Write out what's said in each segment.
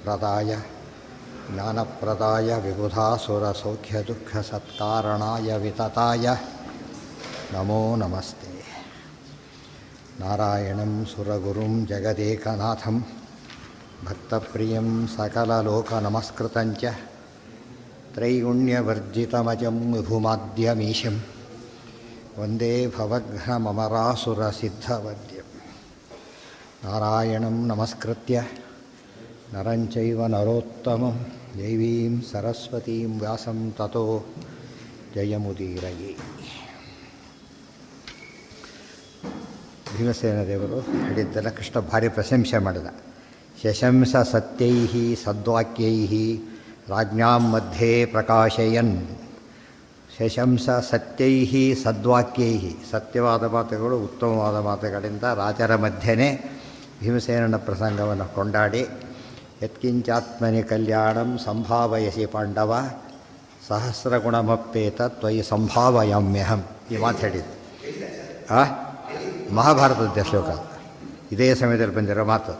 ಪ್ರದಾಯ ಜ್ಞಾನಪ್ರದಾಯ ವಿಬುಧಾಸುರಸೌಖ್ಯದುಃಖಸತ್ಕಾರಣಾಯ ವಿತತಾಯ ನಮೋ ನಮಸ್ತೆ. ನಾರಾಯಣಂ ಸುರಗುರುಂ ಜಗದೇಕನಾಥಂ ಭಕ್ತಪ್ರಿಯಂ ಸಕಲಲೋಕನಮಸ್ಕೃತಂಚ ತ್ರೈಗುಣ್ಯವರ್ಜಿತಮಜಂ ವಿಭುಮಾದ್ಯಮೀಶಂ ವಂದೇ ಭವಘ್ನಮರಾಸುರಸಿದ್ಧವದ್ಯಂ. ನಾರಾಯಣಂ ನಮಸ್ಕೃತ್ಯ ನರಂ ಚೈವ ನರೋತ್ತಮಂ ದೇವೀಂ ಸರಸ್ವತೀಂ ವ್ಯಾಸಂ ತತೋ ಜಯಮುದೀರಯೇ. ಭೀಮಸೇನ ದೇವರು ಹೇಳಿದ್ದೆಲ್ಲ ಕೃಷ್ಣ ಭಾರಿ ಪ್ರಶಂಸೆ ಮಾಡಿದ. ಶಶಂಸ ಸತ್ಯೈಃ ಸದ್ವಾಕ್ಯೈಃ ರಾಜ್ಞಾಂ ಮಧ್ಯೆ ಪ್ರಕಾಶಯನ್. ಶಶಂಸ ಸತ್ಯೈಃ ಸದ್ವಾಕ್ಯೈಃ, ಸತ್ಯವಾದ ಮಾತುಗಳು ಉತ್ತಮವಾದ ಮಾತುಗಳಿಂದ ರಾಜರ ಮಧ್ಯೆನೇ ಭೀಮಸೇನನ ಪ್ರಸಂಗವನ್ನು ಕೊಂಡಾಡಿ ಯತ್ಕಿಂಚಾತ್ಮನಿ ಕಲ್ಯಾಣಂ ಸಂಭಾವಯಸಿ ಪಾಂಡವ ಸಹಸ್ರಗುಣಮಪ್ಪೇತ ತ್ವಯಿ ಸಂಭಾವಯಾಮ್ಯಹಂ. ಈ ಮಾತು ಹೇಳಿದ್ದು ಮಹಾಭಾರತದ ಶ್ಲೋಕ. ಇದೇ ಸಮಯದಲ್ಲಿ ಬಂದಿರೋ ಮಾತು.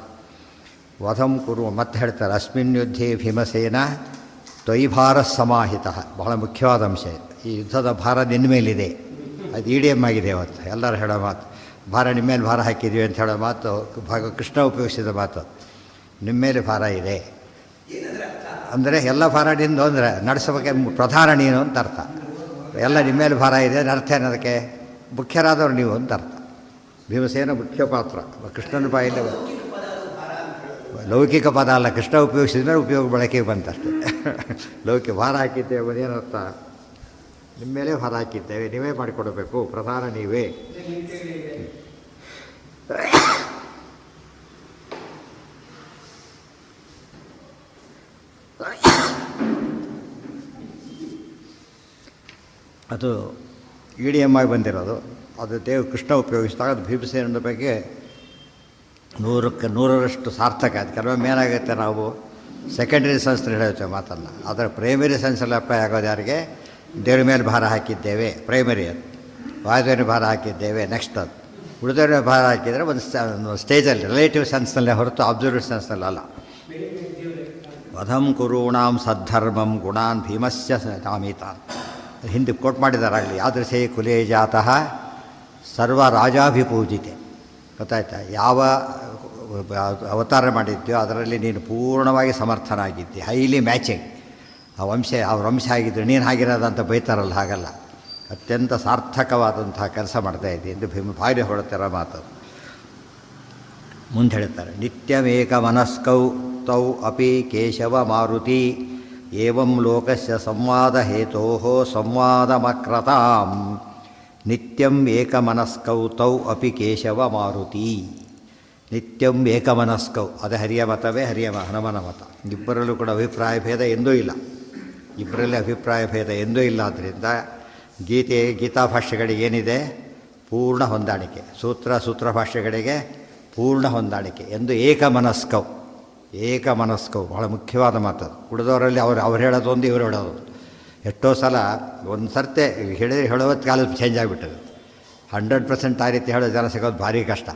ವಧಂ ಕುರು ಮತ್ತೆ ಹೇಳ್ತಾರೆ, ಅಸ್ಮಿನ್ ಯುದ್ಧೇ ಭೀಮಸೇನ ತ್ವಯಿ ಭಾರ ಸಮಾಹಿತ. ಬಹಳ ಮುಖ್ಯವಾದ ಅಂಶ ಇದು. ಈ ಯುದ್ಧದ ಭಾರ ನಿನ್ನ ಮೇಲಿದೆ. ಅದು ಇಡಿಎಮ್ ಆಗಿದೆ ಇವತ್ತು ಎಲ್ಲರೂ ಹೇಳೋ ಮಾತು. ಭಾರ ನಿಮ್ಮ ಮೇಲೆ ಭಾರ ಹಾಕಿದ್ದೀವಿ ಅಂತ ಹೇಳೋ ಮಾತು ಕೃಷ್ಣ ಉಪಯೋಗಿಸಿದ ಮಾತು. ನಿಮ್ಮ ಮೇಲೆ ಭಾರ ಇದೆ ಅಂದರೆ ಎಲ್ಲ ಭಾರ ನಿಂದು ಅಂದರೆ ನಡೆಸೋಕ್ಕೆ ಪ್ರಧಾನ ನೀನು ಅಂತ ಅರ್ಥ. ಎಲ್ಲ ನಿಮ್ಮ ಮೇಲೆ ಭಾರ ಇದೆ ಅರ್ಥ ಏನದಕ್ಕೆ? ಮುಖ್ಯರಾದವರು ನೀವು ಅಂತ ಅರ್ಥ. ಭೀಮಸೇನ ಮುಖ್ಯ ಪಾತ್ರ. ಕೃಷ್ಣನ ಬಾಯಲ್ಲಿ ಲೌಕಿಕ ಪದ ಅಲ್ಲ, ಕೃಷ್ಣ ಉಪಯೋಗಿಸಿದ ಮೇಲೆ ಉಪಯೋಗ ಬಳಕೆಗೆ ಬಂತಷ್ಟೇ. ಲೌಕಿಕ ಭಾರ ಹಾಕಿದ್ದೇವೆ ಅದೇನರ್ಥ? ನಿಮ್ಮ ಮೇಲೆ ಭಾರ ಹಾಕಿದ್ದೇವೆ, ನೀವೇ ಮಾಡಿಕೊಡಬೇಕು, ಪ್ರಧಾನ ನೀವೇ. ಅದು ಇಡಿಎಮ್ ಆಗಿ ಬಂದಿರೋದು. ಅದು ಕೃಷ್ಣ ಉಪಯೋಗಿಸಿದಾಗ ಅದು ಭೀಮಸೇನನ ಬಗ್ಗೆ 100ಕ್ಕೆ 100ರಷ್ಟು ಸಾರ್ಥಕ. ಅದು ಕೆಲವೊಮ್ಮೆ ಏನಾಗುತ್ತೆ, ನಾವು ಸೆಕೆಂಡರಿ ಸೆನ್ಸ್ನಲ್ಲಿ ಹೇಳ್ತೇವೆ ಮಾತಲ್ಲ, ಆದರೆ ಪ್ರೈಮರಿ ಸೆನ್ಸಲ್ಲಿ ಅಪ್ಲೈ ಆಗೋದು ಯಾರಿಗೆ? ದೇವ್ರ ಮೇಲೆ ಭಾರ ಹಾಕಿದ್ದೇವೆ, ಪ್ರೈಮರಿ. ಅದು ವಾಯುದೇವನ ಭಾರ ಹಾಕಿದ್ದೇವೆ, ನೆಕ್ಸ್ಟ್. ಅದು ಉಳಿದವ್ರ ಭಾರ ಹಾಕಿದರೆ ಒಂದು ಸ್ಟೇಜಲ್ಲಿ ರಿಲೇಟಿವ್ ಸೆನ್ಸ್ನಲ್ಲೇ ಹೊರತು ಅಬ್ಸಲ್ಯೂಟ್ ಸೆನ್ಸ್ನಲ್ಲಿ ಅಲ್ಲ. ವಧಂ ಕುರುಣಾಂ ಸದ್ಧರ್ಮಂ ಗುಣಾನ್ ಭೀಮಸ್ಯ ನಾಮೀತಾನ್. ಹಿಂದೆ ಕೋಟ್ ಮಾಡಿದಾರಾಗಲಿ, ಯಾದೃಶೇ ಕುಲೇ ಜಾತಃ ಸರ್ವ ರಾಜಾಭಿಪೂಜಿತೆ. ಗೊತ್ತಾಯ್ತಾ? ಯಾವ ಅವತಾರ ಮಾಡಿದ್ಯೋ ಅದರಲ್ಲಿ ನೀನು ಪೂರ್ಣವಾಗಿ ಸಮರ್ಥನಾಗಿದ್ದೆ, ಹೈಲಿ ಮ್ಯಾಚಿಂಗ್. ಅವ್ರ ವಂಶ ಆಗಿದ್ದು ನೀನು ಆಗಿರೋದಂತ ಬೈತಾರಲ್ಲ, ಹಾಗಲ್ಲ. ಅತ್ಯಂತ ಸಾರ್ಥಕವಾದಂತಹ ಕೆಲಸ ಮಾಡ್ತಾಯಿದ್ದೆ ಎಂದು ಭೀಮ ಭಾರಿ ಹೊರತಿರೋ ಮಾತು. ಮುಂದೆ ಹೇಳ್ತಾರೆ, ನಿತ್ಯಮೇಕ ಮನಸ್ಕೌ ತೌ ಅಪಿ ಕೇಶವ ಮಾರುತಿ ಏವಂ ಲೋಕಸ್ಯ ಸಂವಾದ ಹೇತೋ ಸಂವಾದಮಕ್ರತಾಂ. ನಿತ್ಯಂ ಏಕಮನಸ್ಕೌ ತೌ ಅಪಿ ಕೇಶವ ಮಾರುತಿ. ನಿತ್ಯಂ ಏಕಮನಸ್ಕೌ, ಅದು ಹರಿಯ ಮತವೇ, ಹನುಮನ ಮತ. ಇಬ್ಬರಲ್ಲೂ ಕೂಡ ಅಭಿಪ್ರಾಯ ಭೇದ ಎಂದೂ ಇಲ್ಲ. ಇಬ್ಬರಲ್ಲಿ ಅಭಿಪ್ರಾಯ ಭೇದ ಎಂದೂ ಇಲ್ಲ. ಆದ್ದರಿಂದ ಗೀತಾ ಭಾಷ್ಯಗಳಿಗೆ ಏನಿದೆ? ಪೂರ್ಣ ಹೊಂದಾಣಿಕೆ. ಸೂತ್ರ ಭಾಷ್ಯಗಳಿಗೆ ಪೂರ್ಣ ಹೊಂದಾಣಿಕೆ ಎಂದು ಏಕಮನಸ್ಕೌ. ಏಕಮನಸ್ಕೌ ಬಹಳ ಮುಖ್ಯವಾದ ಮಾತು. ಉಳಿದವರಲ್ಲಿ ಅವ್ರು ಹೇಳೋದೊಂದು, ಇವರು ಹೇಳೋದು. ಎಷ್ಟೋ ಸಲ ಒಂದು ಸರ್ತೆ ಹೇಳೋವತ್ತು ಕಾಲಕ್ಕೆ ಚೇಂಜ್ ಆಗಿಬಿಟ್ಟದು. 100% ಆ ರೀತಿ ಹೇಳೋ ಜನ ಸಿಗೋದು ಭಾರಿ ಕಷ್ಟ.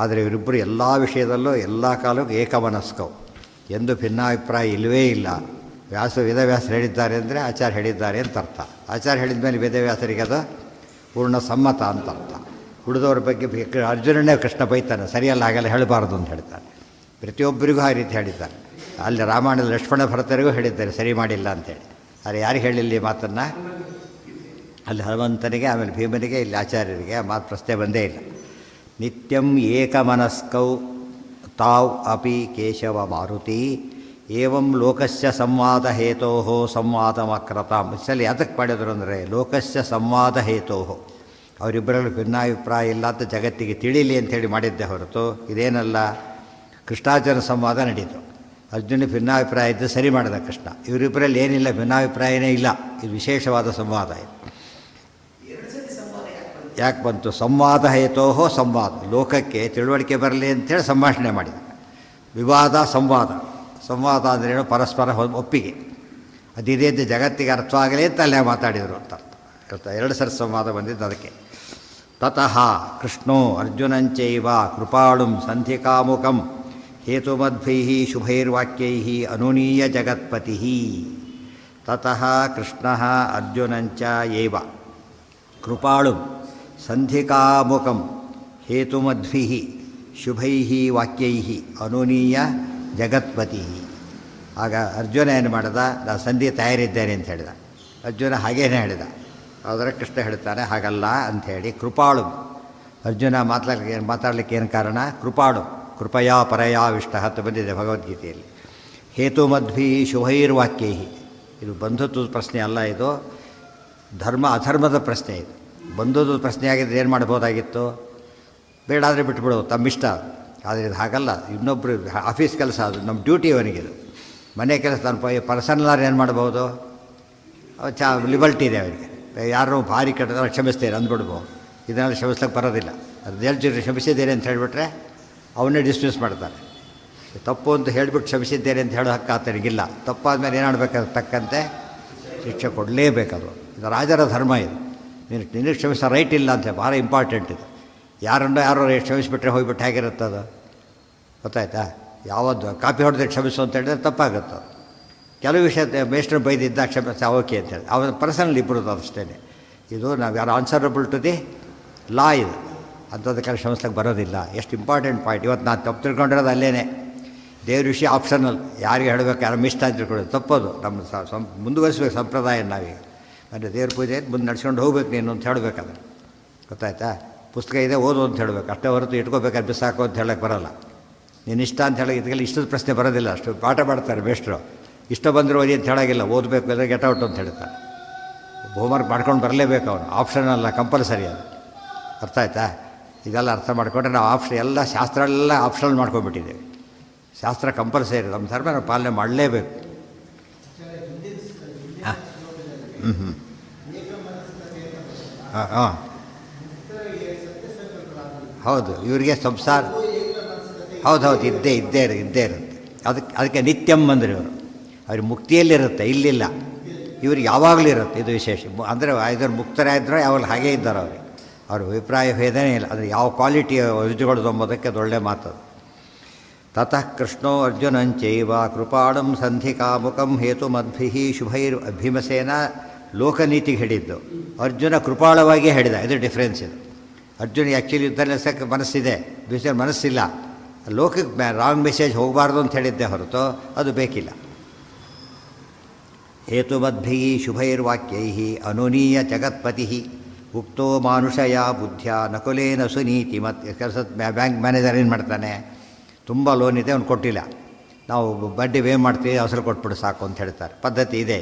ಆದರೆ ಇವರಿಬ್ಬರು ಎಲ್ಲ ವಿಷಯದಲ್ಲೂ ಎಲ್ಲ ಕಾಲಕ್ಕೂ ಏಕಮನಸ್ಕೌ ಎಂದು ಭಿನ್ನಾಭಿಪ್ರಾಯ ಇಲ್ಲವೇ ಇಲ್ಲ. ವೇದವ್ಯಾಸರು ಹೇಳಿದ್ದಾರೆ ಅಂದರೆ ಆಚಾರ್ಯ ಹೇಳಿದ್ದಾರೆ ಅಂತ ಅರ್ಥ. ಆಚಾರ್ಯ ಹೇಳಿದ ಮೇಲೆ ವೇದವ್ಯಾಸರಿಗೆ ಅದು ಪೂರ್ಣ ಸಮ್ಮತ ಅಂತ ಅರ್ಥ. ಉಳಿದವ್ರ ಬಗ್ಗೆ ಅರ್ಜುನನೇ ಕೃಷ್ಣ ಬೈತಾನೆ, ಸರಿಯಲ್ಲ ಹಾಗೆಲ್ಲ ಹೇಳಬಾರ್ದು ಅಂತ ಹೇಳ್ತಾನೆ. ಪ್ರತಿಯೊಬ್ಬರಿಗೂ ಆ ರೀತಿ ಹೇಳಿದ್ದಾರೆ. ಅಲ್ಲಿ ರಾಮಾಯಣದ ಲಕ್ಷ್ಮಣ ಭರತರಿಗೂ ಹೇಳಿದ್ದಾರೆ ಸರಿ ಮಾಡಿಲ್ಲ ಅಂತೇಳಿ. ಆದರೆ ಯಾರಿಗೆ ಹೇಳಿಲ್ಲ ಈ ಮಾತನ್ನು? ಅಲ್ಲಿ ಹನುಮಂತನಿಗೆ, ಆಮೇಲೆ ಭೀಮನಿಗೆ, ಇಲ್ಲಿ ಆಚಾರ್ಯರಿಗೆ ಆ ಮಾತು ಪ್ರಶ್ನೆ ಬಂದೇ ಇಲ್ಲ. ನಿತ್ಯಂ ಏಕಮನಸ್ಕೌ ತಾವ್ ಅಪಿ ಕೇಶವ ಮಾರುತಿ ಏವಂ ಲೋಕಸ್ಯ ಸಂವಾದ ಹೇತೋ ಸಂವಾದಮಕ್ರತಾಂ. ಇಸಲ್ಲಿ ಯಾತಕ್ಕೆ ಮಾಡಿದ್ರು ಅಂದರೆ ಲೋಕಸ್ಯ ಸಂವಾದ ಹೇತೋ, ಅವರಿಬ್ಬರಲ್ಲಿ ಭಿನ್ನಾಭಿಪ್ರಾಯ ಇಲ್ಲ ಅಂತ ಜಗತ್ತಿಗೆ ತಿಳಿಲಿ ಅಂಥೇಳಿ ಮಾಡಿದ್ದೆ ಹೊರತು ಇದೇನಲ್ಲ. ಕೃಷ್ಣಾರ್ಜುನ ಸಂವಾದ ನಡೀತು, ಅರ್ಜುನ ಭಿನ್ನಾಭಿಪ್ರಾಯ ಇದ್ದು ಸರಿ ಮಾಡಿದ ಕೃಷ್ಣ. ಇವರಿಬ್ಬರಲ್ಲಿ ಏನಿಲ್ಲ, ಭಿನ್ನಾಭಿಪ್ರಾಯನೇ ಇಲ್ಲ. ಇದು ವಿಶೇಷವಾದ ಸಂವಾದ. ಇದು ಯಾಕೆ ಬಂತು? ಸಂವಾದ ಹೇತೋ ಸಂವಾದ, ಲೋಕಕ್ಕೆ ತಿಳುವಳಿಕೆ ಬರಲಿ ಅಂಥೇಳಿ ಸಂಭಾಷಣೆ ಮಾಡಿದ. ವಿವಾದ ಸಂವಾದ. ಸಂವಾದ ಅಂದ್ರೇನು? ಪರಸ್ಪರ ಒಪ್ಪಿಗೆ. ಅದಿದೆ ಅಂತ ಜಗತ್ತಿಗೆ ಅರ್ಥವಾಗಲಿ ಅಂತ ಅಲ್ಲೇ ಮಾತಾಡಿದರು ಅಂತ ಅರ್ಥ. 2 ಸರಿ ಸಂವಾದ ಬಂದಿದ್ದು ಅದಕ್ಕೆ. ತತಃ ಕೃಷ್ಣೋ ಅರ್ಜುನಂಚೈವ ಕೃಪಾಳುಂ ಸಂಧಿಕಾಮುಕಂ ಹೇತುಮದ್ಭೈ ಶುಭೈರ್ವಾಕ್ಯೈ ಅನುನೀಯ ಜಗತ್ಪತಿ ತತಃ ಕೃಷ್ಣ ಅರ್ಜುನಂಚ ಏವ ಕೃಪಾಳುಂ ಸಂಧಿಕಾಮುಕಂ ಹೇತುಮದ್ಭಿ ಶುಭೈ ವಾಕ್ಯೈ ಅನುನೀಯ ಜಗತ್ಪತಿ. ಆಗ ಅರ್ಜುನ ಏನು ಮಾಡಿದ, ನಾನು ಸಂಧಿ ತಯಾರಿದ್ದೇನೆ ಅಂತ ಹೇಳಿದ. ಅರ್ಜುನ ಹಾಗೇನೇ ಹೇಳಿದ. ಆದರೆ ಕೃಷ್ಣ ಹೇಳ್ತಾನೆ ಹಾಗಲ್ಲ ಅಂಥೇಳಿ ಕೃಪಾಳು. ಅರ್ಜುನ ಮಾತಾಡಲಿಕ್ಕೆ ಏನು ಕಾರಣ? ಕೃಪಾಳು, ಕೃಪಯಾ ಪರಯಾ ವಿಷ್ಟ ಅಂತ ಬಂದಿದೆ ಭಗವದ್ಗೀತೆಯಲ್ಲಿ. ಹೇತುಮದ್ಭಿ ಶುಭೈರ್ವಾಕ್ಯೈ. ಇದು ಬಂಧುತ್ವದ ಪ್ರಶ್ನೆ ಅಲ್ಲ, ಇದು ಧರ್ಮ ಅಧರ್ಮದ ಪ್ರಶ್ನೆ. ಇದು ಬಂಧುತ್ವದ ಪ್ರಶ್ನೆ ಆಗಿದ್ದರೆ ಏನು ಮಾಡ್ಬೋದಾಗಿತ್ತು? ಬೇಡ ಆದರೆ ಬಿಟ್ಬಿಡೋದು, ತಮ್ಮಿಷ್ಟ. ಆದರೆ ಇದು ಹಾಗಲ್ಲ. ಇನ್ನೊಬ್ಬರು ಆಫೀಸ್ ಕೆಲಸ, ಅದು ನಮ್ಮ ಡ್ಯೂಟಿ ಅವನಿಗಿದು. ಮನೆ ಕೆಲಸ ನಾನು ಪರ್ಸನಲ್ಲಾರು ಏನು ಮಾಡ್ಬೋದು? ಲಿಬರ್ಟಿ ಇದೆ ಅವರಿಗೆ. ಯಾರು ಭಾರಿ ಕೆಟ್ಟದಾಗ ಕ್ಷಮಿಸ್ತೇನೆ ಅಂದ್ಬಿಡ್ಬೋದು. ಇದನ್ನೆಲ್ಲ ಕ್ಷಮಿಸ್ಲಿಕ್ಕೆ ಬರೋದಿಲ್ಲ. ಅದು ಜಡ್ಜ್ ಕ್ಷಮಿಸಿದ್ದೇನೆ ಅಂತ ಹೇಳಿಬಿಟ್ರೆ ಅವನ್ನೇ ಡಿಸ್ಮಿಸ್ ಮಾಡ್ತಾರೆ. ತಪ್ಪು ಅಂತ ಹೇಳಿಬಿಟ್ಟು ಕ್ಷಮಿಸಿದ್ದೇನೆ ಅಂತ ಹೇಳೋ ಹಕ್ಕು ಆತನಿಗಿಲ್ಲ. ತಪ್ಪಾದ್ಮೇಲೆ ಏನಾಡಬೇಕಾದ್ರೆ ತಕ್ಕಂತೆ ಶಿಕ್ಷೆ ಕೊಡಲೇಬೇಕದು. ಇದು ರಾಜರ ಧರ್ಮ. ಇದು ನಿನಗೆ ಕ್ಷಮಿಸೋ ರೈಟ್ ಇಲ್ಲ ಅಂತ ಭಾಳ ಇಂಪಾರ್ಟೆಂಟ್ ಇದು. ಯಾರೋ ಕ್ಷಮಿಸಿಬಿಟ್ರೆ ಹೋಗಿಬಿಟ್ಟು ಹೇಗಿರುತ್ತದು ಗೊತ್ತಾಯ್ತಾ? ಯಾವತ್ತು ಕಾಪಿ ಹೊಡೆದ್ರೆ ಕ್ಷಮಿಸು ಅಂತ ಹೇಳಿದ್ರೆ ತಪ್ಪಾಗುತ್ತೆ. ಕೆಲವು ವಿಷಯ ಮೇಸ್ಟ್ರು ಬೈದಿದ್ದ ಕ್ಷಮಿಸ ಓಕೆ ಅಂತೇಳಿ ಅವನ ಪರ್ಸನಲ್ ಇಬ್ಬರದು ಅಷ್ಟೇ. ಇದು ನಾವು ಯಾರು ಆನ್ಸರಬಲ್ ಟು ದಿ ಲಾ. ಇದು ಅಂಥದ್ದಕ್ಕೆಲ್ಲ ಕ್ಷಮಿಸ್ಲಿಕ್ಕೆ ಬರೋದಿಲ್ಲ. ಎಷ್ಟು ಇಂಪಾರ್ಟೆಂಟ್ ಪಾಯಿಂಟ್. ಇವತ್ತು ನಾನು ತಪ್ಪು ತಿಳ್ಕೊಂಡಿರೋದು ಅಲ್ಲೇ. ದೇವ್ರ ವಿಷಯ ಆಪ್ಷನಲ್. ಯಾರಿಗೆ ಹೇಳಬೇಕು, ಯಾರು ಮಿಸ್ ಅಂತ ತಿಳ್ಕೊಳ್ಳೋದು ತಪ್ಪೋದು. ನಮ್ಮ ಮುಂದುವರಿಸ್ಬೇಕು ಸಂಪ್ರದಾಯ. ನಾವೀಗ ಅಂದರೆ ದೇವ್ರ ಪೂಜೆ ಮುಂದೆ ನಡ್ಸ್ಕೊಂಡು ಹೋಗ್ಬೇಕು ನೀನು ಅಂತ ಹೇಳಬೇಕಾದ್ರೆ ಗೊತ್ತಾಯ್ತಾ? ಪುಸ್ತಕ ಇದೆ ಓದು ಅಂತ ಹೇಳಬೇಕು ಅಷ್ಟೇ ಹೊರತು ಇಟ್ಕೋಬೇಕಾದ್ರೆ ಬಿಸಾಕು ಅಂತ ಹೇಳೋಕ್ಕೆ ಬರೋಲ್ಲ. ನೀನು ಇಷ್ಟ ಅಂತ ಹೇಳೋಕೆ ಇದಕ್ಕೆಲ್ಲ ಇಷ್ಟದ ಪ್ರಶ್ನೆ ಬರೋದಿಲ್ಲ. ಅಷ್ಟು ಪಾಠ ಮಾಡ್ತಾರೆ ಮೇಷ್ಟ್ರು. ಇಷ್ಟ ಬಂದರೂ ಓದಿ ಅಂತ ಹೇಳೋಗಿಲ್ಲ. ಓದಬೇಕು ಅಂದರೆ ಗೆಟ್ ಔಟ್ ಅಂತ ಹೇಳ್ತಾರೆ. ಹೋಮ್ವರ್ಕ್ ಮಾಡ್ಕೊಂಡು ಬರಲೇಬೇಕು ಅವನು. ಆಪ್ಷನ್ ಅಲ್ಲ, ಕಂಪಲ್ಸರಿ ಅದು. ಅರ್ಥ ಆಯ್ತಾ? ಇದೆಲ್ಲ ಅರ್ಥ ಮಾಡಿಕೊಂಡ್ರೆ ನಾವು ಆಪ್ಷನ್ ಎಲ್ಲ ಶಾಸ್ತ್ರ ಎಲ್ಲ ಆಪ್ಷನಲ್ ಮಾಡ್ಕೊಂಡ್ಬಿಟ್ಟಿದ್ದೇವೆ. ಶಾಸ್ತ್ರ ಕಂಪಲ್ಸರಿ. ನಮ್ಮ ಧರ್ಮ ನಾವು ಪಾಲನೆ ಮಾಡಲೇಬೇಕು. ಹಾಂ ಹಾಂ ಹಾಂ ಹೌದು. ಇವರಿಗೆ ಸಂಸಾರ ಹೌದು ಇದ್ದೇ ಇರುತ್ತೆ. ಅದಕ್ಕೆ ನಿತ್ಯಂ ಬಂದರು ಇವರು. ಅವ್ರಿಗೆ ಮುಕ್ತಿಯಲ್ಲಿರುತ್ತೆ, ಇಲ್ಲಿಲ್ಲ. ಇವ್ರಿಗೆ ಯಾವಾಗಲೂ ಇರುತ್ತೆ. ಇದು ವಿಶೇಷ. ಅಂದರೆ ಐದರ ಮುಕ್ತರಾಗಿದ್ದರೆ ಯಾವಾಗಲೂ ಹಾಗೇ ಇದ್ದಾರೆ ಅವ್ರಿಗೆ. ಅವ್ರ ಅಭಿಪ್ರಾಯ ಭೇದನೇ ಇಲ್ಲ. ಅಂದರೆ ಯಾವ ಕ್ವಾಲಿಟಿ ರುಜುಗೊಳ್ದು ಎಂಬುದಕ್ಕೆ ದೊಡ್ಡ ಮಾತದು. ತತಃ ಕೃಷ್ಣೋ ಅರ್ಜುನಂಚೈವ ಕೃಪಾಣಂ ಸಂಧಿಕಾಮುಕಂ ಹೇತುಮದ್ಭಿ ಶುಭೈರ್. ಭೀಮಸೇನ ಲೋಕನೀತಿಗೆ ಹೇಳಿದ್ದು, ಅರ್ಜುನ ಕೃಪಾಳವಾಗಿ ಹೇಳಿದ. ಇದು ಡಿಫ್ರೆನ್ಸ್. ಇದು ಅರ್ಜುನ ಆ್ಯಕ್ಚುಲಿ ಯುದ್ಧ ನಡೆಸೋಕ್ಕೆ ಮನಸ್ಸಿದೆ, ಭೀಮಸೇನ ಮನಸ್ಸಿಲ್ಲ. ಲೋಕಕ್ಕೆ ರಾಂಗ್ ಮೆಸೇಜ್ ಹೋಗಬಾರ್ದು ಅಂತ ಹೇಳಿದ್ದೆ ಹೊರತು ಅದು ಬೇಕಿಲ್ಲ. ಹೇತುಮದ್ಭಿ ಶುಭೈರ್ವಾಕ್ಯೈ ಅನುನೀಯ ಜಗತ್ಪತಿ ಉಕ್ತೋ ಮಾನುಷಯ ಬುದ್ಧ್ಯ ನಕುಲೇನ ಸುನೀತಿ. ಮತ್ತು ಕೆಲಸದ ಬ್ಯಾಂಕ್ ಮ್ಯಾನೇಜರ್ ಏನು ಮಾಡ್ತಾನೆ? ತುಂಬ ಲೋನ್ ಇದೆ, ಅವ್ನು ಕೊಟ್ಟಿಲ್ಲ. ನಾವು ಬಡ್ಡಿ ವೇ ಮಾಡ್ತೀವಿ, ಅವಸರ ಕೊಟ್ಬಿಡು ಸಾಕು ಅಂತ ಹೇಳ್ತಾರೆ. ಪದ್ಧತಿ ಇದೆ.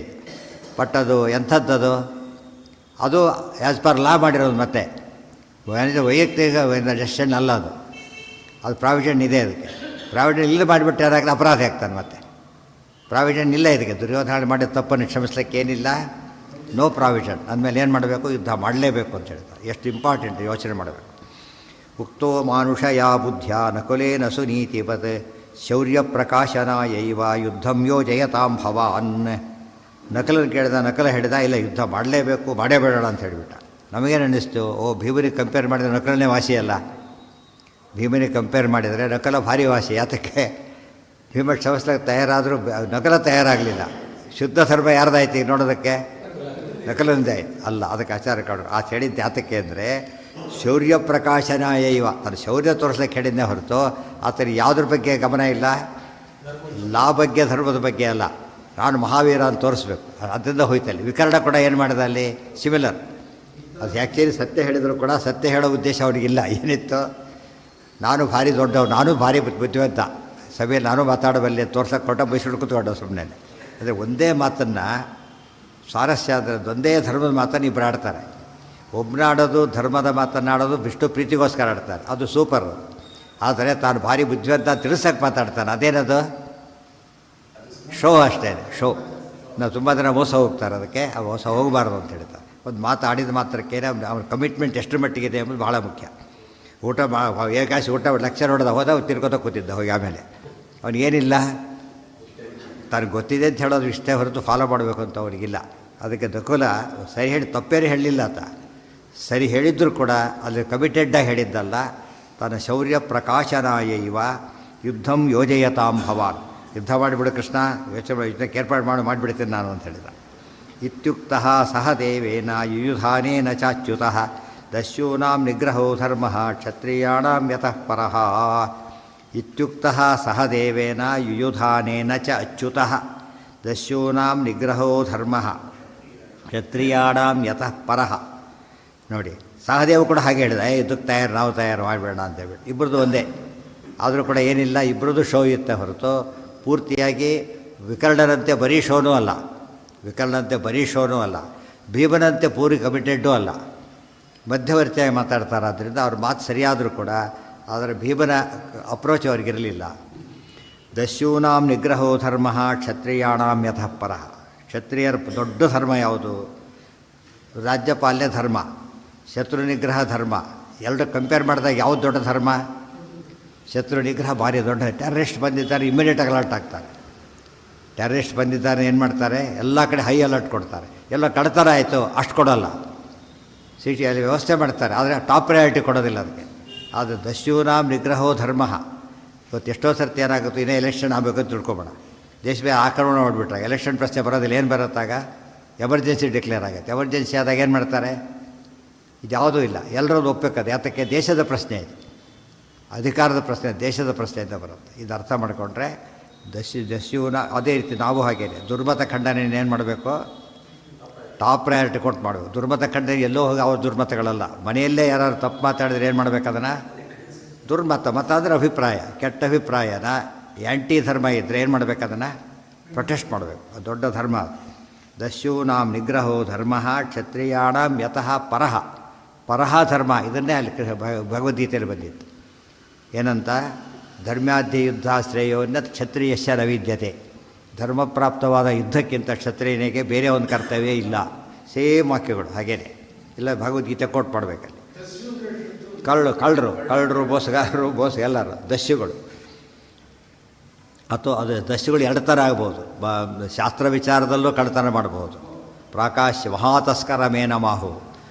ಬಟ್ ಅದು ಎಂಥದ್ದದು? ಅದು ಆ್ಯಸ್ ಪರ್ ಲಾ ಮಾಡಿರೋದು. ಮತ್ತೆ ವೈಯಕ್ತಿಕ ಡೆಸಿಷನ್ ಅಲ್ಲ ಅದು. ಅದು ಪ್ರಾವಿಷನ್ ಇದೆ. ಅದಕ್ಕೆ ಪ್ರಾವಿಷನ್ ಇಲ್ಲ ಮಾಡಿಬಿಟ್ಟು ಯಾರಾಗಲಿ ಅಪರಾಧ ಆಗ್ತಾನೆ. ಮತ್ತೆ ಪ್ರಾವಿಷನ್ ಇಲ್ಲ ಇದಕ್ಕೆ. ದುರ್ಯೋಧನ ಮಾಡಿದ ತಪ್ಪನ್ನು ಕ್ಷಮಿಸ್ಲಿಕ್ಕೆ ಏನಿಲ್ಲ, ನೋ ಪ್ರಾವಿಷನ್. ಅಂದಮೇಲೆ ಏನು ಮಾಡಬೇಕು? ಯುದ್ಧ ಮಾಡಲೇಬೇಕು ಅಂತ ಹೇಳ್ತಾರೆ. ಎಷ್ಟು ಇಂಪಾರ್ಟೆಂಟ್ ಯೋಚನೆ ಮಾಡಬೇಕು. ಉಕ್ತೋ ಮಾನುಷಯ ಬುದ್ಧ್ಯ ನಕುಲೇನ ಸುನೀತಿಪತ್ ಶೌರ್ಯ ಪ್ರಕಾಶನಾಯೈವ ಯುದ್ಧಂ ಯೋಜಯತಾಂ ಭವಾನ್. ನಕಲನ್ನು ಕೇಳಿದ, ನಕಲ ಹೇಳಿದ ಇಲ್ಲ ಯುದ್ಧ ಮಾಡಲೇಬೇಕು, ಮಾಡೇ ಬೇಡೋಣ ಅಂತ ಹೇಳಿಬಿಟ್ಟ. ನಮಗೇನು ಅನ್ನಿಸ್ತು? ಭೀಮನಿಗೆ ಕಂಪೇರ್ ಮಾಡಿದರೆ ನಕಲನೇ ವಾಸಿ ಅಲ್ಲ. ಭೀಮನಿಗೆ ಕಂಪೇರ್ ಮಾಡಿದರೆ ನಕಲ ಭಾರಿ ವಾಸಿ. ಯಾತಕ್ಕೆ? ಭೀಮ ಕ್ಷಮಿಸ್ಲಿಕ್ಕೆ ತಯಾರಾದರೂ ನಕಲ ತಯಾರಾಗಲಿಲ್ಲ. ಶುದ್ಧ ಧರ್ಮ ಯಾರ್ದಾಯ್ತು ಈಗ ನೋಡೋದಕ್ಕೆ? ನಕಲಿಂದೇ ಆಯ್ತು ಅಲ್ಲ. ಅದಕ್ಕೆ ಆಚಾರ ಕಾಡು ಆ ಹೇಳಿದ್ದು ಯಾತಕ್ಕೆ ಅಂದರೆ ಶೌರ್ಯ ಪ್ರಕಾಶನಾಯ ಇವ. ಅದು ಶೌರ್ಯ ತೋರಿಸ್ಲಿಕ್ಕೆ ಹೇಳಿದ್ದೇ ಹೊರತು ಆತನಿಗೆ ಯಾವುದ್ರ ಬಗ್ಗೆ ಗಮನ ಇಲ್ಲ. ಲಾ ಬಗ್ಗೆ, ಧರ್ಮದ ಬಗ್ಗೆ ಅಲ್ಲ. ನಾನು ಮಹಾವೀರ ಅಂತ ತೋರಿಸ್ಬೇಕು. ಅದರಿಂದ ಹೋಯ್ತಲ್ಲಿ. ವಿಕರ್ಣ ಕೂಡ ಏನು ಮಾಡಿದ ಅಲ್ಲಿ? ಸಿಮಿಲರ್. ಅದು ಆ್ಯಕ್ಚುಲಿ ಸತ್ಯ ಹೇಳಿದರೂ ಕೂಡ ಸತ್ಯ ಹೇಳೋ ಉದ್ದೇಶ ಅವನಿಗಿಲ್ಲ. ಏನಿತ್ತು? ನಾನು ಭಾರಿ ದೊಡ್ಡವ, ನಾನು ಭಾರಿ ಬುದ್ಧಿವಂತ, ಸಭೆಯಲ್ಲಿ ನಾನು ಮಾತಾಡಬಲ್ಲೆ ತೋರ್ಸಕ್ಕೆ ಕೊಟ್ಟ ಬಯಸಿಟ್ಟು ಕೂತ್ಕೊಂಡ ಸುಮ್ಮನೆ. ಅಂದರೆ ಒಂದೇ ಮಾತನ್ನು ಸ್ವಾರಸ್ಯ ಆದರೆ ಒಂದೇ ಧರ್ಮದ ಮಾತನ್ನು ಇಬ್ಬರು ಆಡ್ತಾರೆ. ಒಬ್ಬನಾಡೋದು ಧರ್ಮದ ಮಾತನ್ನಾಡೋದು ವಿಷ್ಣು ಪ್ರೀತಿಗೋಸ್ಕರ ಆಡ್ತಾರೆ, ಅದು ಸೂಪರ್. ಆದರೆ ತಾನು ಭಾರಿ ಬುದ್ಧಿವಂತ ತಿಳಿಸೋಕ್ಕೆ ಮಾತಾಡ್ತಾನೆ, ಅದೇನದು? ಶೋ ಅಷ್ಟೇ, ಶೋ. ನಾವು ತುಂಬ ಜನ ಮೋಸ ಹೋಗ್ತಾರೆ. ಅದಕ್ಕೆ ಆ ಮೋಸ ಹೋಗಬಾರ್ದು ಅಂತ ಹೇಳ್ತಾರೆ. ಒಂದು ಮಾತಾಡಿದ ಮಾತ್ರಕ್ಕೆ ಅವ್ನ ಕಮಿಟ್ಮೆಂಟ್ ಎಷ್ಟು ಮಟ್ಟಿಗಿದೆ ಎಂಬುದು ಭಾಳ ಮುಖ್ಯ. ಊಟ ಏಕಾಶಿ ಊಟ ಲೆಕ್ಚರ್ ಹೊಡೆದ ಹೋದ, ತಿರ್ಕೋತ ಕೂತಿದ್ದ ಹೋಗಿ. ಆಮೇಲೆ ಅವನಿಗೇನಿಲ್ಲ, ತನಗೆ ಗೊತ್ತಿದೆ ಅಂತ ಹೇಳೋದು ಇಷ್ಟೇ ಹೊರತು ಫಾಲೋ ಮಾಡಬೇಕು ಅಂತ ಅವನಿಗಿಲ್ಲ. ಅದಕ್ಕೆ ನಕುಲ ಸರಿ ಹೇಳಿ ತಪ್ಪೇನೆ ಹೇಳಲಿಲ್ಲ ಆತ. ಸರಿ ಹೇಳಿದ್ರು ಕೂಡ ಅಲ್ಲಿ ಕಮಿಟೆಡ್ಡಾಗಿ ಹೇಳಿದ್ದಲ್ಲ. ತನ್ನ ಶೌರ್ಯ ಪ್ರಕಾಶನಾಯ ಇವ ಯುದ್ಧಂ ಯೋಜಯತಾಂ ಭವಾನ್, ಯುದ್ಧ ಮಾಡಿಬಿಡು ಕೃಷ್ಣ, ಯುದ್ಧಕ್ಕೆ ಏರ್ಪಾಡು ಮಾಡಿಬಿಡ್ತೇನೆ ನಾನು ಅಂತ ಹೇಳಿದ. ಇತ್ಯುಕ್ತಃ ಸಹ ದೇವೇನ ಯುಯುಧಾನೇನ ಚಾಚ್ಯುತಃ ದಸ್ಯೂನಾಂ ನಿಗ್ರಹೋ ಧರ್ಮ ಕ್ಷತ್ರಿಯಾಣಾಂ ಯತಃ ಪರಃ. ಇತ್ಯುಕ್ತಃ ಸಹ ದೇವೇನ ಯುಯುಧಾನೇನ ಚ ಅಚ್ಯುತಃ ದಸ್ಯೂನಾಂ ನಿಗ್ರಹೋ ಧರ್ಮ ಕ್ಷತ್ರಿಯಾಣಾಂ ಯತಃ ಪರಃ. ನೋಡಿ, ಸಹದೇವ ಕೂಡ ಹಾಗೆ ಹೇಳಿದ, ಯುದ್ಧಕ್ಕೆ ತಯಾರು, ನಾವು ತಯಾರು ಮಾಡಬೇಡ ಅಂತ ಹೇಳ್ಬಿಟ್ಟು. ಇಬ್ಬರದು ಒಂದೇ, ಆದರೂ ಕೂಡ ಏನಿಲ್ಲ, ಇಬ್ಬರದು ಶೋ ಇರುತ್ತೆ ಹೊರತು ಪೂರ್ತಿಯಾಗಿ ವಿಕರ್ಣನಂತೆ ಬರೀ ಶೋನೂ ಅಲ್ಲ, ವಿಕರ್ಣನಂತೆ ಬರೀ ಶೋನೂ ಅಲ್ಲ, ಭೀಮನಂತೆ ಪೂರಿ ಕಮಿಟೆಡ್ಡೂ ಅಲ್ಲ, ಮಧ್ಯವರ್ತಿಯಾಗಿ ಮಾತಾಡ್ತಾರೆ. ಆದ್ದರಿಂದ ಅವ್ರ ಮಾತು ಸರಿಯಾದರೂ ಕೂಡ ಆದರೆ ಭೀಮನ ಅಪ್ರೋಚ್ ಅವ್ರಿಗಿರಲಿಲ್ಲ. ದಸ್ಯೂನಾಂ ನಿಗ್ರಹೋ ಧರ್ಮ ಕ್ಷತ್ರಿಯಾಣಾಂ ಯತಃ ಪರಃ. ಕ್ಷತ್ರಿಯರ ದೊಡ್ಡ ಧರ್ಮ ಯಾವುದು? ರಾಜ್ಯಪಾಲನೆ ಧರ್ಮ, ಶತ್ರು ನಿಗ್ರಹ ಧರ್ಮ. ಎರಡು ಕಂಪೇರ್ ಮಾಡಿದಾಗ ಯಾವುದು ದೊಡ್ಡ ಧರ್ಮ? ಶತ್ರು ನಿಗ್ರಹ ಭಾರಿ ದೊಡ್ಡ. ಟೆರರಿಸ್ಟ್ ಬಂದಿದ್ದಾರೆ, ಇಮಿಡಿಯೇಟಾಗಿ ಅಲರ್ಟ್ ಆಗ್ತಾರೆ. ಟೆರರಿಸ್ಟ್ ಬಂದಿದ್ದಾರೆ, ಏನು ಮಾಡ್ತಾರೆ, ಎಲ್ಲ ಕಡೆ ಹೈ ಅಲರ್ಟ್ ಕೊಡ್ತಾರೆ. ಎಲ್ಲ ಕಡತನ ಆಯಿತು, ಅಷ್ಟು ಕೊಡೋಲ್ಲ, ಸಿಟಿಯಲ್ಲಿ ವ್ಯವಸ್ಥೆ ಮಾಡ್ತಾರೆ, ಆದರೆ ಟಾಪ್ ಪ್ರಯಾರಿಟಿ ಕೊಡೋದಿಲ್ಲ ಅದಕ್ಕೆ. ಆದರೆ ದಸ್ಯೂನಾಂ ನಿಗ್ರಹೋ ಧರ್ಮ. ಇವತ್ತು ಎಷ್ಟೋ ಸರ್ತಿ ಏನಾಗುತ್ತೆ, ಇನ್ನೇ ಎಲೆಕ್ಷನ್ ಆಗಬೇಕಂತ ತಿಳ್ಕೊಬೇಡ, ದೇಶ ಮೇಲೆ ಆಕ್ರಮಣ ಮಾಡಿಬಿಟ್ರೆ ಎಲೆಕ್ಷನ್ ಪ್ರಶ್ನೆ ಬರೋದಿಲ್ಲ. ಏನು ಬರುತ್ತಾಗ? ಎಮರ್ಜೆನ್ಸಿ ಡಿಕ್ಲೇರ್ ಆಗುತ್ತೆ. ಎಮರ್ಜೆನ್ಸಿ ಆದಾಗ ಏನು ಮಾಡ್ತಾರೆ? ಇದ್ಯಾವುದೂ ಇಲ್ಲ, ಎಲ್ಲರದ್ದು ಒಪ್ಪಬೇಕದು. ಯಾತಕ್ಕೆ? ದೇಶದ ಪ್ರಶ್ನೆ ಇದು, ಅಧಿಕಾರದ ಪ್ರಶ್ನೆ, ದೇಶದ ಪ್ರಶ್ನೆಯಿಂದ ಬರುತ್ತೆ. ಇದು ಅರ್ಥ ಮಾಡಿಕೊಂಡ್ರೆ ದಸ್ಯೂನ ಅದೇ ರೀತಿ ನಾವು ಹಾಗೇನೆ ದುರ್ಮತ ಖಂಡನೆ ಏನು ಮಾಡಬೇಕು? ಟಾಪ್ ಪ್ರಯಾರಿಟಿ ಕೊಟ್ಟು ಮಾಡಬೇಕು. ದುರ್ಮತ ಖಂಡನೆ ಎಲ್ಲೋ ಹೋಗಿ ಅವ್ರ ದುರ್ಮತಗಳಲ್ಲ, ಮನೆಯಲ್ಲೇ ಯಾರು ತಪ್ಪು ಮಾತಾಡಿದ್ರೆ ಏನು ಮಾಡಬೇಕು? ಅದನ್ನು ದುರ್ಮತ. ಮತ ಅಂದರೆ ಅಭಿಪ್ರಾಯ, ಕೆಟ್ಟ ಅಭಿಪ್ರಾಯನ ಆ್ಯಂಟಿ ಧರ್ಮ ಇದ್ದರೆ ಏನು ಮಾಡಬೇಕು? ಅದನ್ನು ಪ್ರೊಟೆಸ್ಟ್ ಮಾಡಬೇಕು. ಅದು ದೊಡ್ಡ ಧರ್ಮ. ದಸ್ಯೂನಾಂ ನಿಗ್ರಹೋ ಧರ್ಮ ಕ್ಷತ್ರಿಯಾಣಾಂ ಯತಃ ಪರಃ. ಪರಹ ಧರ್ಮ, ಇದನ್ನೇ ಅಲ್ಲಿ ಭಗವದ್ಗೀತೆಯಲ್ಲಿ ಬಂದಿತ್ತು. ಏನಂತ? ಧರ್ಮ್ಯಾಧ್ಯ ಯುದ್ಧ ಶ್ರೇಯೋನ್ನ ಕ್ಷತ್ರಿಯಶ್ಚ ನ ವಿದ್ಯತೆ. ಧರ್ಮಪ್ರಾಪ್ತವಾದ ಯುದ್ಧಕ್ಕಿಂತ ಕ್ಷತ್ರಿಯನಿಗೆ ಬೇರೆ ಒಂದು ಕರ್ತವ್ಯ ಇಲ್ಲ. ಸೇಮ್ ವಾಕ್ಯಗಳು ಹಾಗೇನೆ. ಇಲ್ಲ ಭಗವದ್ಗೀತೆ ಕೋಟ್ ಮಾಡಬೇಕಲ್ಲಿ. ಕಳ್ಳರು ಬೋಸಗಾರರು ಎಲ್ಲರೂ ದಸ್ಯುಗಳು. ಅಥವಾ ಅದು ದಸ್ಯುಗಳು ಎರಡು ಥರ ಆಗ್ಬೋದು. ಶಾಸ್ತ್ರ ವಿಚಾರದಲ್ಲೂ ಕಳ್ಳತನ ಮಾಡ್ಬೋದು. ಪ್ರಾಕಾಶ್ ಮಹಾತಸ್ಕರ ಮೇನಮಾಹು,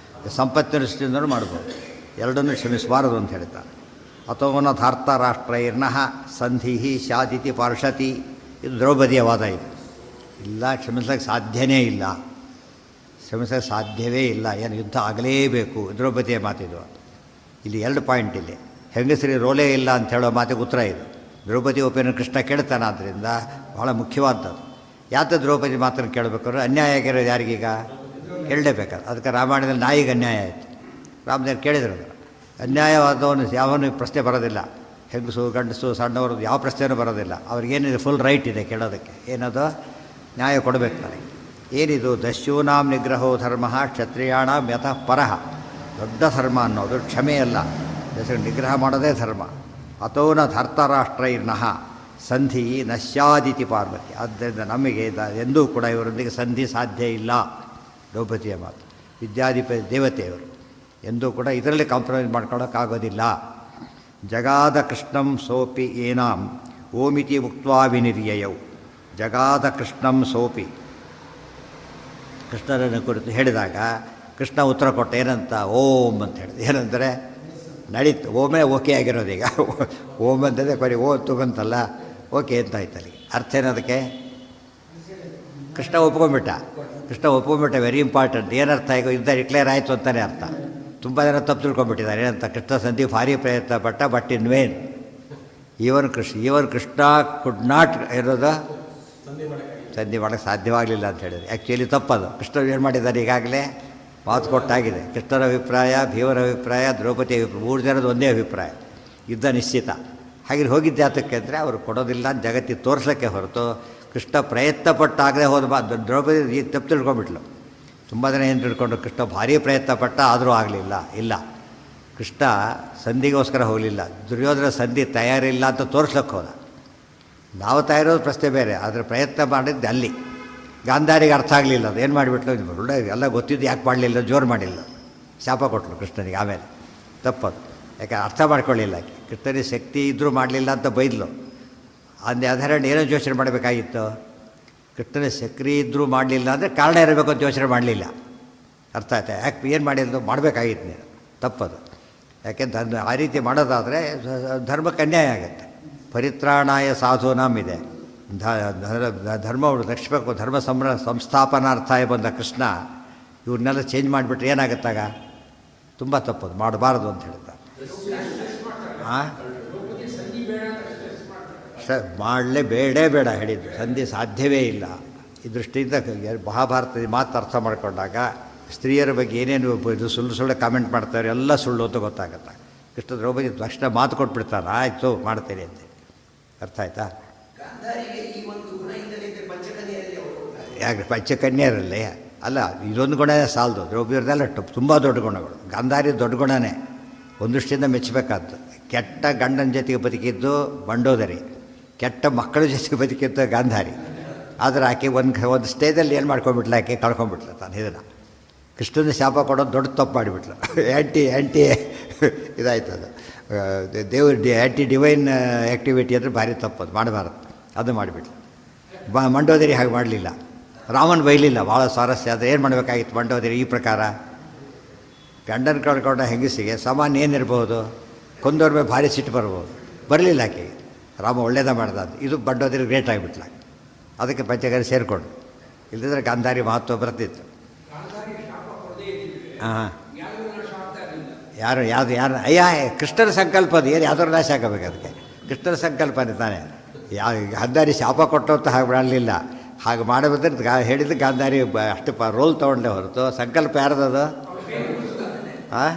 ಸಂಪತ್ತಿನ ದೃಷ್ಟಿಯಿಂದಲೂ ಮಾಡ್ಬೋದು. ಎರಡನ್ನೂ ಕ್ಷಮಿಸಬಾರದು ಅಂತ ಹೇಳ್ತಾರೆ. ಅಥೋನ ಧಾರ್ತ ರಾಷ್ಟ್ರೈರ್ನಃ ಸಂಧಿ ಶಾದಿತಿ ಪಾರ್ಷತಿ. ಇದು ದ್ರೌಪದಿಯ ವಾದ. ಇದು ಇಲ್ಲ, ಕ್ಷಮಿಸೋಕ್ಕೆ ಸಾಧ್ಯವೇ ಇಲ್ಲ, ಕ್ಷಮಿಸೋಕ್ಕೆ ಸಾಧ್ಯವೇ ಇಲ್ಲ. ಏನು ಯುದ್ಧ ಆಗಲೇಬೇಕು, ದ್ರೌಪದಿಯ ಮಾತಿದು. ಇಲ್ಲಿ ಎರಡು ಪಾಯಿಂಟ್. ಇಲ್ಲಿ ಹೆಂಗಸರಿ ರೋಲೇ ಇಲ್ಲ ಅಂತ ಹೇಳೋ ಮಾತಿಗೆ ಉತ್ತರ ಇದು. ದ್ರೌಪದಿ ಒಪ್ಪಿನ ಕೃಷ್ಣ ಕೇಳ್ತಾನೆ, ಆದ್ದರಿಂದ ಭಾಳ ಮುಖ್ಯವಾದದ್ದು. ಯಾತ ದ್ರೌಪದಿ ಮಾತನ್ನು ಕೇಳಬೇಕಾದ್ರೆ ಅನ್ಯಾಯ ಆಗಿರೋದು ಯಾರಿಗೀಗ? ಕೇಳಲೇಬೇಕಾದ್ರೆ. ಅದಕ್ಕೆ ರಾಮಾಯಣದಲ್ಲಿ ನಾಯಿಗೆ ಅನ್ಯಾಯ ಆಯಿತು, ರಾಮದೇವ್ರು ಕೇಳಿದ್ರು. ಅನ್ಯಾಯವಾದವನು ಯಾವನು ಪ್ರಶ್ನೆ ಬರೋದಿಲ್ಲ. ಹೆಂಗಸು ಗಂಡಸು ಸಣ್ಣವ್ರದ್ದು ಯಾವ ಪ್ರಶ್ನೆಯೂ ಬರೋದಿಲ್ಲ. ಅವ್ರಿಗೇನಿದೆ? ಫುಲ್ ರೈಟ್ ಇದೆ ಕೇಳೋದಕ್ಕೆ. ಏನದು? ನ್ಯಾಯ ಕೊಡಬೇಕು ನನಗೆ. ಏನಿದು? ದಸ್ಯೂನಾಂ ನಿಗ್ರಹೋ ಧರ್ಮ ಕ್ಷತ್ರಿಯಾಣಾಂ ಯತಃ ಪರಃ. ದೊಡ್ಡ ಧರ್ಮ ಅನ್ನೋದು ಕ್ಷಮೆಯಲ್ಲ, ದಸರು ನಿಗ್ರಹ ಮಾಡೋದೇ ಧರ್ಮ. ಅಥೋನ ಧರ್ತರಾಷ್ಟ್ರೈರ್ನಃ ಸಂಧಿ ನಶ್ಯಾದಿತಿ ಪಾರ್ವತಿ. ಆದ್ದರಿಂದ ನಮಗೆ ಎಂದೂ ಕೂಡ ಇವರೊಂದಿಗೆ ಸಂಧಿ ಸಾಧ್ಯ ಇಲ್ಲ. ದ್ರೌಪದಿಯ ಮಾತು. ವಿದ್ಯಾಧಿಪತಿ ದೇವತೆಯವರು ಎಂದೂ ಕೂಡ ಇದರಲ್ಲಿ ಕಾಂಪ್ರಮೈಸ್ ಮಾಡ್ಕೊಳ್ಳೋಕ್ಕಾಗೋದಿಲ್ಲ. ಜಗಾದ ಕೃಷ್ಣಂ ಸೋಪಿ ಏನಾಂ ಓಮಿತಿ ಮುಕ್ತ್ವಾ ವಿನಿರ್ಯಯೌ. ಜಗಾದ ಕೃಷ್ಣಂ ಸೋಪಿ, ಕೃಷ್ಣರನ್ನು ಕುರಿತು ಹೇಳಿದಾಗ ಕೃಷ್ಣ ಉತ್ತರ ಕೊಟ್ಟ. ಏನಂತ? ಓಂ ಅಂತ ಹೇಳಿದೆ. ಏನಂದರೆ ನಡೀತು. ಓಮೇ ಓಕೆ ಆಗಿರೋದೀಗ. ಓಮ್ ಅಂತಂದರೆ ಬರೀ ಓತು ಬಂತಲ್ಲ, ಓಕೆ ಅಂತ ಆಯ್ತಲ್ಲಿ. ಅರ್ಥ ಏನದಕ್ಕೆ? ಕೃಷ್ಣ ಒಪ್ಕೊಂಡ್ಬಿಟ್ಟ. Very important. ಏನರ್ಥ? ಈಗ ಯುದ್ಧ ಡಿಕ್ಲೇರ್ ಆಯಿತು ಅಂತಲೇ ಅರ್ಥ. ತುಂಬ ಜನ ತಪ್ಪು ತಿಳ್ಕೊಂಡ್ಬಿಟ್ಟಿದ್ದಾರೆ. ಏನಂತ? ಕೃಷ್ಣ ಸಂಧಿ ಭಾರಿ ಪ್ರಯತ್ನ ಪಟ್ಟ, but in vane. Even Krishna could not ಇರೋದು ಸಂಧಿ ಮಾಡೋಕ್ಕೆ ಸಾಧ್ಯವಾಗಲಿಲ್ಲ ಅಂತ ಹೇಳಿದ್ರು. ಆ್ಯಕ್ಚುಲಿ ತಪ್ಪದು. ಕೃಷ್ಣ ಏನು ಮಾಡಿದ್ದಾರೆ? ಈಗಾಗಲೇ ಮಾತು ಕೊಟ್ಟಾಗಿದೆ. ಕೃಷ್ಣರ ಅಭಿಪ್ರಾಯ, ಭೀಮರ ಅಭಿಪ್ರಾಯ, ದ್ರೌಪದಿ ಅಭಿಪ್ರಾಯ, 3 ಜನದ ಒಂದೇ ಅಭಿಪ್ರಾಯ. ಯುದ್ಧ ನಿಶ್ಚಿತ. ಹಾಗೆ ಹೋಗಿದ್ದೆ ಯಾತಕ್ಕೆ ಅಂದರೆ ಅವರು ಕೊಡೋದಿಲ್ಲ ಅಂತ ಜಗತ್ತಿಗೆ ತೋರಿಸೋಕ್ಕೆ ಹೊರತು ಕೃಷ್ಣ ಪ್ರಯತ್ನ ಪಟ್ಟಾಗದೆ ಹೋದ. ದ್ರೌಪದಿ ತಪ್ಪು ತಿಳ್ಕೊಂಬಿಟ್ಲು. ತುಂಬ ಜನ ಏನು ತಿಳ್ಕೊಂಡು ಕೃಷ್ಣ ಭಾರೀ ಪ್ರಯತ್ನ ಪಟ್ಟ, ಆದರೂ ಆಗಲಿಲ್ಲ. ಇಲ್ಲ, ಕೃಷ್ಣ ಸಂಧಿಗೋಸ್ಕರ ಹೋಗಲಿಲ್ಲ. ದುರ್ಯೋಧನ ಸಂಧಿ ತಯಾರಿಲ್ಲ ಅಂತ ತೋರಿಸ್ಲಿಕ್ಕೆ ಹೋದ. ನಾವು ತಯಾರೋದು ಪ್ರಶ್ನೆ ಬೇರೆ, ಆದರೆ ಪ್ರಯತ್ನ ಮಾಡಿದ್ದು ಅಲ್ಲಿ. ಗಾಂಧಾರಿಗೆ ಅರ್ಥ ಆಗಲಿಲ್ಲ. ಅದು ಏನು ಮಾಡಿಬಿಟ್ಲು? ಒಳ್ಳೆ ಎಲ್ಲ ಗೊತ್ತಿದ್ದು ಯಾಕೆ ಮಾಡಲಿಲ್ಲ? ಜೋರು ಮಾಡಿಲ್ಲ, ಶಾಪ ಕೊಟ್ಟರು ಕೃಷ್ಣನಿಗೆ. ಆಮೇಲೆ ತಪ್ಪದು. ಯಾಕೆ ಅರ್ಥ ಮಾಡ್ಕೊಳ್ಳಿಲ್ಲ ಆಕೆ. ಕೃಷ್ಣನಿಗೆ ಶಕ್ತಿ ಇದ್ದರೂ ಮಾಡಲಿಲ್ಲ ಅಂತ ಬೈದ್ಲು. ಅಂದೇ ಅದರಲ್ಲಿ ಏನೋ ಯೋಚನೆ ಮಾಡಬೇಕಾಗಿತ್ತು? ಕೃಷ್ಣನ ಸಕ್ರಿ ಇದ್ದರೂ ಮಾಡಲಿಲ್ಲ ಅಂದರೆ ಕಾರಣ ಇರಬೇಕು ಅಂತ ಯೋಚನೆ ಮಾಡಲಿಲ್ಲ. ಅರ್ಥ ಆಯ್ತಾ? ಯಾಕೆ ಏನು ಮಾಡಿದ್ದು? ಮಾಡಬೇಕಾಗಿತ್ತು ನೀನು. ತಪ್ಪದು. ಯಾಕೆಂತ ಆ ರೀತಿ ಮಾಡೋದಾದರೆ ಧರ್ಮಕ್ಕೆ ಅನ್ಯಾಯ ಆಗುತ್ತೆ. ಪರಿತ್ರಾಣಾಯ ಸಾಧೂನಾಂ ಇದೆ. ಧರ್ಮ ರಕ್ಷಬೇಕು, ಧರ್ಮ ಸಂಸ್ಥಾಪನಾರ್ಥಾಯ ಬಂದ ಕೃಷ್ಣ ಇವ್ರನ್ನೆಲ್ಲ ಚೇಂಜ್ ಮಾಡಿಬಿಟ್ರೆ ಏನಾಗುತ್ತಾಗ? ತುಂಬ ತಪ್ಪದು, ಮಾಡಬಾರ್ದು ಅಂತ ಹೇಳ್ತಾರೆ. ಮಾಡಲೇ ಬೇಡ ಹೇಳಿದ್ದು, ಸಂಧಿ ಸಾಧ್ಯವೇ ಇಲ್ಲ. ಈ ದೃಷ್ಟಿಯಿಂದ ಮಹಾಭಾರತದ ಮಾತು ಅರ್ಥ ಮಾಡಿಕೊಂಡಾಗ ಸ್ತ್ರೀಯರ ಬಗ್ಗೆ ಏನೇನು ಇದು ಸುಳ್ಳು ಕಾಮೆಂಟ್ ಮಾಡ್ತಾರೆ ಎಲ್ಲ ಸುಳ್ಳು ಅಂತ ಗೊತ್ತಾಗುತ್ತೆ. ಕೃಷ್ಣ ದ್ರೌಪದಿ ತಕ್ಷಣ ಮಾತು ಕೊಟ್ಬಿಡ್ತಾರೆ, ಆಯಿತು ಮಾಡ್ತೇನೆ ಅಂತೇಳಿ. ಅರ್ಥ ಆಯ್ತಾ? ಯಾಕೆ ಪಂಚಕನ್ಯರಲ್ಲಿ ಅಲ್ಲ, ಇದೊಂದು ಗುಣನೇ ಸಾಲದು. ದ್ರೌಪದಿಯವ್ರದ್ದೆಲ್ಲ ತುಂಬ ದೊಡ್ಡ ಗುಣಗಳು. ಗಾಂಧಾರಿ ದೊಡ್ಡ ಗುಣನೇ, ಒಂದು ದೃಷ್ಟಿಯಿಂದ ಮೆಚ್ಚಬೇಕಾದ್ದು. ಕೆಟ್ಟ ಗಂಡನ ಜೊತೆಗೆ ಬದುಕಿದ್ದು ಮಂಡೋದರಿ, ಕೆಟ್ಟ ಮಕ್ಕಳ ಜೊತೆಗೆ ಬದುಕಿದ್ದು ಗಾಂಧಾರಿ. ಆದರೆ ಆಕೆ ಒಂದು ಸ್ಟೇಜಲ್ಲಿ ಏನು ಮಾಡ್ಕೊಂಡ್ಬಿಟ್ಲ, ಆಕೆ ಕಳ್ಕೊಂಡ್ಬಿಟ್ಲ ತಾನು ಇದನ್ನು. ಕೃಷ್ಣನ ಶಾಪ ಕೊಡೋದು ದೊಡ್ಡ ತಪ್ಪು ಮಾಡಿಬಿಟ್ಲು. ಆ್ಯಂಟಿ ಇದಾಯ್ತು ಅದು. ದೇವ್ರ ಆ್ಯಂಟಿ ಡಿವೈನ್ ಆ್ಯಕ್ಟಿವಿಟಿ ಅಂದರೆ ಭಾರಿ ತಪ್ಪದು, ಮಾಡಬಾರ್ದು. ಅದು ಮಾಡಿಬಿಟ್ಲು. ಮಂಡೋದರಿ ಹಾಗೆ ಮಾಡಲಿಲ್ಲ. ರಾಮನ ಬೈಲಿಲ್ಲ, ಭಾಳ ಸ್ವಾರಸ್ಯ. ಆದರೆ ಏನು ಮಾಡಬೇಕಾಗಿತ್ತು ಮಂಡೋದರಿ ಈ ಪ್ರಕಾರ? ಗಂಡನ ಕಳ್ಕೊಂಡ ಹೆಂಗಸಿಗೆ ಸಾಮಾನ್ಯ ಏನಿರ್ಬೋದು, ಕೊಂದವ್ರ ಮೇಲೆ ಭಾರಿ ಸಿಟ್ಟು ಬರ್ಬೋದು. ಬರಲಿಲ್ಲ ಆಕೆಗೆ. ರಾಮ ಒಳ್ಳೇದ ಮಾಡ್ದ ಅಂತ. ಇದು ಮಂಡೋದರಿ ಗ್ರೇಟ್ ಆಗಿಬಿಟ್ಲ. ಅದಕ್ಕೆ ಪಂಚಗಾರಿ ಸೇರಿಕೊಂಡು, ಇಲ್ಲದಿದ್ದರೆ ಗಾಂಧಾರಿ ಮಹತ್ವ ಬರ್ತಿತ್ತು. ಹಾಂ, ಯಾರು ಅಯ್ಯ ಕೃಷ್ಣನ ಸಂಕಲ್ಪ ಅದು. ಏನು ಯಾವ್ದಾದ್ರು ನಾಶ ಆಗಬೇಕು, ಅದಕ್ಕೆ ಕೃಷ್ಣನ ಸಂಕಲ್ಪನೇ ತಾನೇ. ಗಾಂಧಾರಿ ಶಾಪ ಕೊಟ್ಟು ಅಂತ ಹಾಗೆ ಮಾಡಲಿಲ್ಲ. ಹಾಗೆ ಮಾಡಬೇಕಾದ್ರೆ ಹೇಳಿದ್ದು ಗಾಂಧಾರಿ ಅಷ್ಟು ರೋಲ್ ತೊಗೊಂಡೆ ಹೊರತು ಸಂಕಲ್ಪ ಯಾರ್ದದು? ಹಾಂ,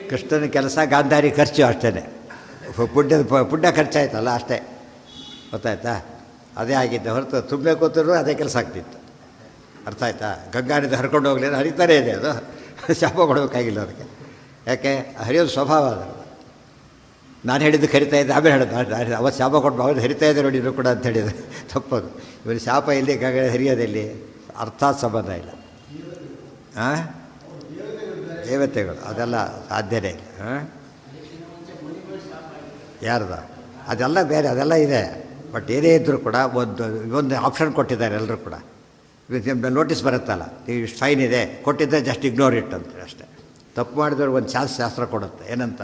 ಕೃಷ್ಣನ ಕೆಲಸ, ಗಾಂಧಾರಿ ಖರ್ಚು ಅಷ್ಟೇ. ಪುಣ್ಯ ಖರ್ಚಾಯ್ತಲ್ಲ ಅಷ್ಟೇ, ಗೊತ್ತಾಯ್ತಾ? ಅದೇ ಆಗಿದ್ದೆ ಹೊರತು ಸುಮ್ಮನೆ ಕೂತರು ಅದೇ ಕೆಲಸ ಆಗ್ತಿತ್ತು. ಅರ್ಥ ಆಯ್ತಾ? ಗಂಗಾನಿಂದ ಹರ್ಕೊಂಡು ಹೋಗಲಿಲ್ಲ, ಹರಿತಾನೇ ಇದೆ ಅದು. ಶಾಪ ಕೊಡಬೇಕಾಗಿಲ್ಲ ಅದಕ್ಕೆ. ಯಾಕೆ? ಹರಿಯೋದು ಸ್ವಭಾವ ಅದು. ನಾನು ಹೇಳಿದ್ದು ಕರಿತಾ ಇದ್ದೆ, ಆಮೇಲೆ ಹೇಳಿದ್ದು ಅವತ್ತು ಶಾಪ ಕೊಟ್ಟು ಅವ್ರು ಹರಿತಾ ಇದ್ದೆ ನೋಡಿ ಕೂಡ ಅಂತ ಹೇಳಿದೆ. ತಪ್ಪದು. ಇವರು ಶಾಪ ಇಲ್ಲಿ ಹರಿಯೋದೆಲ್ಲಿ? ಅರ್ಥಾತ್ ಸಂಬಂಧ ಇಲ್ಲ. ಹಾಂ, ದೇವತೆಗಳು ಅದೆಲ್ಲ ಸಾಧ್ಯನೇ ಇಲ್ಲ. ಹಾಂ, ಯಾರ್ದು? ಅದೆಲ್ಲ ಬೇರೆ, ಅದೆಲ್ಲ ಇದೆ. ಬಟ್ ಏನೇ ಇದ್ದರೂ ಕೂಡ ಒಂದು ಆಪ್ಷನ್ ಕೊಟ್ಟಿದ್ದಾರೆ ಎಲ್ಲರೂ ಕೂಡ. ನೋಟಿಸ್ ಬರುತ್ತಲ್ಲ, ಇಷ್ಟು ಫೈನ್ ಇದೆ, ಕೊಟ್ಟಿದ್ದರೆ ಜಸ್ಟ್ ಇಗ್ನೋರ್ ಇಟ್ ಅಂತೇಳಿ ಅಷ್ಟೇ. ತಪ್ಪು ಮಾಡಿದವ್ರು ಒಂದು ಶಾಸ್ತ್ರ ಕೊಡುತ್ತೆ. ಏನಂತ?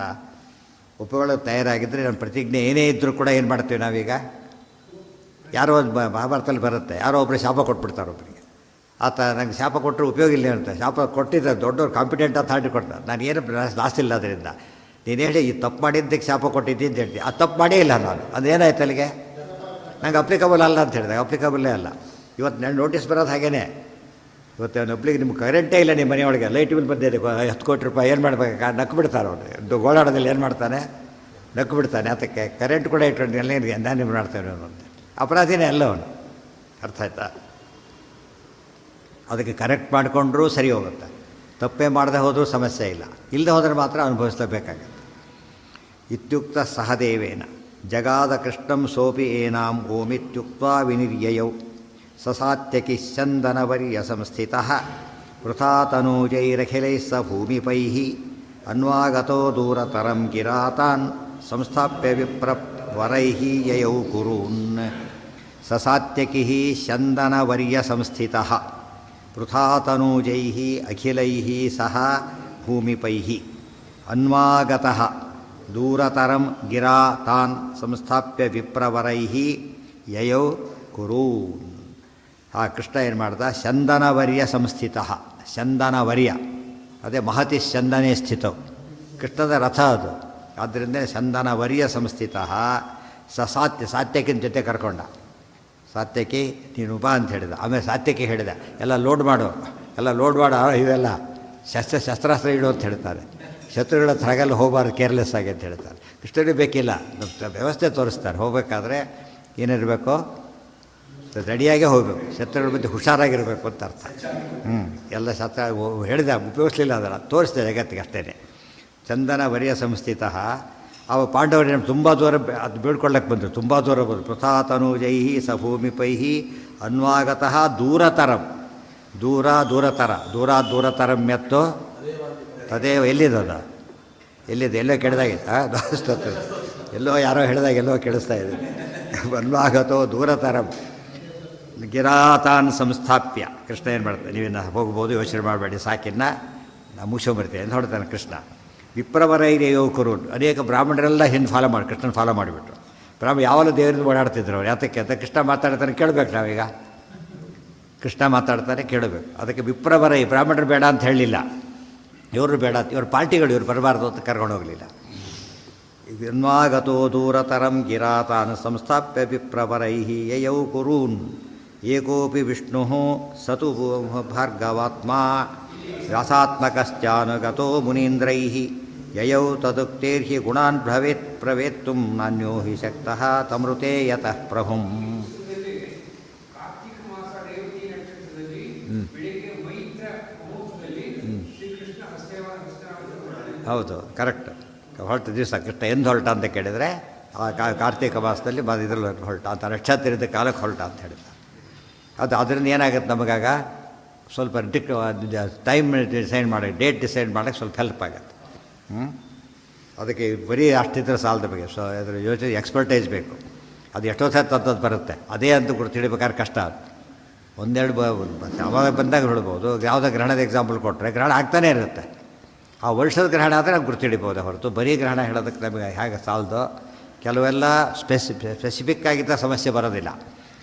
ಒಪ್ಪುಕೊಳ್ಳೋಕೆ ತಯಾರಾಗಿದ್ದರೆ ನಮ್ಮ ಪ್ರತಿಜ್ಞೆ ಏನೇ ಇದ್ದರೂ ಕೂಡ ಏನು ಮಾಡ್ತೀವಿ ನಾವೀಗ? ಯಾರೋ ಒಂದು ಮಹಾಭಾರತದಲ್ಲಿ ಬರುತ್ತೆ, ಯಾರೋ ಒಬ್ಬರು ಶಾಪ ಕೊಟ್ಬಿಡ್ತಾರೆ ಒಬ್ಬರಿಗೆ. ಆತ ನಂಗೆ ಶಾಪ ಕೊಟ್ಟರು ಉಪಯೋಗ ಇಲ್ಲ ಅಂತ. ಶಾಪ ಕೊಟ್ಟಿದ್ದ ದೊಡ್ಡವ್ರು ಕಾಂಪಿಟೆಂಟ್ ಅಥಾರಿಟಿ ಕೊಡ್ತಾರೆ. ನಾನು ಏನು ಲಾಸ್ ಇಲ್ಲ ಅದರಿಂದ. ನೀನು ಹೇಳಿ ಈ ತಪ್ಪು ಮಾಡಿದ್ದಕ್ಕೆ ಶಾಪ ಕೊಟ್ಟಿದ್ದಿ ಅಂತ ಹೇಳ್ತೀನಿ. ಆ ತಪ್ಪು ಮಾಡೇ ಇಲ್ಲ ನಾನು. ಅದೇನಾಯ್ತು ಅಲ್ಲಿಗೆ? ನಂಗೆ ಅಪ್ಲಿಕಬಲ್ ಅಲ್ಲ ಅಂತ ಹೇಳಿದೆ. ಅಪ್ಲಿಕಬಲ್ಲೇ ಅಲ್ಲ. ಇವತ್ತು ನಾನು ನೋಟಿಸ್ ಬರೋದು ಹಾಗೇ. ಇವತ್ತು ಒಬ್ಳಿಗೆ ನಿಮ್ಗೆ ಕರೆಂಟೇ ಇಲ್ಲ ನಿಮ್ಮ ಮನೆಯೊಳಗೆ, ಲೈಟ್ ಬಿಲ್ ಬಂದಿದೆ 10 ಕೋಟಿ ರೂಪಾಯಿ, ಏನು ಮಾಡಬೇಕು? ನಕ್ಕು ಬಿಡ್ತಾರೆ ಅವ್ರು. ಗೋಳಾಡೋದಲ್ಲಿ ಏನು ಮಾಡ್ತಾನೆ? ನಕ್ಕು ಬಿಡ್ತಾನೆ. ಅದಕ್ಕೆ ಕರೆಂಟ್ ಕೂಡ ಇಟ್ಕೊಂಡು ಎಲ್ಲ ನಾನು ನಿಮ್ಮ ಮಾಡ್ತೇವೆ ಅವನು ಅಂತ. ಅಪರಾಧಿನೇ ಅಲ್ಲ ಅವನು. ಅರ್ಥ ಆಯ್ತಾ? ಅದಕ್ಕೆ ಕರೆಕ್ಟ್ ಮಾಡಿಕೊಂಡ್ರೂ ಸರಿ ಹೋಗುತ್ತೆ. ತಪ್ಪೇ ಮಾಡದೆ ಹೋದರೂ ಸಮಸ್ಯೆ ಇಲ್ಲ. ಇಲ್ಲದೆ ಹೋದರೆ ಮಾತ್ರ ಅನುಭವಿಸಲೇಬೇಕಾಗತ್ತೆ. ಇತ್ಯುಕ್ತ ಸಹದೇವೇನ ಜಗಾದ ಕೃಷ್ಣಂ ಸೋಪಿ ಏನಾಂ ಓಮಿತ್ಯುಕ್ತ ವಿನಿರ್ಯಯೌ ಸಸಾತ್ಯಕಿ ಚಂದನವರ್ಯ ಸಂಸ್ಥಿತಃ ವೃಥಾತನೂಜೈರಖಿಲೈಃ ಸ ಭೂಮಿಪೈಃ ಅನ್ವಾಗತೋ ದೂರತರಂ ಗಿರಾತಾನ್ ಸಂಸ್ಥಾಪ್ಯ ವಿಪ್ರವರೈಃ ಯಯೌ ಕುರೂನ್. ಸಸಾತ್ಯಕಿ ಚಂದನವರ್ಯ ಸಂಸ್ಥಿತಃ ವೃಥಾತನೂಜೈಃ ಅಖಿಲೈಃ ಸಹ ಭೂಮಿಪೈಃ ಅನ್ವಾಗತಃ ದೂರತರಂ ಗಿರಾ ತಾನ್ ಸಂಸ್ಥಾಪ್ಯ ವಿಪ್ರವರೈಃ ಯಯೌ ಕುರೂನ್. ಆ ಕೃಷ್ಣ ಏನು ಮಾಡ್ದ? ಚಂದನವರ್ಯ ಸಂಸ್ಥಿತ. ಚಂದನವರ್ಯ ಅದೇ ಮಹತಿ ಚಂದನೆ ಸ್ಥಿತವು, ಕೃಷ್ಣದ ರಥ ಅದು. ಆದ್ದರಿಂದ ಚಂದನವರ್ಯ ಸಂಸ್ಥಿತ. ಸಾತ್ಯಕಿನ ಜೊತೆ ಕರ್ಕೊಂಡ. ಸಾತ್ಯಕಿ ನೀನು ಬಾ ಅಂತ ಹೇಳಿದ. ಆಮೇಲೆ ಸಾತ್ಯಕಿ ಹೇಳಿದ, ಎಲ್ಲ ಲೋಡ್ ಮಾಡು ಇವೆಲ್ಲ ಶಸ್ತ್ರಾಸ್ತ್ರ ಇಡು ಅಂತ ಹೇಳ್ತಾರೆ. ಶತ್ರುಗಳ ಹತ್ರ ಹಾಗೆಲ್ಲ ಹೋಗಬಾರ್ದು, ಕೇರ್ಲೆಸ್ ಆಗಿ ಅಂತ ಹೇಳ್ತಾರೆ. ಕೃಷ್ಣನಿಗೆ ಬೇಕಿಲ್ಲ, ವ್ಯವಸ್ಥೆ ತೋರಿಸ್ತಾರೆ. ಹೋಗಬೇಕಾದ್ರೆ ಏನಿರಬೇಕು? ರೆಡಿಯಾಗೇ ಹೋಗಬೇಕು. ಶತ್ರುಗಳ ಮಧ್ಯೆ ಹುಷಾರಾಗಿರಬೇಕು ಅಂತ ಅರ್ಥ. ಎಲ್ಲ ಶಸ್ತ್ರ ಹೇಳಿದ, ಉಪಯೋಗಿಸಲಿಲ್ಲ, ಅದನ್ನು ತೋರಿಸ್ದೆ ಜಗತ್ತಿಗೆ ಅಷ್ಟೇ. ಚಂದನವರ್ಯ ಸಂಸ್ಥಿತ. ಅವ ಪಾಂಡವರೇನು ತುಂಬ ದೂರ ಅದು ಬೀಳ್ಕೊಳ್ಳಕ್ಕೆ ಬಂದರು, ತುಂಬ ದೂರ ಬಂದರು. ಪೃಥಾತನೂಜೈ ಸ ಭೂಮಿಪೈ ಅನ್ವಾಗತಃ ದೂರತರಂ. ದೂರತರಂ ಎತ್ತು ತದೇವ. ಎಲ್ಲಿದ್ದದ? ಎಲ್ಲೋ ಕೆಡ್ದಾಗಿತ್ತು. ಎಲ್ಲೋ ಯಾರೋ ಹೇಳಿದಾಗ ಎಲ್ಲೋ ಕೆಡಿಸ್ತಾ ಇದೆ. ಅನ್ವಾಗತೋ ದೂರತರಂ ಗಿರಾತಾನ್ ಸಂಸ್ಥಾಪ್ಯ. ಕೃಷ್ಣ ಏನು ಮಾಡ್ತಾನೆ? ನೀವಿನ್ನ ಹೋಗ್ಬೋದು, ಯೋಚನೆ ಮಾಡಬೇಡಿ, ಸಾಕಿನ್ನ ನಾ ಮುಗಿಸೋಬರ್ತೀನಿ ಅಂತ ಹೊಡ್ತಾನೆ ಕೃಷ್ಣ. ವಿಪ್ರವರೈರ್ಯೋ ಕುರು. ಅನೇಕ ಬ್ರಾಹ್ಮಣರೆಲ್ಲ ಕೃಷ್ಣನ ಫಾಲೋ ಮಾಡಿಬಿಟ್ರು. ಬ್ರಾಹ್ಮಣ ಯಾವಾಗಲೂ ದೇವರಿಂದ ಓಡಾಡ್ತಿದ್ರು ಅವ್ರು. ಯಾತಕ್ಕೆ ಅಂತ ಕೃಷ್ಣ ಮಾತಾಡ್ತಾನೆ ಕೇಳಬೇಕು ನಾವೀಗ. ಕೃಷ್ಣ ಮಾತಾಡ್ತಾನೆ ಕೇಳಬೇಕು. ಅದಕ್ಕೆ ವಿಪ್ರವರ ಈ ಬ್ರಾಹ್ಮಣರು ಬೇಡ ಅಂತ ಹೇಳಲಿಲ್ಲ, ಇವರು ಬೇಡ, ಇವ್ರ ಪಾರ್ಟಿಗಳು ಇವ್ರು ಬರಬಾರ್ದು ಅಂತ ಕರ್ಕೊಂಡು ಹೋಗಲಿಲ್ಲ. ಯನ್ವಾಗತೋ ದೂರತರಂ ಗಿರಾತಾನ್ ಸಂಸ್ಥಾಪ್ಯ ವಿಪ್ರವರೈ ಯಯೌ ಕುರೂನ್ ಏಕೋಪಿ ವಿಷ್ಣು ಸತು ಭಾರ್ಗವಾತ್ಮ ವ್ಯಾಸಾತ್ಮಕಶ್ಚಾನುಗತೋ ಮುನೀಂದ್ರೈ ಯಯೌ ತದುಕ್ತೇರ್ಹಿ ಗುಣಾನ್ ಪ್ರವೇತ್ತುಂ ನಾನ್ಯೋ ಹಿ ಶಕ್ತಃ ತಮೃತೆ ಯತಃ ಪ್ರಭುಂ. ಹೌದು, ಕರೆಕ್ಟ್. ಹೊರಟ ದಿವಸ ಕೃಷ್ಣ ಎಂದು ಹೊರಟ ಅಂತ ಕೇಳಿದರೆ ಕಾರ್ತಿಕ ಮಾಸದಲ್ಲಿ ಇದರಲ್ಲಿ ಹೊರಟ ಅಂತ, ನಕ್ಷತ್ರದ ಕಾಲಕ್ಕೆ ಹೊರಟ ಅಂತ ಹೇಳಿದ. ಅದರಿಂದ ಏನಾಗುತ್ತೆ ನಮಗಾಗ ಸ್ವಲ್ಪ ಟೈಮ್ ಡಿಸೈಡ್ ಮಾಡೋಕ್ಕೆ, ಡೇಟ್ ಡಿಸೈಡ್ ಮಾಡೋಕ್ಕೆ ಸ್ವಲ್ಪ ಹೆಲ್ಪ್ ಆಗುತ್ತೆ. ಅದಕ್ಕೆ ಬರೀ ಅಷ್ಟಿದ್ರೆ ಸಾಲದ ಬಗ್ಗೆ ಅದ್ರ ಯೋಚನೆ ಎಕ್ಸ್ಪರ್ಟೈಸ್ ಬೇಕು. ಅದು ಎಷ್ಟೋ ಸತ್ತು ಬರುತ್ತೆ, ಅದೇ ಅಂತ ಗುರುತು ಹಿಡಿಬೇಕಾದ್ರೆ ಕಷ್ಟ. ಅದು ಒಂದೆರಡು ಯಾವಾಗ ಬಂದಾಗ ಹೇಳ್ಬೋದು. ಯಾವುದೋ ಗ್ರಹಣದ ಎಕ್ಸಾಂಪಲ್ ಕೊಟ್ಟರೆ ಗ್ರಹಣ ಆಗ್ತಾನೇ ಇರುತ್ತೆ. ಆ ವರ್ಷದ ಗ್ರಹಣ ಆದರೆ ನಾವು ಗುರುತು ಹಿಡಿಬೋದು ಹೊರತು ಬರೀ ಗ್ರಹಣ ಹೇಳೋದಕ್ಕೆ ನಮಗೆ ಹೇಗೆ ಸಾಲದೋ. ಕೆಲವೆಲ್ಲ ಸ್ಪೆಸಿಫಿಕ್ ಆಗಿದ್ದ ಸಮಸ್ಯೆ ಬರೋದಿಲ್ಲ.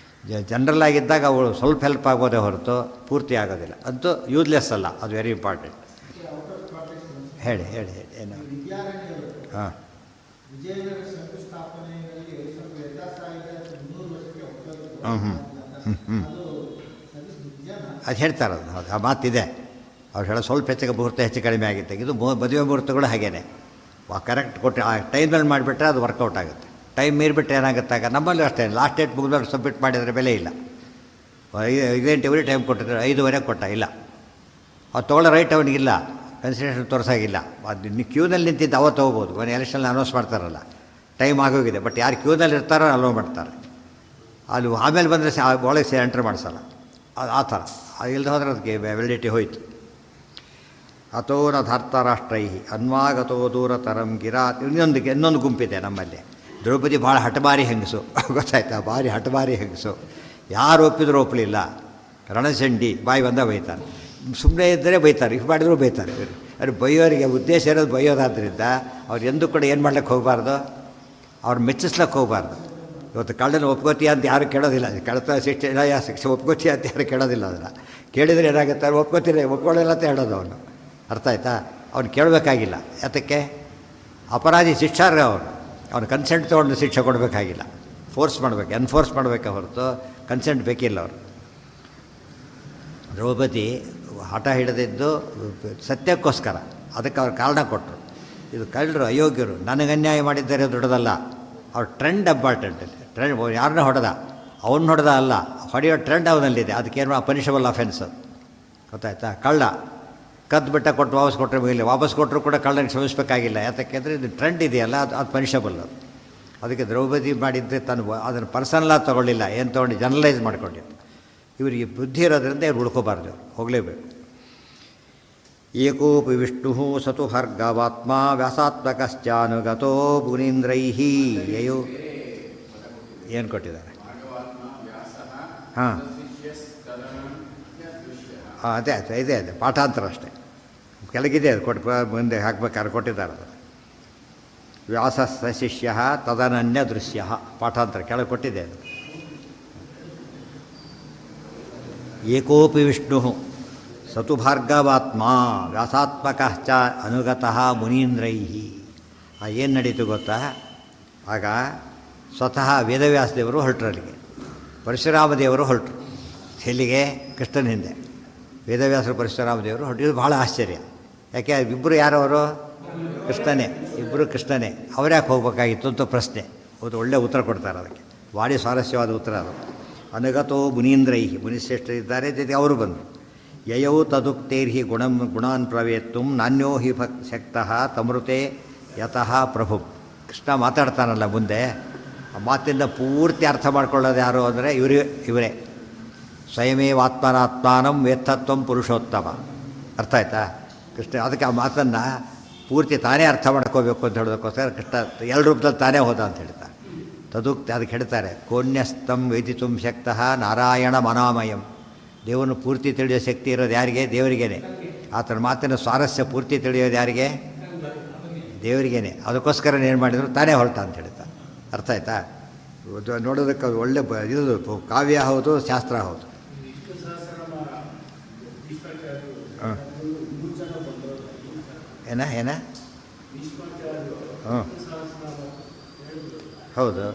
ಜನರಲ್ ಆಗಿದ್ದಾಗ ಅವಳು ಸ್ವಲ್ಪ ಹೆಲ್ಪ್ ಆಗೋದೇ ಹೊರತು ಪೂರ್ತಿ ಆಗೋದಿಲ್ಲ. ಅಂತೂ ಯೂಸ್ಲೆಸ್ ಅಲ್ಲ, ಅದು ವೆರಿ ಇಂಪಾರ್ಟೆಂಟ್. ಹೇಳಿ ಹೇಳಿ ಹೇಳಿ ಏನು? ಹಾಂ, ಅದು ಹೇಳ್ತಾರೆ. ಅದು ಆ ಮಾತಿದೆ ಅವ್ರು ಹೇಳೋ. ಸ್ವಲ್ಪ ಹೆಚ್ಚಿಗೆ ಮುಹೂರ್ತ ಹೆಚ್ಚು ಕಡಿಮೆ ಆಗುತ್ತೆ. ಇದು ಮದುವೆ ಮುಹೂರ್ತಗಳು ಹಾಗೇನೆ ಕರೆಕ್ಟ್ ಕೊಟ್ಟು ಆ ಟೈಮ್ನಲ್ಲಿ ಮಾಡಿಬಿಟ್ರೆ ಅದು ವರ್ಕೌಟ್ ಆಗುತ್ತೆ. ಟೈಮ್ ಮೀರಿಬಿಟ್ರೆ ಏನಾಗುತ್ತಾಗ ನಮ್ಮಲ್ಲೂ ಅಷ್ಟೇ. ಲಾಸ್ಟ್ ಡೇಟ್ ಮುಗಿದ್ಮೇಲೆ ಸಬ್ಮಿಟ್ ಮಾಡಿದರೆ ಬೆಲೆ ಇಲ್ಲ. 5 ಗಂಟೆವರೆಗೆ ಟೈಮ್ ಕೊಟ್ಟಿದ್ರೆ 5:15 ಕೊಟ್ಟ ಇಲ್ಲ, ಅವ್ರು ತೊಗೊಳ್ಳೋ ರೈಟ್ ಅವನಿಗಿಲ್ಲ, ಕನ್ಸಿಡರೇಷನ್ ತೋರಿಸಾಗಿಲ್ಲ. ಅದು ಕ್ಯೂನಲ್ಲಿ ನಿಂತಿದ್ದು ಅವತ್ತು ತೊಗೋಬೋದು. ಒಂದು ಎಲೆಕ್ಷನ್ ಅನೌನ್ಸ್ ಮಾಡ್ತಾರಲ್ಲ, ಟೈಮ್ ಆಗೋಗಿದೆ, ಬಟ್ ಯಾರು ಕ್ಯೂನಲ್ಲಿ ಇರ್ತಾರೋ ಅಲೋ ಮಾಡ್ತಾರೆ. ಅಲ್ಲಿ ಆಮೇಲೆ ಬಂದರೆ ಒಳಗೆ ಎಂಟ್ರ್ ಮಾಡಿಸಲ್ಲ. ಅದು ಆ ಥರ. ಅದು ಇಲ್ಲದೆ ಹೋದ್ರೆ ಅದಕ್ಕೆ ವ್ಯಾಲಿಡಿಟಿ ಹೋಯಿತು. ಅಥೋ ನ ಧಾರ್ತರಾಷ್ಟ್ರೈ ಅನ್ವಾಗತೋ ದೂರತರಂ ಗಿರಾ. ಇನ್ನೊಂದು ಗುಂಪಿದೆ ನಮ್ಮಲ್ಲಿ. ದ್ರೌಪದಿ ಭಾಳ ಹಠಮಾರಿ ಹೆಂಗಸು, ಗೊತ್ತಾಯ್ತಾ? ಭಾರಿ ಹಠಮಾರಿ ಹೆಂಗಸು. ಯಾರು ಒಪ್ಪಿದ್ರು ಒಪ್ಪಲಿಲ್ಲ. ರಣಚಂಡಿ ಬಾಯಿ ಬಂದ ಬೈತಾರೆ. ಸುಮ್ಮನೆ ಇದ್ದರೆ ಬೈತಾರೆ, ಇಷ್ಟು ಮಾಡಿದ್ರು ಬೈತಾರೆ. ಅದು ಬೈಯೋರಿಗೆ ಉದ್ದೇಶ ಇರೋದು ಬೈಯೋದಾದ್ರಿಂದ ಅವ್ರು ಎಂದೂ ಕೂಡ ಏನು ಮಾಡ್ಲಿಕ್ಕೆ ಹೋಗಬಾರ್ದು, ಅವ್ರು ಮೆಚ್ಚಿಸ್ಲಿಕ್ಕೆ ಹೋಗಬಾರ್ದು. ಇವತ್ತು ಕಳ್ಳನ ಒಪ್ಕೋತೀಯ ಅಂತ ಯಾರು ಕೇಳೋದಿಲ್ಲ. ಕಳ್ತ ಶಿಕ್ಷೆ ಒಪ್ಕೋತೀಯ ಅಂತ ಯಾರು ಕೇಳೋದಿಲ್ಲ. ಅದನ್ನು ಕೇಳಿದರೆ ಏನಾಗುತ್ತೆ, ಅವ್ರು ಒಪ್ಕೊಳ್ಳಿಲ್ಲ ಅಂತ ಹೇಳೋದು ಅವನು. ಅರ್ಥ ಆಯ್ತಾ? ಅವ್ನು ಕೇಳಬೇಕಾಗಿಲ್ಲ. ಯಾತಕ್ಕೆ? ಅಪರಾಧಿ ಶಿಕ್ಷಾರ್ಹ ಅವನು ಕನ್ಸೆಂಟ್ ತೊಗೊಂಡು ಶಿಕ್ಷೆ ಕೊಡಬೇಕಾಗಿಲ್ಲ. ಫೋರ್ಸ್ ಮಾಡಬೇಕು, ಎನ್ಫೋರ್ಸ್ ಮಾಡಬೇಕೆ ಹೊರತು ಕನ್ಸೆಂಟ್ ಬೇಕಿಲ್ಲ ಅವರು. ದ್ರೌಪದಿ ಹಠ ಹಿಡಿದಿದ್ದು ಸತ್ಯಕ್ಕೋಸ್ಕರ, ಅದಕ್ಕೆ ಅವ್ರು ಕಾರಣ ಕೊಟ್ಟರು. ಇದು ಕಳ್ಳರು, ಅಯೋಗ್ಯರು, ನನಗೆ ಅನ್ಯಾಯ ಮಾಡಿದ್ದಾರೆ ದೊಡ್ಡದಲ್ಲ. ಅವ್ರ ಟ್ರೆಂಡ್ ಇಂಪಾರ್ಟೆಂಟ್. ಟ್ರೆಂಡ್ ಯಾರನ್ನ ಅವನ್ನ ಹೊಡೆದ ಅಲ್ಲ, ಹೊಡೆಯೋ ಟ್ರೆಂಡ್ ಅವನಲ್ಲಿದೆ. ಅದಕ್ಕೇನು ಪನಿಷಬಲ್ ಅಫೆನ್ಸ್. ಗೊತ್ತಾಯ್ತಾ? ಕಳ್ಳ ಕದ್ದು ಬಿಟ್ಟ ಕೊಟ್ಟು ವಾಪಸ್ ಕೊಟ್ಟರೆ ಮುಗಿಲ್ಲ, ವಾಪಸ್ ಕೊಟ್ಟರು ಕೂಡ ಕಳ್ಳನಿಗೆ ಕ್ಷಮಿಸಬೇಕಾಗಿಲ್ಲ. ಯಾತಕ್ಕೆಂದರೆ ಇದು ಟ್ರೆಂಡ್ ಇದೆಯಲ್ಲ, ಅದು ಪನಿಷಬಲ್. ಅದು ಅದಕ್ಕೆ ದ್ರೌಪದಿ ಮಾಡಿದ್ದರೆ ಅದನ್ನು ಪರ್ಸನಲಾಗಿ ತೊಗೊಳ್ಳಿಲ್ಲ, ಏನು ತೊಗೊಂಡು ಜನರಲೈಸ್ ಮಾಡ್ಕೊಂಡಿದ್ದು. ಇವರಿಗೆ ಬುದ್ಧಿ ಇರೋದ್ರಿಂದ ಇವ್ರು ಉಳ್ಕೋಬಾರ್ದು, ಹೋಗಲೇಬೇಕು. ಏಕೋಪಿ ವಿಷ್ಣು ಸತು ಭಾರ್ಗವಾತ್ಮ ವ್ಯಾಸಾತ್ಮಕಶ್ಚಾನುಗತೋ ಮುನೀಂದ್ರೈ ಯಯೋ. ಏನು ಕೊಟ್ಟಿದ್ದಾರೆ? ಹಾಂ, ಅದೇ ಇದೆ ಪಾಠಾಂತರ ಅಷ್ಟೇ. ಕೆಳಗಿದೆ ಅದು ಕೊಟ್ಟು ಮುಂದೆ ಹಾಕ್ಬೇಕಾದ್ರೆ ಕೊಟ್ಟಿದ್ದಾರೆ. ಅದು ವ್ಯಾಸಸ್ಸ ಶಿಷ್ಯ ತದನನ್ಯ ದೃಶ್ಯ ಪಾಠಾಂತರ ಕೆಳಗೆ ಕೊಟ್ಟಿದೆ. ಅದು ಏಕೋಪಿ ವಿಷ್ಣು ಸತು ಭಾರ್ಗವಾತ್ಮ ವ್ಯಾಸಾತ್ಮಕ ಚ ಅನುಗತಃ ಮುನೀಂದ್ರೈ. ಏನು ನಡೀತು ಗೊತ್ತಾ? ಆಗ ಸ್ವತಃ ವೇದವ್ಯಾಸದೇವರು ಹೊರಟರು ಅಲ್ಲಿಗೆ, ಪರಶುರಾಮದೇವರು ಹೊರಟರು ಎಲ್ಲಿಗೆ? ಕೃಷ್ಣನ ಹಿಂದೆ. ವೇದವ್ಯಾಸರು ಪರಶುರಾಮದೇವರು ಹೊರಟಿದ್ದು ಭಾಳ ಆಶ್ಚರ್ಯ. ಯಾಕೆ? ಇಬ್ಬರು ಯಾರವರು? ಕೃಷ್ಣನೇ, ಇಬ್ಬರು ಕೃಷ್ಣನೇ. ಅವ್ರ್ಯಾಕೆ ಹೋಗ್ಬೇಕಾಗಿತ್ತು ಅಂತ ಪ್ರಶ್ನೆ. ಒಂದು ಒಳ್ಳೆಯ ಉತ್ತರ ಕೊಡ್ತಾರೆ ಅದಕ್ಕೆ, ಭಾರಿ ಸ್ವಾರಸ್ಯವಾದ ಉತ್ತರ ಅದು. ಅನುಗತೋ ಮುನೀಂದ್ರೈ, ಮುನಿಶ್ರೇಷ್ಠರಿದ್ದಾರೆ, ಜೊತೆಗೆ ಅವರು ಬಂದರು. ಯಯೌ ತದುಕ್ತೇರ್ಹಿ ಗುಣಾನ್ ಪ್ರವೇತ್ತುಂ ನಾನ್ಯೋ ಹಿ ಶಕ್ತಃ ತಮೃತೆ ಯತಃ ಪ್ರಭು. ಕೃಷ್ಣ ಮಾತಾಡ್ತಾನಲ್ಲ ಮುಂದೆ, ಆ ಮಾತಿಂದ ಪೂರ್ತಿ ಅರ್ಥ ಮಾಡ್ಕೊಳ್ಳೋದು ಯಾರು ಅಂದರೆ ಇವರೇ. ಸ್ವಯಮೇವಾತ್ಮನಾತ್ಮಾನಂ ವೇತ್ತತ್ವಂ ಪುರುಷೋತ್ತಮ. ಅರ್ಥ ಆಯ್ತಾ? ಕೃಷ್ಣ ಅದಕ್ಕೆ ಆ ಮಾತನ್ನು ಪೂರ್ತಿ ತಾನೇ ಅರ್ಥ ಮಾಡ್ಕೋಬೇಕು ಅಂತ ಹೇಳೋದಕ್ಕೋಸ್ಕರ ಕೃಷ್ಣ ಎರಡು ರೂಪದಲ್ಲಿ ತಾನೇ ಹೋದ ಅಂತ ಹೇಳ್ತಾರೆ. ತದುಕ್ತಿ ಅದಕ್ಕೆ ಹೇಳ್ತಾರೆ, ಕೋನ್ಯಸ್ತಂ ವೇದಿತುಂ ಶಕ್ತಃ ನಾರಾಯಣ ಮನಾಮಯಂ. ದೇವರನ್ನು ಪೂರ್ತಿ ತಿಳಿಯೋ ಶಕ್ತಿ ಇರೋದು ಯಾರಿಗೆ? ದೇವರಿಗೇನೆ. ಆತನ ಮಾತಿನ ಸ್ವಾರಸ್ಯ ಪೂರ್ತಿ ತಿಳಿಯೋದು ಯಾರಿಗೆ? ದೇವರಿಗೇನೆ. ಅದಕ್ಕೋಸ್ಕರ ಏನು ಮಾಡಿದ್ರು? ತಾನೇ ಹೊರಟ ಅಂತ ಹೇಳ್ತಾರೆ. ಅರ್ಥ ಆಯ್ತಾ? ನೋಡೋದಕ್ಕೆ ಒಳ್ಳೆ ಇದು ಕಾವ್ಯ ಹೌದು, ಶಾಸ್ತ್ರ ಹೌದು. ಹಾಂ ಏನ ಹಾಂ ಹೌದು,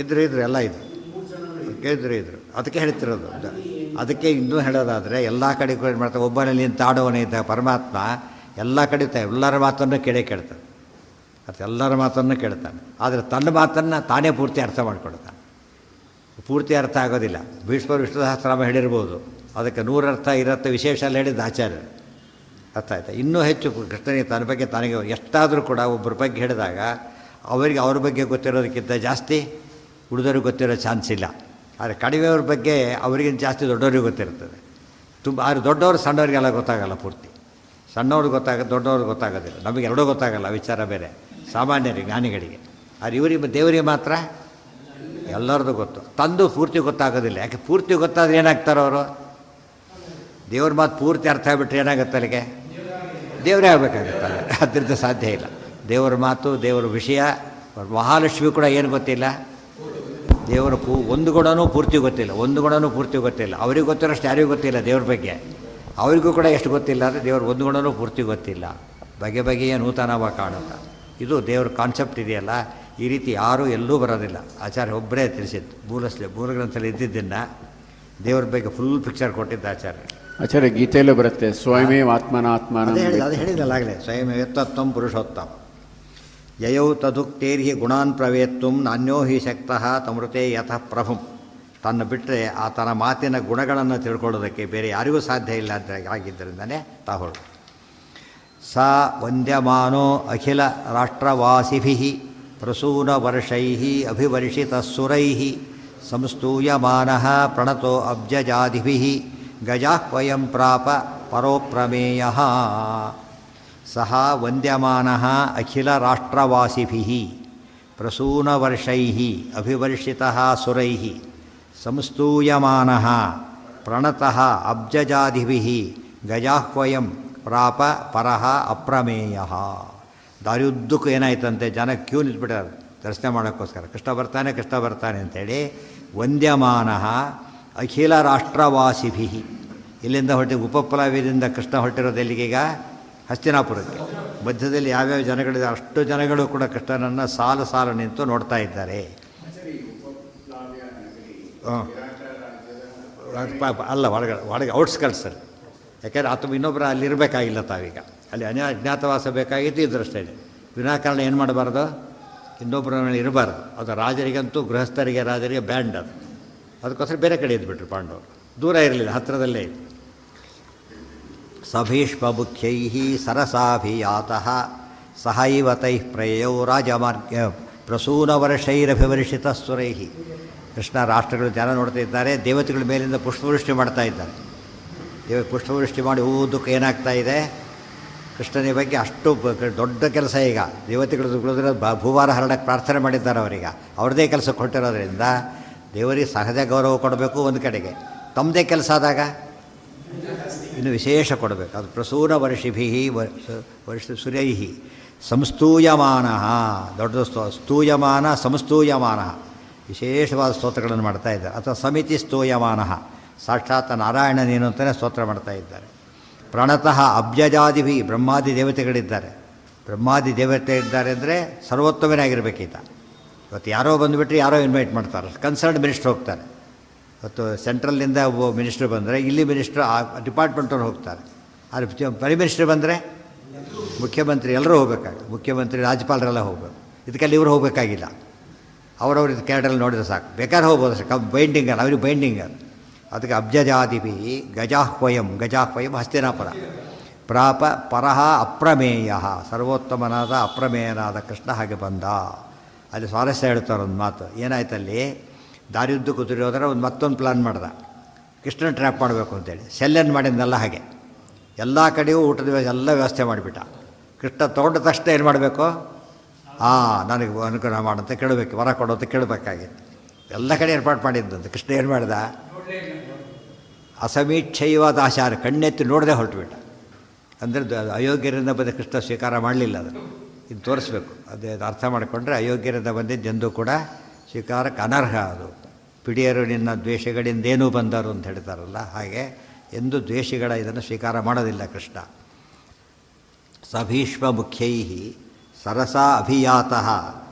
ಇದ್ರು ಎಲ್ಲ ಇದ್ರು ಅದಕ್ಕೆ ಹೇಳ್ತಿರೋದು. ಅದಕ್ಕೆ ಇನ್ನೂ ಹೇಳೋದಾದರೆ ಎಲ್ಲ ಕಡೆ ಏನು ಮಾಡ್ತಾರೆ, ಒಬ್ಬನಲ್ಲಿ ತಾಡೋವನೇ ಇದ್ದ ಪರಮಾತ್ಮ ಎಲ್ಲ ಕಡೆ ಎಲ್ಲರ ಮಾತನ್ನು ಕೇಳ್ತಾನೆ, ಅದು ಎಲ್ಲರ ಮಾತನ್ನು ಕೇಳ್ತಾನೆ. ಆದರೆ ತನ್ನ ಮಾತನ್ನು ತಾನೇ ಪೂರ್ತಿ ಅರ್ಥ ಮಾಡಿಕೊಡ್ತಾನೆ. ಪೂರ್ತಿ ಅರ್ಥ ಆಗೋದಿಲ್ಲ. ಭೀಷ್ಮರು ವಿಷ್ಣು ಸಹಸ್ರನಾಮ ಹೇಳಿರ್ಬೋದು, ಅದಕ್ಕೆ 100 ಅರ್ಥ ಇರತ್ತೆ ವಿಶೇಷ ಎಲ್ಲ ಹೇಳಿದ್ದು ಆಚಾರ್ಯರು. ಅರ್ಥ ಆಯ್ತಾ? ಇನ್ನೂ ಹೆಚ್ಚು ಕೃಷ್ಣನಿಗೆ ತನ್ನ ಬಗ್ಗೆ ತನಗೆ ಎಷ್ಟಾದರೂ ಕೂಡ ಒಬ್ಬರ ಬಗ್ಗೆ ಹೇಳಿದಾಗ ಅವರಿಗೆ ಅವ್ರ ಬಗ್ಗೆ ಗೊತ್ತಿರೋದಕ್ಕಿಂತ ಜಾಸ್ತಿ ಉಳಿದವ್ರಿಗೆ ಗೊತ್ತಿರೋ ಚಾನ್ಸ್ ಇಲ್ಲ. ಆದರೆ ಕಡಿಮೆಯವ್ರ ಬಗ್ಗೆ ಅವರಿಗಿಂತ ಜಾಸ್ತಿ ದೊಡ್ಡವ್ರಿಗೆ ಗೊತ್ತಿರ್ತದೆ. ಆದರೆ ದೊಡ್ಡವರು ಸಣ್ಣವರಿಗೆಲ್ಲ ಗೊತ್ತಾಗಲ್ಲ ಪೂರ್ತಿ. ಸಣ್ಣವ್ರಿಗೆ ದೊಡ್ಡವ್ರಿಗೆ ಗೊತ್ತಾಗೋದಿಲ್ಲ. ನಮಗೆ ಎರಡೂ ಗೊತ್ತಾಗಲ್ಲ, ವಿಚಾರ ಬೇರೆ ಸಾಮಾನ್ಯರಿಗೆ, ಜ್ಞಾನಿಗಳಿಗೆ. ಆದರೆ ಇವರಿಗೆ ದೇವರಿಗೆ ಮಾತ್ರ ಎಲ್ಲರದ್ದು ಗೊತ್ತು. ತಂದು ಪೂರ್ತಿ ಗೊತ್ತಾಗೋದಿಲ್ಲ. ಯಾಕೆ ಪೂರ್ತಿ ಗೊತ್ತಾದ್ರೆ ಏನಾಗ್ತಾರೋ ಅವರು? ದೇವ್ರ ಮಾತು ಪೂರ್ತಿ ಅರ್ಥ ಆಗಿಬಿಟ್ರೆ ಏನಾಗುತ್ತೆ ಅಲ್ಲಿಗೆ? ದೇವರೇ ಆಗಬೇಕಾಗುತ್ತಲ್ಲ. ಅದರಿಂದ ಸಾಧ್ಯ ಇಲ್ಲ. ದೇವರ ಮಾತು, ದೇವರ ವಿಷಯ. ಮಹಾಲಕ್ಷ್ಮಿ ಕೂಡ ಏನು ಗೊತ್ತಿಲ್ಲ, ದೇವರ ಒಂದು ಗುಣನೂ ಪೂರ್ತಿ ಗೊತ್ತಿಲ್ಲ. ಅವ್ರಿಗೆ ಗೊತ್ತಿರೋಷ್ಟು ಯಾರಿಗೂ ಗೊತ್ತಿಲ್ಲ ದೇವ್ರ ಬಗ್ಗೆ. ಅವರಿಗೂ ಕೂಡ ಎಷ್ಟು ಗೊತ್ತಿಲ್ಲ ಅಂದರೆ ದೇವ್ರ ಒಂದು ಗುಣನೂ ಪೂರ್ತಿ ಗೊತ್ತಿಲ್ಲ. ಬಗೆಯ ನೂತನವಾಗಿ ಕಾಣುತ್ತ. ಇದು ದೇವ್ರ ಕಾನ್ಸೆಪ್ಟ್ ಇದೆಯಲ್ಲ, ಈ ರೀತಿ ಯಾರೂ ಎಲ್ಲೂ ಬರೋದಿಲ್ಲ. ಆಚಾರ್ಯ ಒಬ್ಬರೇ ತಿಳಿಸಿದ್ದು. ಮೂಲಗ್ರಂಥದಲ್ಲಿ ಇದ್ದಿದ್ದನ್ನು ದೇವ್ರ ಬಗ್ಗೆ ಫುಲ್ ಪಿಕ್ಚರ್ ಕೊಟ್ಟಿದ್ದ ಆಚಾರ್ಯ. ಗೀತೆಯಲ್ಲೂ ಬರುತ್ತೆ, ಸ್ವಯಮೇವ ಆತ್ಮನಾತ್ಮಾನ. ಅದು ಹೇಳಿದಲ್ಲಾಗಲೇ, ಸ್ವಯಮೇವತ್ತತ್ವಂ ಪುರುಷೋತ್ತಮ ಯಯೌ ತದುಕ್ತೇರ್ಹಿ ಗುಣಾನ್ ಪ್ರವೇತ್ತುಂ ನಾನ್ಯೋ ಹಿ ಶಕ್ತಃ ತಮೃತೆ ಯತಃ ಪ್ರಭುಂ. ತನ್ನ ಬಿಟ್ಟರೆ ತನ್ನ ಮಾತಿನ ಗುಣಗಳನ್ನು ತಿಳ್ಕೊಳ್ಳೋದಕ್ಕೆ ಬೇರೆ ಯಾರಿಗೂ ಸಾಧ್ಯ ಇಲ್ಲ ಅಂತ ಆಗಿದ್ದರಿಂದನೇ ತಾಹೊಳು. ಸ ವಂದ್ಯಮಾನೋ ಅಖಿಲ ರಾಷ್ಟ್ರವಾಸಿಭಿಃ ಪ್ರಸೂನವರ್ಷೈಃ ಅಭಿವರ್ಷಿತಸ್ಸುರೈಃ ಸಂಸ್ತೂಯಮಾನಃ ಪ್ರಣತೋ ಅಬ್ಜಜಾದಿಭಿಃ ಗಜಾಹ್ವಯಂ ಪ್ರಾಪ ಪರೋಪ್ರಮೇಯಃ. ಸಹ ವಂದ್ಯಮಾನಃ ಅಖಿಲ ರಾಷ್ಟ್ರವಾಸಿಭಿಃ ಪ್ರಸೂನವರ್ಷೈಃ ಅಭಿವರ್ಷಿತಃ ಸುರೈಃ ಸಂಸ್ತೂಯಮಾನಃ ಪ್ರಣತಃ ಅಬ್ಜಜಾದಿಭಿಃ ಗಜಾಹ್ವಯಂ ಪ್ರಾಪ ಪರಃ ಅಪ್ರಮೇಯಃ. ದಾರಿಯುದ್ದಕ್ಕೂ ಏನಾಯ್ತಂತೆ, ಜನ ಕ್ಯೂ ನಿಂತ್ಬಿಟ್ಟಾರೆ ದರ್ಶನ ಮಾಡೋಕ್ಕೋಸ್ಕರ. ಕೃಷ್ಣ ಬರ್ತಾನೆ ಅಂಥೇಳಿ ವಂದ್ಯಮಾನಃ ಅಖಿಲ ರಾಷ್ಟ್ರವಾಸಿಭಿಃ. ಇಲ್ಲಿಂದ ಉಪಪ್ಲವ್ಯದಿಂದ ಕೃಷ್ಣ ಹೊರಟಿರೋದು ಎಲ್ಲಿಗೀಗ? ಹಸ್ತಿನಾಪುರಕ್ಕೆ. ಮಧ್ಯದಲ್ಲಿ ಯಾವ್ಯಾವ ಜನಗಳಿದೆ ಅಷ್ಟು ಜನಗಳು ಕೂಡ ಕೃಷ್ಣನನ್ನು ಸಾಲು ನಿಂತು ನೋಡ್ತಾ ಇದ್ದಾರೆ. ಅಲ್ಲ, ಒಳಗೆ ಔಟ್ಸ್ಕರ್ಟ್ಸಲ್ಲಿ. ಯಾಕೆಂದರೆ ಆತ ಇನ್ನೊಬ್ಬರು ಅಲ್ಲಿರಬೇಕಾಗಿಲ್ಲ. ತಾವೀಗ ಅಲ್ಲಿ ಅಜ್ಞಾತವಾಸ ಬೇಕಾಗಿತ್ತು. ಇದರಷ್ಟೇ ವಿನಾಕಾರಣ ಏನು ಮಾಡಬಾರ್ದು, ಇನ್ನೊಬ್ಬರ ಮೇಲೆ ಇರಬಾರ್ದು. ಅದು ರಾಜರಿಗಂತೂ ಗೃಹಸ್ಥರಿಗೆ ರಾಜರಿಗೆ ಬ್ಯಾಂಡ್ ಅದು. ಅದಕ್ಕೋಸ್ಕರ ಬೇರೆ ಕಡೆ ಇದ್ಬಿಟ್ರು ಪಾಂಡವರು. ದೂರ ಇರಲಿಲ್ಲ, ಹತ್ತಿರದಲ್ಲೇ ಇತ್ತು. ಸಭೀಷ್ಮುಖ್ಯೈ ಸರಸಾಭಿಯಾತಃ ಸಹೈವ ತೈಃ ಪ್ರಯಯೌ ರಾಜಮಾರ್ಗ ಪ್ರಸೂನವರ್ಷೈರಭಿವರ್ಷಿತಸ್ಸುರೈ. ಕೃಷ್ಣ ರಾಷ್ಟ್ರಗಳು ಜನ ನೋಡ್ತಾ ಇದ್ದಾರೆ. ದೇವತೆಗಳ ಮೇಲಿಂದ ಪುಷ್ಪವೃಷ್ಟಿ ಮಾಡ್ತಾ ಇದ್ದಾರೆ. ಪುಷ್ಪವೃಷ್ಟಿ ಮಾಡಿ ಊದಕ್ಕೆ ಏನಾಗ್ತಾ ಇದೆ, ಕೃಷ್ಣನ ಬಗ್ಗೆ ಅಷ್ಟು ದೊಡ್ಡ ಕೆಲಸ. ಈಗ ದೇವತೆಗಳು ಭೂವಾರ ಹರಡಕ್ಕೆ ಪ್ರಾರ್ಥನೆ ಮಾಡಿದ್ದಾರೆ. ಅವರಿಗೆ ಅವ್ರದ್ದೇ ಕೆಲಸ ಕೊಟ್ಟಿರೋದ್ರಿಂದ ದೇವರಿಗೆ ಸಹಜ ಗೌರವ ಕೊಡಬೇಕು. ಒಂದು ಕಡೆಗೆ ತಮ್ಮದೇ ಕೆಲಸ ಆದಾಗ ಇನ್ನು ವಿಶೇಷ ಕೊಡಬೇಕು. ಅದು ಪ್ರಸೂನ ವರ್ಷಿಭಿ ಸುರೈ ಸಂಸ್ತೂಯಮಾನ. ದೊಡ್ಡ ಸ್ತೂಯಮಾನ ಸಂಸ್ತೂಯಮಾನ, ವಿಶೇಷವಾದ ಸ್ತೋತ್ರಗಳನ್ನು ಮಾಡ್ತಾ ಇದ್ದಾರೆ. ಅಥವಾ ಸಮಿತಿ ಸ್ತೂಯಮಾನ, ಸಾಕ್ಷಾತ್ ನಾರಾಯಣನೇನು ಅಂತಲೇ ಸ್ತೋತ್ರ ಮಾಡ್ತಾ ಇದ್ದಾರೆ. ಪ್ರಣತಃ ಅಬ್ಜಜಾದಿಭಿ, ಬ್ರಹ್ಮಾದಿ ದೇವತೆಗಳಿದ್ದಾರೆ. ಬ್ರಹ್ಮಾದಿ ದೇವತೆ ಇದ್ದಾರೆ ಅಂದರೆ ಸರ್ವೋತ್ತಮನಾಗಿರ್ಬೇಕೀತ. ಇವತ್ತು ಯಾರೋ ಬಂದುಬಿಟ್ರೆ ಯಾರೋ ಇನ್ವೈಟ್ ಮಾಡ್ತಾರೆ. ಕನ್ಸರ್ನ್ ಮಿನಿಸ್ಟ್ರ್ ಹೋಗ್ತಾರೆ. ಇವತ್ತು ಸೆಂಟ್ರಲ್ನಿಂದ ಒಬ್ಬ ಮಿನಿಸ್ಟ್ರ್ ಬಂದರೆ ಇಲ್ಲಿ ಮಿನಿಸ್ಟ್ರು ಆ ಡಿಪಾರ್ಟ್ಮೆಂಟವ್ರು ಹೋಗ್ತಾರೆ. ಆದರೆ ಪ್ರೈಮ್ ಮಿನಿಸ್ಟ್ರ್ ಬಂದರೆ ಮುಖ್ಯಮಂತ್ರಿ ಎಲ್ಲರೂ ಹೋಗಬೇಕಾಗಿ, ಮುಖ್ಯಮಂತ್ರಿ ರಾಜ್ಯಪಾಲರೆಲ್ಲ ಹೋಗಬೇಕು. ಇದಕ್ಕೆಲ್ಲ ಇವರು ಹೋಗಬೇಕಾಗಿಲ್ಲ. ಅವರವ್ರು ಇದು ಕ್ಯಾಡಲ್ಲಿ ನೋಡಿದ್ರೆ ಸಾಕು, ಬೇಕಾದ್ರೆ ಹೋಗ್ಬೋದು ಅಷ್ಟೇ. ಬೈಂಡಿಂಗಲ್ಲ, ಅವ್ರಿಗೆ ಬೈಂಡಿಂಗಲ್ಲ. ಅದಕ್ಕೆ ಅಬ್ಜಜಾದಿಭಿ ಗಜಾಹ್ವಯಂ ಹಸ್ತಿನಾಪುರ ಪ್ರಾಪ ಪರಹ ಅಪ್ರಮೇಯ. ಸರ್ವೋತ್ತಮನಾದ ಅಪ್ರಮೇಯನಾದ ಕೃಷ್ಣ ಹಾಗೆ ಬಂದ. ಅಲ್ಲಿ ಸ್ವಾರಸ್ಯ ಹೇಳ್ತಾರೆ ಒಂದು ಮಾತು. ಏನಾಯ್ತಲ್ಲಿ, ದಾರಿಯುದ್ದಕ್ಕೂ ದುರ್ಯೋಧನ ಮತ್ತೊಂದು ಪ್ಲಾನ್ ಮಾಡ್ದ, ಕೃಷ್ಣನ ಟ್ರ್ಯಾಪ್ ಮಾಡಬೇಕು ಅಂತೇಳಿ. ಶಲ್ಯನ್ ಮಾಡಿದ್ನಲ್ಲ ಹಾಗೆ ಎಲ್ಲ ಕಡೆಯೂ ಊಟದ ಎಲ್ಲ ವ್ಯವಸ್ಥೆ ಮಾಡಿಬಿಟ್ಟ. ಕೃಷ್ಣ ತೊಗೊಂಡ ತಕ್ಷಣ ಏನು ಮಾಡಬೇಕು, ನನಗೆ ಅನುಗ್ರಹ ಮಾಡಂತ ಕೇಳಬೇಕು, ವರ ಕೊಡು ಅಂತ ಕೇಳಬೇಕಾಗಿತ್ತು. ಎಲ್ಲ ಕಡೆ ಏರ್ಪಾಡು ಮಾಡಿದ್ದಂತೆ. ಕೃಷ್ಣ ಏನು ಮಾಡ್ದ, ಅಸಮೀಕ್ಷೈವಾದ ಆಚಾರ ಕಣ್ಣೆತ್ತಿ ನೋಡದೆ ಹೊರಟುಬಿಟ್ಟ. ಅಂದರೆ ಅಯೋಗ್ಯರಿಂದ ಬಂದ ಕೃಷ್ಣ ಸ್ವೀಕಾರ ಮಾಡಲಿಲ್ಲ. ಅದನ್ನು ಇದು ತೋರಿಸ್ಬೇಕು. ಅದೇ ಅರ್ಥ ಮಾಡಿಕೊಂಡ್ರೆ ಅಯೋಗ್ಯರಿಂದ ಬಂದಿದ್ದೆಂದೂ ಕೂಡ ಸ್ವೀಕಾರಕ್ಕೆ ಅನರ್ಹ. ಅದು ಪಿಡಿಯರು ನಿನ್ನ ದ್ವೇಷಗಳಿಂದೇನೂ ಬಂದರು ಅಂತ ಹೇಳ್ತಾರಲ್ಲ, ಹಾಗೆ ಎಂದು ದ್ವೇಷಿಗಳ ಇದನ್ನು ಸ್ವೀಕಾರ ಮಾಡೋದಿಲ್ಲ ಕೃಷ್ಣ. ಸಭೀಷ್ಮ ಮುಖ್ಯೈ ಸರಸ ಅಭಿಯಾತಃ.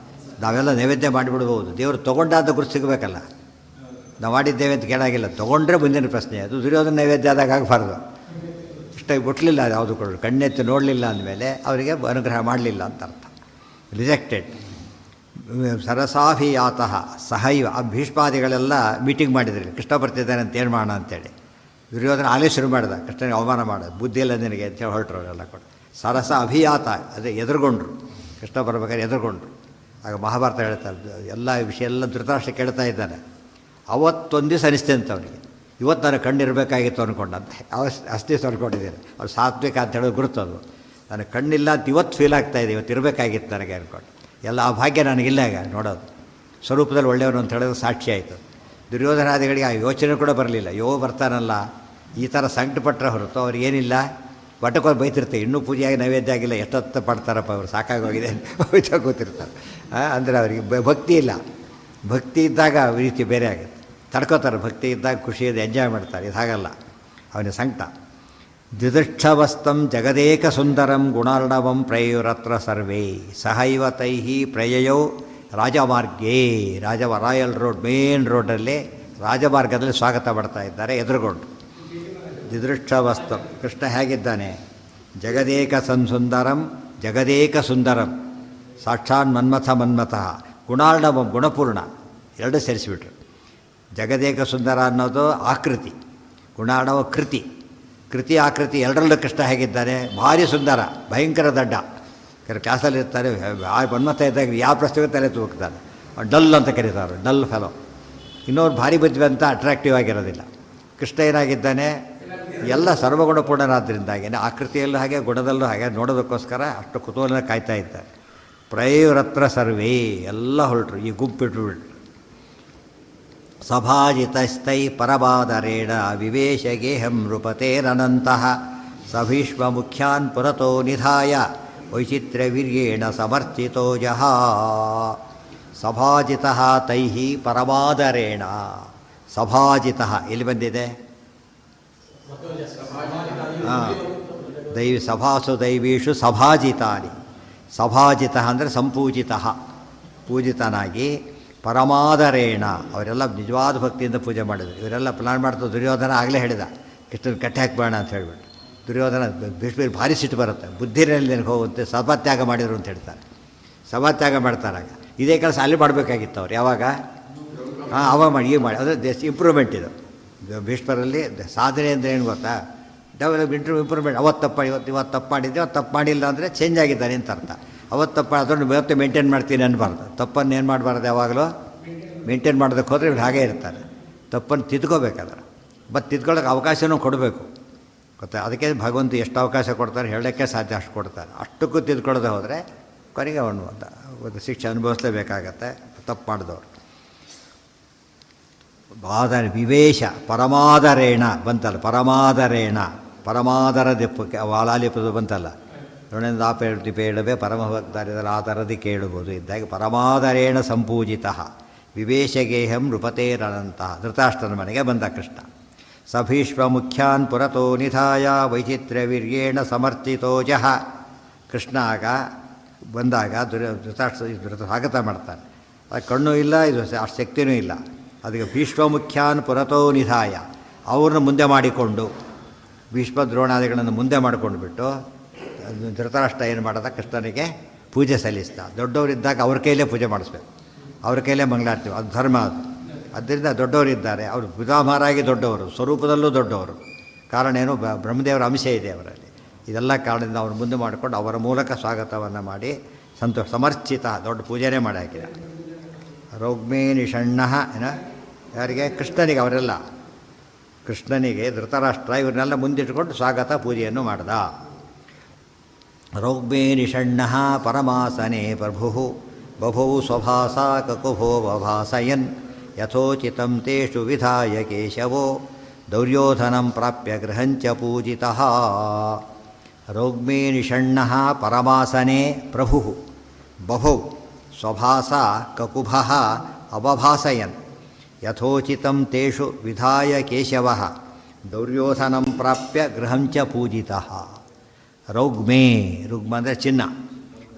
ನಾವೆಲ್ಲ ನೈವೇದ್ಯ ಮಾಡಿಬಿಡ್ಬೋದು, ದೇವರು ತೊಗೊಂಡಾದ ಗುರು ಸಿಗಬೇಕಲ್ಲ. ನಾವು ಮಾಡಿದ್ದೇವೆ ಅಂತ ಕೇಳಾಗಿಲ್ಲ, ತೊಗೊಂಡ್ರೆ ಮುಂದಿನ ಪ್ರಶ್ನೆ. ಅದು ದುರ್ಯೋಧನ ನೈವೇದ್ಯ ಆದಾಗ ಆಗಬಾರ್ದು. ಇಷ್ಟಾಗಿ ಬಿಟ್ಟಲಿಲ್ಲ, ಯಾವುದು ಕೂಡ ಕಣ್ಣೆತ್ತಿ ನೋಡಲಿಲ್ಲ ಅಂದಮೇಲೆ ಅವರಿಗೆ ಅನುಗ್ರಹ ಮಾಡಲಿಲ್ಲ ಅಂತ ಅರ್ಥ. ರಿಜೆಕ್ಟೆಡ್. ಸರಸಾಭಿಯಾತಃ ಸಹೈವ. ಆ ಭೀಷ್ಮಾದಿಗಳೆಲ್ಲ ಮೀಟಿಂಗ್ ಮಾಡಿದ್ರಿ, ಕೃಷ್ಣ ಬರ್ತಿದ್ದಾನೆ ಅಂತ ಏನು ಮಾಡೋಣ ಅಂತೇಳಿ. ದುರ್ಯೋಧನ ಆಲೇ ಶುರು ಮಾಡಿದ, ಕೃಷ್ಣನಿಗೆ ಅವಮಾನ ಮಾಡೋದು, ಬುದ್ಧಿ ಇಲ್ಲ ನಿನಗೆ ಅಂತೇಳಿ ಹೊರಟ್ರು ಅವರೆಲ್ಲ ಕೂಡ. ಸರಸ ಅಭಿಯಾತ, ಅದೇ ಎದುರುಗೊಂಡ್ರು, ಕೃಷ್ಣ ಬರ್ಬೇಕಾದ್ರೆ ಎದುರುಗೊಂಡ್ರು. ಆಗ ಮಹಾಭಾರತ ಹೇಳ್ತಾರೆ, ಎಲ್ಲ ವಿಷಯ ಎಲ್ಲ ಧೃತರಾಷ್ಟ್ರ ಕೇಳ್ತಾ ಇದ್ದಾನೆ. ಅವತ್ತೊಂದು ದಿವಸ ಅನಿಸ್ತೆ ಅಂತ ಅವನಿಗೆ, ಇವತ್ತು ನಾನು ಕಣ್ಣಿರಬೇಕಾಗಿತ್ತು ಅಂದ್ಕೊಂಡಂತೆ. ಅಷ್ಟು ದಿವಸ ಅಂದ್ಕೊಂಡಿದ್ದೀನಿ. ಅವ್ರು ಸಾತ್ವಿಕ ಅಂತ ಹೇಳೋದು ಗುರುತದು. ನನಗೆ ಕಣ್ಣಿಲ್ಲ ಅಂತ ಇವತ್ತು ಫೀಲ್ ಆಗ್ತಾಯಿದೆ, ಇವತ್ತು ಇರಬೇಕಾಗಿತ್ತು ನನಗೆ ಅಂದ್ಕೊಂಡು. ಎಲ್ಲ ಆ ಭಾಗ್ಯ ನನಗಿಲ್ಲ ಈಗ ನೋಡೋದು. ಸ್ವರೂಪದಲ್ಲಿ ಒಳ್ಳೆಯವನು ಅಂತ ಹೇಳೋದು ಸಾಕ್ಷಿ ಆಯಿತು. ದುರ್ಯೋಧನಾದಿಗಳಿಗೆ ಆ ಯೋಚನೆ ಕೂಡ ಬರಲಿಲ್ಲ. ಬರ್ತಾನಲ್ಲ ಈ ಥರ ಸಂಕಟಪಟ್ಟರೆ ಹೊರತು ಅವ್ರಿಗೇನಿಲ್ಲ. ಬಟ್ಟೆಕೊಂಡು ಬೈತಿರ್ತಾರೆ, ಇನ್ನೂ ಪೂಜೆಯಾಗಿ ನೈವೇದ್ಯ ಆಗಿಲ್ಲ, ಎಷ್ಟೊತ್ತು ಪಡ್ತಾರಪ್ಪ ಅವರು, ಸಾಕಾಗೋಗಿದೆ ಅಂತ ಕೂತಿರ್ತಾರೆ. ಅಂದರೆ ಅವರಿಗೆ ಭಕ್ತಿ ಇಲ್ಲ. ಭಕ್ತಿ ಇದ್ದಾಗ ರೀತಿ ಬೇರೆ ಆಗುತ್ತೆ, ತಡ್ಕೋತಾರೆ. ಭಕ್ತಿ ಇದ್ದಾಗ ಖುಷಿಯಿಂದ ಎಂಜಾಯ್ ಮಾಡ್ತಾರೆ. ಇದು ಹಾಗಲ್ಲ, ಅವನ ಸಂಕಟ. ದಿದೃಕ್ಷವಸ್ತಂ ಜಗದೇಕ ಸುಂದರಂ ಗುಣಾರ್ಣವಂ ಪ್ರಯುರತ್ರ ಸರ್ವೇ ಸಹೈವ ತೈಹಿ ಪ್ರಯಯೌ ರಾಜಮಾರ್ಗೇ. ರಾಯಲ್ ರೋಡ್, ಮೇನ್ ರೋಡಲ್ಲಿ ರಾಜಮಾರ್ಗದಲ್ಲಿ ಸ್ವಾಗತ ಮಾಡ್ತಾ ಇದ್ದಾರೆ ಎದುರುಗೊಂಡು. ದಿದೃಕ್ಷವಸ್ತಂ, ಕೃಷ್ಣ ಹೇಗಿದ್ದಾನೆ? ಜಗದೇಕ ಸುಂದರಂ, ಜಗದೇಕ ಸುಂದರಂ, ಸಾಕ್ಷಾನ್ ಮನ್ಮಥಃ, ಗುಣಾರ್ಣವಂ ಗುಣಪೂರ್ಣ, ಎರಡು ಸೇರಿಸಿಬಿಟ್ರು. ಜಗದೇಕ ಸುಂದರ ಅನ್ನೋದು ಆಕೃತಿ, ಗುಣಾರ್ಣವ ಕೃತಿ. ಕೃತಿ ಆಕೃತಿ ಎರಡರಲ್ಲೂ ಕೃಷ್ಣ ಹೇಗಿದ್ದಾನೆ? ಭಾರಿ ಸುಂದರ, ಭಯಂಕರ ದಡ್ಡ. ಕ್ಲಾಸಲ್ಲಿ ಇರ್ತಾರೆ, ಮನ್ಮಥ ಇದ್ದಾಗ ಯಾವ ಪ್ರಶ್ನೆಗೆ ತಲೆ ತೂಗ್ತಾನೆ. ಡಲ್ ಅಂತ ಕರೀತಾರೆ, ಡಲ್ ಫೆಲೋ. ಇನ್ನೊರು ಭಾರಿ ಬುದ್ಧಿವಂತ, ಅಟ್ರಾಕ್ಟಿವ್ ಆಗಿರೋದಿಲ್ಲ. ಕೃಷ್ಣ ಏನಾಗಿದ್ದಾನೆ? ಎಲ್ಲ ಸರ್ವಗುಣಪೂರ್ಣನಾದ್ದರಿಂದಾಗೇನೆ ಆಕೃತಿಯಲ್ಲೂ ಹಾಗೆ, ಗುಣದಲ್ಲೂ ಹಾಗೆ, ನೋಡೋದಕ್ಕೋಸ್ಕರ ಅಷ್ಟು ಕುತೂಹಲ ಕಾಯ್ತಾ ಇದ್ದಾರೆ. ಪ್ರಯುರತ್ರ ಸರ್ವೇ, ಎಲ್ಲ ಹೊರಟರು, ಈ ಗುಂಪಿಟ್ಟು. ಸಭಾಜಿತಸ್ಥೈ ಪರಮಾದರೇಣ ವಿವೇಶಗೇಹಂ ನೃಪತೇರನಂತಃ ಸಭೀಷ್ಮ ಮುಖ್ಯಾನ್ ಪುರತೋ ನಿಧಾಯ ವೈಚಿತ್ರ್ಯವೀರ್ಯೇಣ ಸಮರ್ಚಿತೋ ಜಹ. ಸಭಾಜಿತಃ ತೈಹಿ ಪರಮಾದರೇಣ. ಸಭಾಜಿತಃ ಎಲ್ಲಿ ಬಂದಿದೆ? ಸಭಾಸು ದೈವೀಷು ಸಭಾಜಿತಾನಿ. ಸಭಾಜಿತ ಅಂದರೆ ಸಂಪೂಜಿತ, ಪೂಜಿತನಾಗಿ. ಪರಮಾದರೇಣ, ಅವರೆಲ್ಲ ನಿಜವಾದ ಭಕ್ತಿಯಿಂದ ಪೂಜೆ ಮಾಡಿದರು. ಇವರೆಲ್ಲ ಪ್ಲಾನ್ ಮಾಡ್ತಾರೆ. ದುರ್ಯೋಧನ ಆಗಲೇ ಹೇಳಿದ, ಕೃಷ್ಣನ ಕಟ್ಟೆ ಹಾಕಬೇಡ ಅಂತ ಹೇಳಿಬಿಟ್ಟು. ದುರ್ಯೋಧನ ಭೀಷ್ಮರಿಗೆ ಭಾರಿ ಸಿಟ್ಟು ಬರುತ್ತೆ. ಬುದ್ಧಿನಲ್ಲಿ ನನಗೆ ಹೋಗುತ್ತೆ, ಸಭಾತ್ಯಾಗ ಮಾಡಿದರು ಅಂತ ಹೇಳ್ತಾರೆ. ಸಭಾತ್ಯಾಗ ಮಾಡ್ತಾರಾಗ ಇದೇ ಕೆಲಸ ಅಲ್ಲಿ ಮಾಡಬೇಕಾಗಿತ್ತು ಅವ್ರು. ಯಾವಾಗ? ಅವ ಮಾಡಿ ಈ ಮಾಡಿ, ಅದು ಇಂಪ್ರೂವ್ಮೆಂಟ್. ಇದು ಭೀಷ್ಮರಲ್ಲಿ ಸಾಧನೆ ಅಂದರೆ ಏನು ಗೊತ್ತಾ? ಇಂಪ್ರೂವ್ಮೆಂಟ್. ಅವತ್ತು ತಪ್ಪ, ಇವತ್ತು ತಪ್ಪು ಮಾಡಿದ್ದೆ, ಅವತ್ತು ತಪ್ಪು ಮಾಡಿಲ್ಲ ಅಂದರೆ ಚೇಂಜ್ ಆಗಿದ್ದಾನೆ ಅಂತ ಅರ್ಥ. ಅವತ್ತು ತಪ್ಪು ಅದನ್ನು ಇವತ್ತು ಮೇಂಟೈನ್ ಮಾಡ್ತೀನಿ ಅನ್ನಬಾರ್ದು. ತಪ್ಪನ್ನು ಏನು ಮಾಡಬಾರ್ದು, ಯಾವಾಗಲೂ ಮೇಂಟೈನ್ ಮಾಡೋದಕ್ಕೆ ಹೋದರೆ ಇವ್ರು ಹಾಗೇ ಇರ್ತಾರೆ. ತಪ್ಪನ್ನು ತಿದ್ಕೋಬೇಕಾದ್ರೆ, ಮತ್ತು ತಿದ್ಕೊಳ್ಳೋಕೆ ಅವಕಾಶನೂ ಕೊಡಬೇಕು ಗೊತ್ತಾ. ಅದಕ್ಕೆ ಭಗವಂತ ಎಷ್ಟು ಅವಕಾಶ ಕೊಡ್ತಾರೆ ಹೇಳೋಕ್ಕೆ ಸಾಧ್ಯ, ಅಷ್ಟು ಕೊಡ್ತಾರೆ. ಅಷ್ಟಕ್ಕೂ ತಿದ್ಕೊಳ್ಳೋದೇ ಹೋದರೆ ಕೊನೆಗೆ ಅವನು ಒಂದು ಶಿಕ್ಷೆ ಅನುಭವಿಸಲೇಬೇಕಾಗತ್ತೆ ತಪ್ಪು ಮಾಡಿದವರು. ವಿವೇಶ ಪರಮಾದರೇಣ ಬಂತಲ್ಲ, ಪರಮಾದರೇಣ, ಪರಮಾದರ ದಿಪ್ಪಕ್ಕೆ ವಾಲಾಲಿಪದು ಬಂತಲ್ಲ. ಋಣದಾಪೇಡವೇ ಪರಮಭಕ್ತರಿದರ ಆದರದಿ ಕೇಳುವುದು ಇದ್ದಾಗ ಪರಮಾದರೇಣ ಸಂಪೂಜಿತ ವಿವೇಶಗೇಹಂ ನೃಪತೇರನಂತಹ. ಧೃತರಾಷ್ಟ್ರನ ಮನೆಗೆ ಬಂದ ಕೃಷ್ಣ. ಸಭೀಷ್ಮ ಮುಖ್ಯಾನ್ ಪುರತೋ ನಿಧಾಯ ವೈಚಿತ್ರ್ಯವೀರ್ಯೇಣ ಸಮರ್ಚಿತೋ ಜಹ. ಕೃಷ್ಣ ಆಗ ಬಂದಾಗ ಧೃತರಾಷ್ಟ್ರ ಸ್ವಾಗತ ಮಾಡ್ತಾನೆ. ಅದು ಕಣ್ಣು ಇಲ್ಲ, ಇದು ಅಷ್ಟು ಶಕ್ತಿನೂ ಇಲ್ಲ. ಅದಕ್ಕೆ ಭೀಷ್ಮ ಮುಖ್ಯಾನ್ ಪುರತೋ ನಿಧಾಯ, ಅವ್ರನ್ನ ಮುಂದೆ ಮಾಡಿಕೊಂಡು, ಭೀಷ್ಮ ದ್ರೋಣಾದಿಗಳನ್ನು ಮುಂದೆ ಮಾಡಿಕೊಂಡು ಬಿಟ್ಟು ಧೃತರಾಷ್ಟ್ರ ಏನು ಮಾಡೋದ? ಕೃಷ್ಣನಿಗೆ ಪೂಜೆ ಸಲ್ಲಿಸ್ತಾ. ದೊಡ್ಡವರಿದ್ದಾಗ ಅವ್ರ ಕೈಲೇ ಪೂಜೆ ಮಾಡಿಸ್ಬೇಕು, ಅವ್ರ ಕೈಲೇ ಮಂಗಳಾರತಿ, ಅದು ಧರ್ಮ. ಅದು ಅದರಿಂದ ದೊಡ್ಡವರಿದ್ದಾರೆ, ಅವರು ಪಿತಾಮಹರಾಗಿ ದೊಡ್ಡವರು, ಸ್ವರೂಪದಲ್ಲೂ ದೊಡ್ಡವರು. ಕಾರಣ ಏನು? ಬ್ರಹ್ಮದೇವರ ಅಂಶ ಇದೆ ಅವರಲ್ಲಿ. ಇದೆಲ್ಲ ಕಾರಣದಿಂದ ಅವ್ರು ಮುಂದೆ ಮಾಡಿಕೊಂಡು ಅವರ ಮೂಲಕ ಸ್ವಾಗತವನ್ನು ಮಾಡಿ ಸಂತೋಷ ಸಮರ್ಚಿತ, ದೊಡ್ಡ ಪೂಜೆನೇ ಮಾಡಿ ಹಾಕಿದ. ರೌಗ್ಮೇ ನಿಷಣ್ಣ ಯಾರಿಗೆ? ಕೃಷ್ಣನಿಗೆ. ಅವರೆಲ್ಲ ಕೃಷ್ಣನಿಗೆ ಧೃತರಾಷ್ಟ್ರ ಇವ್ರನ್ನೆಲ್ಲ ಮುಂದಿಟ್ಕೊಂಡು ಸ್ವಾಗತ ಪೂಜೆಯನ್ನು ಮಾಡ್ದ. ರೌಗ್ಮೇ ನಿಷಣ್ಣ ಪರಮಾಸನೆ ಪ್ರಭು ಬಭೌ ಸ್ವಭಾಸ ಕಕುಭೋ ಬಭಾಸಯನ್ ಯಥೋಚಿತಂ ತೇಷು ವಿಧಾಯ ಕೇಶವೋ ದೌರ್ಯೋಧನಂ ಪ್ರಾಪ್ಯ ಗೃಹಂಚ ಪೂಜಿತಃ. ರೌಗ್ಮೇ ನಿಷಣ್ಣ ಪರಮಾಸನೆ ಪ್ರಭು, ಬಭೌ ಸ್ವಭಾಸ ಕಕುಭಃ ಅವಭಾಸಯನ್ ಯಥೋಚಿತಂ ತೇಷು ವಿಧಾಯ ಕೇಶವಃ ದೌರ್ಯೋಧನಂ ಪ್ರಾಪ್ಯ ಗೃಹಂಚ ಪೂಜಿತಃ. ರೌಗ್ಮೇ, ರುಗ್ಮ ಅಂದರೆ ಚಿನ್ನ.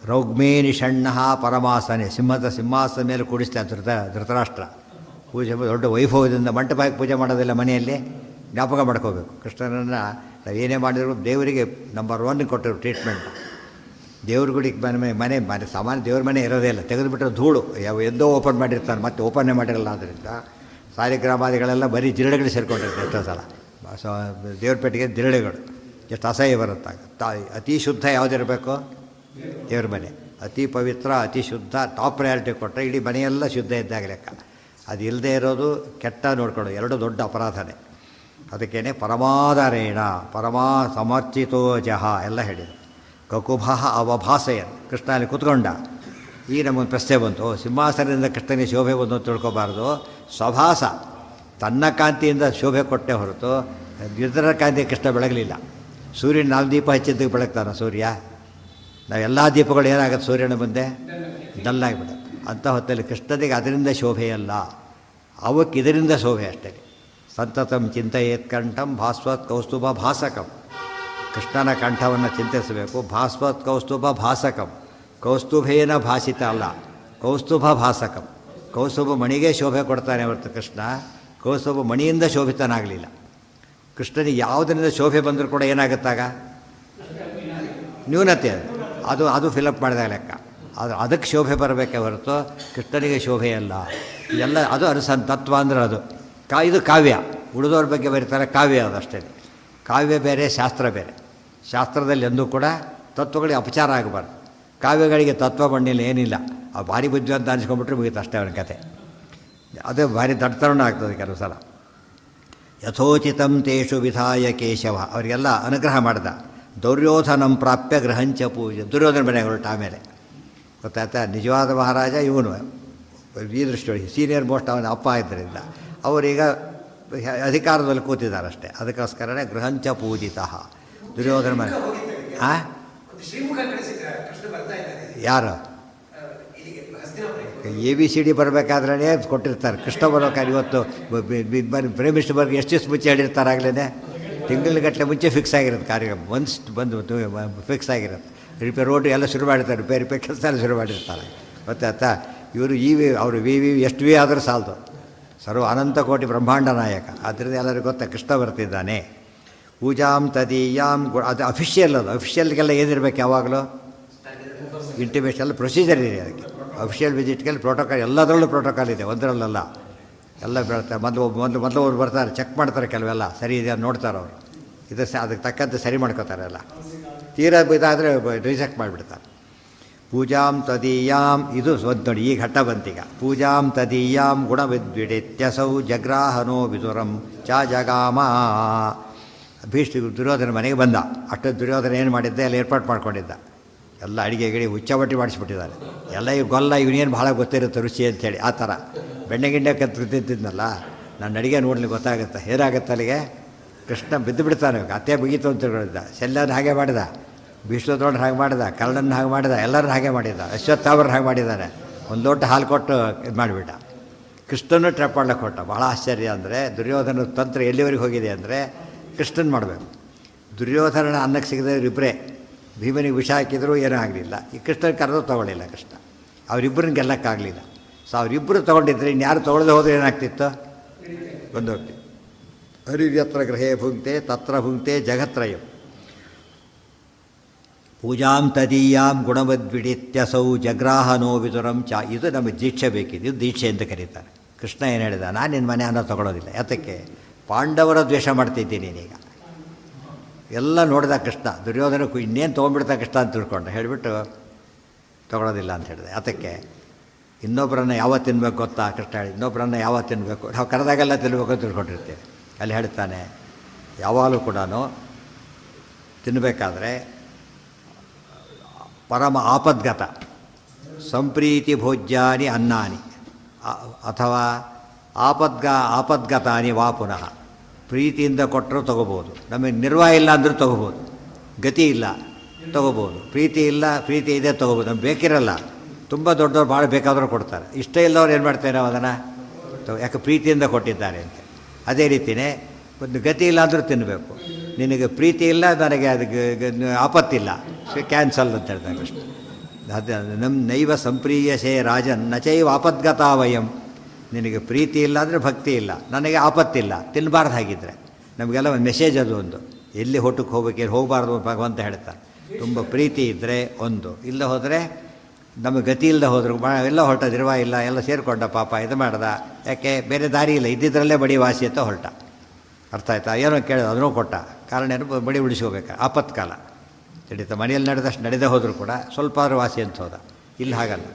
ರೌಗ್ಮೇ ನಿಷಣ್ಣಃ ಪರಮಾಸನೆ, ಸಿಂಹಾಸನ ಮೇಲೆ ಕೂಡಿಸ್ತಾನೆ ಧೃತರಾಷ್ಟ್ರ. ಪೂಜೆ ದೊಡ್ಡ ವೈಭವದಿಂದ ಮಂಟಪಕ್ಕೆ ಪೂಜೆ ಮಾಡೋದಿಲ್ಲ, ಮನೆಯಲ್ಲಿ ಜ್ಞಾಪಕ ಮಾಡ್ಕೋಬೇಕು. ಕೃಷ್ಣನನ್ನು ನಾವು ಏನೇ ಮಾಡಿದ್ರು ದೇವರಿಗೆ ನಂಬರ್ 1 ಕೊಟ್ಟರು ಟ್ರೀಟ್ಮೆಂಟ್. ದೇವ್ರ ಗುಡಿಗೆ ಮನೆ ಸಾಮಾನ್ಯ ದೇವ್ರ ಮನೆ ಇರೋದೇ ಇಲ್ಲ, ತೆಗೆದುಬಿಟ್ರೆ ಧೂಳು. ಎಂದೋ ಓಪನ್ ಮಾಡಿರ್ತಾನೆ, ಮತ್ತೆ ಓಪನ್ನೇ ಮಾಡಿರಲ್ಲ. ಆದ್ದರಿಂದ ಸಾಲಿಗ್ರಾಮಾದಿಗಳೆಲ್ಲ ಬರೀ ಜಿರಳೆಗಳು ಸೇರ್ಕೊಂಡಿರ್ತಾರೆ. ಎಷ್ಟೋ ಸಲ ದೇವ್ರ ಪೆಟ್ಟಿಗೆ ಜಿರಳೆಗಳು ಎಷ್ಟು ಅಸಹ್ಯ ಬರುತ್ತೆ. ಅತಿ ಶುದ್ಧ ಯಾವುದಿರಬೇಕು? ದೇವ್ರ ಮನೆ. ಅತಿ ಪವಿತ್ರ, ಅತಿ ಶುದ್ಧ, ಟಾಪ್ ಪ್ರಯಾರಿಟಿ ಕೊಟ್ಟರೆ ಇಡೀ ಮನೆಯೆಲ್ಲ ಶುದ್ಧ ಇದ್ದಾಗ ಲೆಕ್ಕ. ಅದು ಇಲ್ಲದೆ ಇರೋದು ಕೆಟ್ಟ ನೋಡ್ಕೊಳ್ಳೋದು, ಎರಡು ದೊಡ್ಡ ಅಪರಾಧನೇ. ಅದಕ್ಕೇನೆ ಪರಮಾಧಾರೇಣ ಪರಮಾ ಸಮರ್ಚಿತೋ ಜಹ ಎಲ್ಲ ಹೇಳಿದರು. ಕಕುಭಃ ಅವಭಾಸಯನ್, ಕೃಷ್ಣ ಅಲ್ಲಿ ಕೂತ್ಕೊಂಡ. ಈಗ ನಮಗೊಂದು ಪ್ರಶ್ನೆ ಬಂತು, ಸಿಂಹಾಸನದಿಂದ ಕೃಷ್ಣನಿಗೆ ಶೋಭೆ ಬಂದು ಅಂತ ತಿಳ್ಕೊಬಾರ್ದು. ಸ್ವಭಾಸ, ತನ್ನ ಕಾಂತಿಯಿಂದ ಶೋಭೆ ಕೊಟ್ಟೆ ಹೊರತು ಇತರ ಕಾಂತಿ ಕೃಷ್ಣ ಬೆಳಗಲಿಲ್ಲ. ಸೂರ್ಯನ 4 ದೀಪ ಹಚ್ಚಿದ್ದಕ್ಕೆ ಬೆಳಗ್ತಾನೆ ಸೂರ್ಯ. ನಾವೆಲ್ಲ ದೀಪಗಳು ಏನಾಗುತ್ತೆ ಸೂರ್ಯನ ಮುಂದೆ? ಡಲ್ಲಾಗಿಬಿಡ. ಅಂಥ ಹೊತ್ತಲ್ಲಿ ಕೃಷ್ಣನಿಗೆ ಅದರಿಂದ ಶೋಭೆಯಲ್ಲ, ಅವಕ್ಕೆ ಇದರಿಂದ ಶೋಭೆ ಅಷ್ಟೇ. ಸಂತತಂ ಚಿಂತೆಯೇತ್ ಕಂಠಂ ಭಾಸ್ವತ್ ಕೌಸ್ತುಭ ಭಾಸಕಂ. ಕೃಷ್ಣನ ಕಂಠವನ್ನು ಚಿಂತಿಸಬೇಕು. ಭಾಸ್ವತ್ ಕೌಸ್ತುಭ ಭಾಸಕಂ, ಕೌಸ್ತುಭೇನ ಭಾಸಿತ ಅಲ್ಲ, ಕೌಸ್ತುಭ ಭಾಸಕಂ. ಕೌಸ್ತುಭ ಮಣಿಗೆ ಶೋಭೆ ಕೊಡ್ತಾನೆ ಹೊರತು ಕೃಷ್ಣ ಕೌಸ್ತುಭ ಮಣಿಯಿಂದ ಶೋಭಿತನಾಗಲಿಲ್ಲ. ಕೃಷ್ಣನಿಗೆ ಯಾವುದರಿಂದ ಶೋಭೆ ಬಂದರೂ ಕೂಡ ಏನಾಗುತ್ತಾಗ? ನ್ಯೂನತೆ. ಅದು ಫಿಲಪ್ ಮಾಡಿದಾಗ ಲೆಕ್ಕ. ಅದಕ್ಕೆ ಶೋಭೆ ಬರಬೇಕೆ ಹೊರತು ಕೃಷ್ಣನಿಗೆ ಶೋಭೆಯಲ್ಲ. ಇದೆಲ್ಲ ಅದು ತತ್ವ ಅಂದ್ರೆ ಅದು ಇದು ಕಾವ್ಯ. ಉಳಿದವ್ರ ಬಗ್ಗೆ ಬರೀತಾರೆ, ಕಾವ್ಯ ಅದಷ್ಟೇ. ಕಾವ್ಯ ಬೇರೆ, ಶಾಸ್ತ್ರ ಬೇರೆ. ಶಾಸ್ತ್ರದಲ್ಲಿ ಎಂದೂ ಕೂಡ ತತ್ವಗಳಿಗೆ ಅಪಚಾರ ಆಗಬಾರ್ದು. ಕಾವ್ಯಗಳಿಗೆ ತತ್ವ ಬಣ್ಣಿಲ್ಲ, ಏನಿಲ್ಲ. ಆ ಭಾರಿ ಬುದ್ಧಿ ಅಂತ ಅನಿಸ್ಕೊಂಡ್ಬಿಟ್ರೆ ಮುಗೀತು ಅಷ್ಟೇ ಅವನ ಕತೆ. ಅದು ಭಾರಿ ದಡ್ತರಣ ಆಗ್ತದೆ ಕೆಲವು ಸಲ. ಯಥೋಚಿತಂ ತೇಷು ವಿಧಾಯ ಕೇಶವ, ಅವರಿಗೆಲ್ಲ ಅನುಗ್ರಹ ಮಾಡಿದ. ದುರ್ಯೋಧನಂ ಪ್ರಾಪ್ಯ ಗೃಹಂಚ ಪೂಜೆ, ದುರ್ಯೋಧನ ಮನೆಗೆ ಹೊರಟ. ಆಮೇಲೆ ಗೊತ್ತಾಯ್ತಾ, ನಿಜವಾದ ಮಹಾರಾಜ ಇವನು. ಈ ದೃಷ್ಟಿಯೊಳಗೆ ಸೀನಿಯರ್ ಮೋಸ್ಟ್ ಅವನ ಅಪ್ಪ ಇದ್ದರಿಂದ ಅವರೀಗ ಅಧಿಕಾರದಲ್ಲಿ ಕೂತಿದ್ದಾರೆ ಅಷ್ಟೇ. ಅದಕ್ಕೋಸ್ಕರನೇ ಗೃಹಂಚ ಪೂಜಿತಃ. ದುರ್ಯೋಧನ ಮನೆ ಯಾರು ABCD ಬರಬೇಕಾದ್ರೇ ಕೊಟ್ಟಿರ್ತಾರೆ. ಕೃಷ್ಣ ಬರೋಕಾರೆ ಇವತ್ತು ಪ್ರೈಮ್ ಮಿನಿಸ್ಟರ್ ಬರ್ಗೆ ಎಷ್ಟು ದಿವಸ ಮುಂಚೆ ಹೇಳಿರ್ತಾರೆ. ಆಗಲೇ ತಿಂಗಳಿಗಟ್ಟಲೆ ಮುಂಚೆ ಫಿಕ್ಸ್ ಆಗಿರೋದು ಕಾರ್ಯಕ್ರಮ. ಬಂದು ಫಿಕ್ಸ್ ಆಗಿರೋದು. ರಿಪೇರ್ ರೋಡ್ ಎಲ್ಲ ಶುರು ಮಾಡಿರ್ತಾರೆ, ರಿಪೇರ್ ಕೆಲಸ ಎಲ್ಲ ಶುರು ಮಾಡಿರ್ತಾರೆ. ಗೊತ್ತಾಯ್ತಾ? ಇವರು ಅವರು ವಿ ಎಷ್ಟು ಆದರೂ ಸಾಲದು. ಸರ್ವ ಅನಂತ ಕೋಟಿ ಬ್ರಹ್ಮಾಂಡ ನಾಯಕ. ಆದ್ದರಿಂದ ಎಲ್ಲರಿಗೂ ಗೊತ್ತಾ ಕೃಷ್ಣ ಬರ್ತಿದ್ದಾನೆ. ಪೂಜಾಂ ತದೀಯಾಂ ಅದು ಅಫಿಷಿಯಲ್. ಅದು ಅಫಿಷಿಯಲ್ಗೆಲ್ಲ ಏನಿರಬೇಕು ಯಾವಾಗಲೂ? ಇಂಟಿಮೇಷನ್ ಎಲ್ಲ ಪ್ರೊಸೀಜರ್ ಇದೆ ಅದಕ್ಕೆ. ಅಫಿಷಿಯಲ್ ವಿಸಿಟ್ಗೆಲ್ಲ ಪ್ರೋಟೋಕಾಲ್, ಎಲ್ಲದರಲ್ಲೂ ಪ್ರೋಟೋಕಾಲ್ ಇದೆ, ಒಂದರಲ್ಲ. ಎಲ್ಲ ಬರ್ತಾರೆ. ಮೊದಲು ಅವ್ರು ಬರ್ತಾರೆ, ಚೆಕ್ ಮಾಡ್ತಾರೆ, ಕೆಲವೆಲ್ಲ ಸರಿ ಇದೆ ಅಂತ ನೋಡ್ತಾರೆ ಅವರು. ಅದಕ್ಕೆ ತಕ್ಕಂತೆ ಸರಿ ಮಾಡ್ಕೋತಾರೆ ಎಲ್ಲ. ತೀರಾ ಇದಾದರೆ ರಿಜೆಕ್ಟ್ ಮಾಡಿಬಿಡ್ತಾರೆ. ಪೂಜಾಂ ತದೀಯಾಂ, ಇದು ಒಂದು ನೋಡಿ ಈ ಘಟ್ಟ ಬಂತೀಗ. ಪೂಜಾಂ ತದೀಯಾಂ ಗುಣವಿದ್ವಿಡಿತ್ಯಸೌ ಜಗ್ರಾಹನೋ ವಿದುರಂ ಚ ಜಗಾಮ. ದುರ್ಯೋಧನ ಮನೆಗೆ ಬಂದ. ಅಷ್ಟು ದುರ್ಯೋಧನ ಏನು ಮಾಡಿದ್ದೆ ಎಲ್ಲ ಏರ್ಪಾಡು ಮಾಡ್ಕೊಂಡಿದ್ದ. ಎಲ್ಲ ಅಡಿಗೆ ಗಿಡಿ ಹುಚ್ಚಬಟ್ಟಿ ಮಾಡಿಸ್ಬಿಟ್ಟಿದ್ದಾರೆ. ಎಲ್ಲ ಈ ಗೊಲ್ಲ ಇವನೇನು ಭಾಳ ಗೊತ್ತಿರುತ್ತೆ ರುಚಿ ಅಂಥೇಳಿ. ಆ ಥರ ಬೆಣ್ಣೆ ಗಿಣ್ಣೆ ತಿಂತಿದ್ನಲ್ಲ, ನನ್ನ ಅಡಿಗೆ ನೋಡ್ಲಿಕ್ಕೆ ಗೊತ್ತಾಗುತ್ತೆ. ಏನಾಗುತ್ತೆ ಅಲ್ಲಿಗೆ? ಕೃಷ್ಣ ಬಿದ್ದು ಬಿಡ್ತಾನೆ. ಅತ್ತೆ ಮುಗೀತು ಅಂತ ತಿಳ್ಕೊಂಡಿದ್ದ. ಶಲ್ಯನ ಹಾಗೆ ಮಾಡಿದ, ಭೀಷ್ಮದ್ರೋಣ ಹಾಗೆ ಮಾಡಿದ, ಕರ್ಣನ ಹಾಗೆ ಮಾಡಿದ, ಎಲ್ಲರನ್ನ ಹಾಗೆ ಮಾಡಿದ, ಅಶ್ವತ್ಥಾಮರನ್ನ ಹಾಗೆ ಮಾಡಿದ್ದಾನೆ. ಒಂದು ಲೋಟ ಹಾಲು ಕೊಟ್ಟು ಇದು ಮಾಡಿಬಿಟ್ಟ. ಕೃಷ್ಣನೂ ಟ್ರ್ಯಾಪ್ ಮಾಡ್ಲಿಕ್ಕೆ ಹೊಟ್ಟ. ಭಾಳ ಆಶ್ಚರ್ಯ ಅಂದರೆ ದುರ್ಯೋಧನ ತಂತ್ರ ಎಲ್ಲಿವರೆಗೆ ಹೋಗಿದೆ ಅಂದರೆ ಕೃಷ್ಣನ್ ಮಾಡಬೇಕು. ದುರ್ಯೋಧನ ಅನ್ನಕ್ಕೆ ಸಿಗದೆ ಇಬ್ಬರೇ. ಭೀಮನಿಗೆ ವಿಷ ಹಾಕಿದರೂ ಏನೂ ಆಗಲಿಲ್ಲ. ಈ ಕೃಷ್ಣನ ಕರೆದು ತೊಗೊಳ್ಳಿಲ್ಲ ಕೃಷ್ಣ. ಅವರಿಬ್ಬರನ್ನ ಗೆಲ್ಲಕ್ಕಾಗಲಿಲ್ಲ. ಸೊ ಅವರಿಬ್ಬರು ತೊಗೊಂಡಿದ್ರೆ ಇನ್ಯಾರು ತೊಗೊಳ್ಳದೆ ಹೋದ್ರೆ ಏನಾಗ್ತಿತ್ತು? ಬಂದೋಗ್ತಿ. ಹರಿವ್ಯತ್ರ ಗೃಹೇ ಭುಂಕ್ತೆ ತತ್ರ ಭುಂಕ್ತೆ ಜಗತ್ರಯಂ. ಪೂಜಾಂ ತದೀಯಾಂ ಗುಣವದ್ವಿಡಿತ್ಯಸೌ ಜಗ್ರಾಹನೋ ವಿದುರಂ ಚ. ಇದು ನಮಗೆ ದೀಕ್ಷೆ ಬೇಕಿದೆ. ಇದು ದೀಕ್ಷೆ ಅಂತ ಕರೀತಾರೆ. ಕೃಷ್ಣ ಏನು ಹೇಳಿದ? ನಾನು ನಿನ್ನ ಮನೆ ಅನ್ನ ತೊಗೊಳೋದಿಲ್ಲ. ಯಾತಕ್ಕೆ? ಪಾಂಡವರ ದ್ವೇಷ ಮಾಡ್ತಿದ್ದೀನಿ ನೀನೀಗ. ಎಲ್ಲ ನೋಡಿದ ಕೃಷ್ಣ. ದುರ್ಯೋಧನಕ್ಕೂ ಇನ್ನೇನು ತೊಗೊಂಡ್ಬಿಡ್ತಾ ಕೃಷ್ಣ ಅಂತ ತಿಳ್ಕೊಂಡು ಹೇಳಿಬಿಟ್ಟು ತೊಗೊಳೋದಿಲ್ಲ ಅಂತ ಹೇಳಿದೆ. ಯಾತಕ್ಕೆ? ಇನ್ನೊಬ್ಬರನ್ನು ಯಾವತ್ತು ತಿನ್ನಬೇಕು ಗೊತ್ತಾ? ಕೃಷ್ಣ ಹೇಳಿ, ಇನ್ನೊಬ್ಬರನ್ನು ಯಾವತ್ತು ತಿನ್ನಬೇಕು, ನಾವು ಕರೆದಾಗೆಲ್ಲ ತಿನ್ನಬೇಕು ಅಂತ ತಿಳ್ಕೊಂಡಿರ್ತೀವಿ. ಅಲ್ಲಿ ಹೇಳ್ತಾನೆ, ಯಾವಾಗಲೂ ಕೂಡ ತಿನ್ನಬೇಕಾದ್ರೆ ಪರಮ ಆಪದ್ಗತ ಸಂಪ್ರೀತಿ ಭೋಜ್ಯಾನಿ ಅನ್ನಾನಿ ಅಥವಾ ಆಪದ್ಗತಾನಿ ವಾ ಪುನಃ. ಪ್ರೀತಿಯಿಂದ ಕೊಟ್ಟರು ತೊಗೋಬೋದು, ನಮಗೆ ನಿರ್ವಾಹ ಇಲ್ಲ ಅಂದರೂ ತೊಗೋಬೋದು, ಗತಿ ಇಲ್ಲ ತೊಗೋಬೋದು, ಪ್ರೀತಿ ಇಲ್ಲ ಪ್ರೀತಿ ಇದೆ ತೊಗೋಬೋದು, ನಮ್ಗೆ ಬೇಕಿರಲ್ಲ ತುಂಬ ದೊಡ್ಡವ್ರು ಭಾಳ ಬೇಕಾದರೂ ಕೊಡ್ತಾರೆ. ಇಷ್ಟ ಇಲ್ಲವ್ರು ಏನು ಮಾಡ್ತಾರೆ ನಾವು ಅದನ್ನು ಯಾಕೆ ಪ್ರೀತಿಯಿಂದ ಕೊಟ್ಟಿದ್ದಾರೆ ಅಂತ. ಅದೇ ರೀತಿಯೇ ಒಂದು ಗತಿ ಇಲ್ಲ ಅಂದರೂ ತಿನ್ನಬೇಕು. ನಿನಗೆ ಪ್ರೀತಿ ಇಲ್ಲ, ನನಗೆ ಅದಕ್ಕೆ ಆಪತ್ತಿಲ್ಲ, ಕ್ಯಾನ್ಸಲ್ ಅಂತ ಹೇಳ್ತಾರೆ ಅಷ್ಟು. ಅದು ನಮ್ಮ ನೈವ ಸಂಪ್ರೀಯಸೇ ರಾಜನ್ ನಚೈವ ಆಪದ್ಗತಾ ವಯಂ. ನಿನಗೆ ಪ್ರೀತಿ ಇಲ್ಲ ಅಂದರೆ ಭಕ್ತಿ ಇಲ್ಲ, ನನಗೆ ಆಪತ್ತಿಲ್ಲ, ತಿನ್ನಬಾರ್ದು. ಹಾಗಿದ್ದರೆ ನಮಗೆಲ್ಲ ಒಂದು ಮೆಸೇಜ್ ಅದು. ಒಂದು ಎಲ್ಲಿ ಹೊಟ್ಟಕ್ಕೆ ಹೋಗ್ಬೇಕು, ಹೋಗಬಾರ್ದು ಭಗವಂತ ಹೇಳ್ತಾರೆ. ತುಂಬ ಪ್ರೀತಿ ಇದ್ದರೆ ಒಂದು, ಇಲ್ಲ ಹೋದರೆ ನಮಗೆ ಗತಿ ಇಲ್ಲದೆ ಹೋದ್ರು ಎಲ್ಲ ಹೊರಟದಿರುವ ಇಲ್ಲ, ಎಲ್ಲ ಸೇರಿಕೊಂಡ ಪಾಪ ಇದು ಮಾಡ್ದ, ಯಾಕೆ ಬೇರೆ ದಾರಿ ಇಲ್ಲ, ಇದ್ದಿದ್ದರಲ್ಲೇ ಬಡಿ ವಾಸಿ ಅಂತ ಹೊರಟ. ಅರ್ಥ ಆಯ್ತಾ? ಏನೋ ಕೇಳಿದ ಅದನ್ನೂ ಕೊಟ್ಟ. ಕಾರಣ ಏನು? ಬಡಿ ಉಳಿಸ್ಕೋಬೇಕು, ಆಪತ್ಕಾಲ ನಡೀತಾ. ಮನೆಯಲ್ಲಿ ನಡೆದಷ್ಟು ನಡೆದೇ ಹೋದರೂ ಕೂಡ ಸ್ವಲ್ಪ ಆದರೂ ವಾಸಿ ಅಂತ ಹೋದ. ಇಲ್ಲಿ ಹಾಗಲ್ಲ,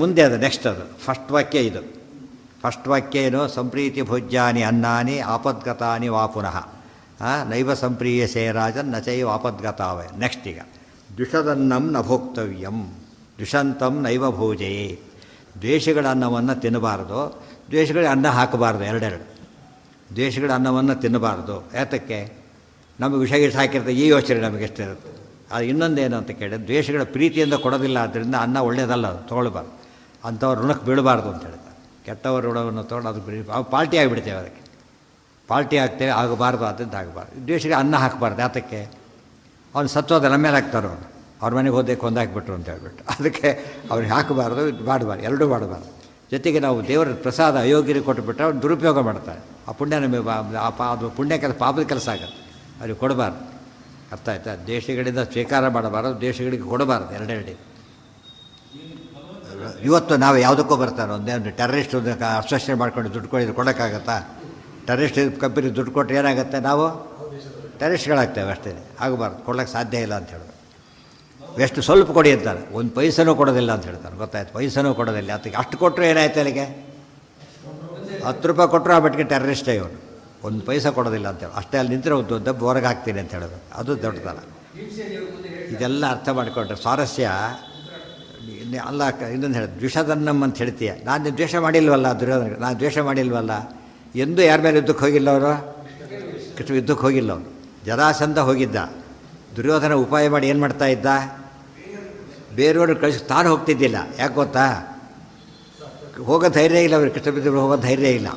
ಮುಂದೆ ಅದು ನೆಕ್ಸ್ಟ್. ಅದು ಫಸ್ಟ್ ವಾಕ್ಯ. ಇದು ಫಸ್ಟ್ ವಾಕ್ಯ ಏನು? ಸಂಪ್ರೀತಿ ಭೋಜ್ಯಾನಿ ಅನ್ನಾನಿ ಆಪದ್ಗತಾನಿ ವಾ ಪುನಃ ನೈವ ಸಂಪ್ರೀಯಸೇ ರಾಜನ್ ನಚೈವ ಆಪದ್ಗತಾವೇ. ನೆಕ್ಸ್ಟ್ ಈಗ ದ್ವಿಷದನ್ನಂ ನ ಭೋಕ್ತವ್ಯಂ ದ್ವಿಷಂತಂ ನೈವ ಭೋಜಯೇ. ದ್ವೇಷಗಳ ಅನ್ನವನ್ನು ತಿನ್ನಬಾರ್ದು, ದ್ವೇಷಗಳ ಅನ್ನ ಹಾಕಬಾರ್ದು. ಎರಡೆರಡು. ದ್ವೇಷಗಳ ಅನ್ನವನ್ನು ತಿನ್ನಬಾರ್ದು. ಯಾತಕ್ಕೆ? ನಮಗೆ ವಿಷ ಗಿಷ ಹಾಕಿರ್ತದೆ, ಈ ಯೋಚನೆ ನಮಗೆ ಎಷ್ಟಿರುತ್ತೆ. ಅದು ಇನ್ನೊಂದೇನು ಅಂತ ಕೇಳಿದ್ರೆ, ದ್ವೇಷಗಳ ಪ್ರೀತಿಯಿಂದ ಕೊಡೋದಿಲ್ಲ, ಆದ್ದರಿಂದ ಅನ್ನ ಒಳ್ಳೆಯದಲ್ಲ, ಅದು ತೊಗೊಳ್ಬಾರ್ದು. ಅಂಥವ್ರು ಋಣಕ್ಕೆ ಬೀಳಬಾರ್ದು ಅಂತ ಹೇಳ್ತಾರೆ. ಕೆಟ್ಟವ್ರ ಋಣವನ್ನು ತೊಗೊಂಡು ಅದು ಪಾಲ್ಟಿ ಆಗಿಬಿಡ್ತೇವೆ, ಅದಕ್ಕೆ ಪಾಲ್ಟಿ ಆಗ್ತೇವೆ, ಆಗಬಾರ್ದು. ಆದ್ದರಿಂದ ಆಗಬಾರ್ದು. ದ್ವೇಷಕ್ಕೆ ಅನ್ನ ಹಾಕಬಾರ್ದು. ಯಾತಕ್ಕೆ? ಅವ್ನು ಸತ್ತೋದ ನಮ್ಮ ಮೇಲೆ ಹಾಕ್ತಾರೆ. ಅವ್ರ ಮನೆಗೆ ಹೋದೆ ಕೊಂದಾಕ್ಬಿಟ್ರು ಅಂತ ಹೇಳ್ಬಿಟ್ಟು, ಅದಕ್ಕೆ ಅವ್ರಿಗೆ ಹಾಕಬಾರ್ದು, ಮಾಡಬಾರ್ದು, ಎರಡೂ ಮಾಡಬಾರ್ದು. ಜೊತೆಗೆ ನಾವು ದೇವರ ಪ್ರಸಾದ ಅಯೋಗ್ಯರಿಗೆ ಕೊಟ್ಟುಬಿಟ್ರೆ ಅವ್ರು ದುರುಪಯೋಗ ಮಾಡ್ತಾರೆ. ಆ ಪುಣ್ಯ ನಮಗೆ ಅದು ಪುಣ್ಯ ಕೆಲಸ, ಪಾಪದ ಕೆಲಸ ಆಗುತ್ತೆ. ಅವ್ರಿಗೆ ಕೊಡಬಾರ್ದು. ಅರ್ಥ ಆಯ್ತಾ? ದೇಶಗಳಿಂದ ಸ್ವೀಕಾರ ಮಾಡಬಾರ್ದು, ದೇಶಗಳಿಗೆ ಕೊಡಬಾರ್ದು. ಎರಡೆರಡು. ಇವತ್ತು ನಾವು ಯಾವುದಕ್ಕೂ ಬರ್ತಾರೆ. ಒಂದೇನು ಟೆರರಿಸ್ಟ್ ಅಸೋಸಿಯೇಟ್ ಮಾಡ್ಕೊಂಡು ದುಡ್ಡು ಕೊಡಿದ್ರೆ ಕೊಡೋಕ್ಕಾಗತ್ತಾ? ಟೆರರಿಸ್ಟ್ ಕಂಪನಿ ದುಡ್ಡು ಕೊಟ್ಟರೆ ಏನಾಗುತ್ತೆ? ನಾವು ಟೆರರಿಸ್ಟ್ಗಳಾಗ್ತೇವೆ, ಅಷ್ಟೇ. ಆಗಬಾರ್ದು, ಕೊಡ್ಲಿಕ್ಕೆ ಸಾಧ್ಯ ಇಲ್ಲ ಅಂತ ಹೇಳೋದು. ಎಷ್ಟು ಸ್ವಲ್ಪ ಕೊಡಿ ಅಂತಾರೆ, ಒಂದು ಪೈಸನೂ ಕೊಡೋದಿಲ್ಲ ಅಂತ ಹೇಳ್ತಾರೆ. ಗೊತ್ತಾಯ್ತು? ಪೈಸನೂ ಕೊಡೋದಿಲ್ಲ. ಅದಕ್ಕೆ ಅಷ್ಟು ಕೊಟ್ಟರು ಏನಾಯ್ತು ಅಲ್ಲಿಗೆ? 10 ರೂಪಾಯಿ ಕೊಟ್ಟರು ಆ ಮಟ್ಟಿಗೆ ಟೆರರಿಸ್ಟೇ ಇವನು. ಒಂದು ಪೈಸೆ ಕೊಡೋದಿಲ್ಲ ಅಂತೇಳಿ ಅಷ್ಟೇ. ಅಲ್ಲಿ ನಿಂತರೆ ಒಂದು ದಬ್ಬು ಹೊರಗೆ ಹಾಕ್ತೀನಿ ಅಂತ ಹೇಳೋದು, ಅದು ದೊಡ್ಡದಲ್ಲ. ಇದೆಲ್ಲ ಅರ್ಥ ಮಾಡಿಕೊಂಡ್ರೆ ಸ್ವಾರಸ್ಯ ಅಲ್ಲ. ಇನ್ನೊಂದು ಹೇಳೋದು, ದ್ವಿಷದನ್ನಂ ಅಂತ ಹೇಳ್ತೀಯ. ನಾನು ದ್ವೇಷ ಮಾಡಿಲ್ವಲ್ಲ ದುರ್ಯೋಧನ, ನಾನು ದ್ವೇಷ ಮಾಡಿಲ್ವಲ್ಲ. ಎಂದೂ ಯಾರ ಮೇಲೆ ಯುದ್ಧಕ್ಕೆ ಹೋಗಿಲ್ಲ ಅವರು, ಕೃಷ್ಣ ಯುದ್ಧಕ್ಕೆ ಹೋಗಿಲ್ಲ ಅವನು. ಜರಾಸಂಧ ಹೋಗಿದ್ದ. ದುರ್ಯೋಧನ ಉಪಾಯ ಮಾಡಿ ಏನು ಮಾಡ್ತಾ ಇದ್ದ? ಬೇರೆಯವರು ಕಳಿಸಿ ತಾನು ಹೋಗ್ತಿದ್ದಿಲ್ಲ. ಯಾಕೆ ಗೊತ್ತಾ? ಹೋಗೋ ಧೈರ್ಯ ಇಲ್ಲ ಅವ್ರಿಗೆ, ಕೃಷ್ಣ ಬಿದ್ದು ಹೋಗೋ ಧೈರ್ಯ ಇಲ್ಲ.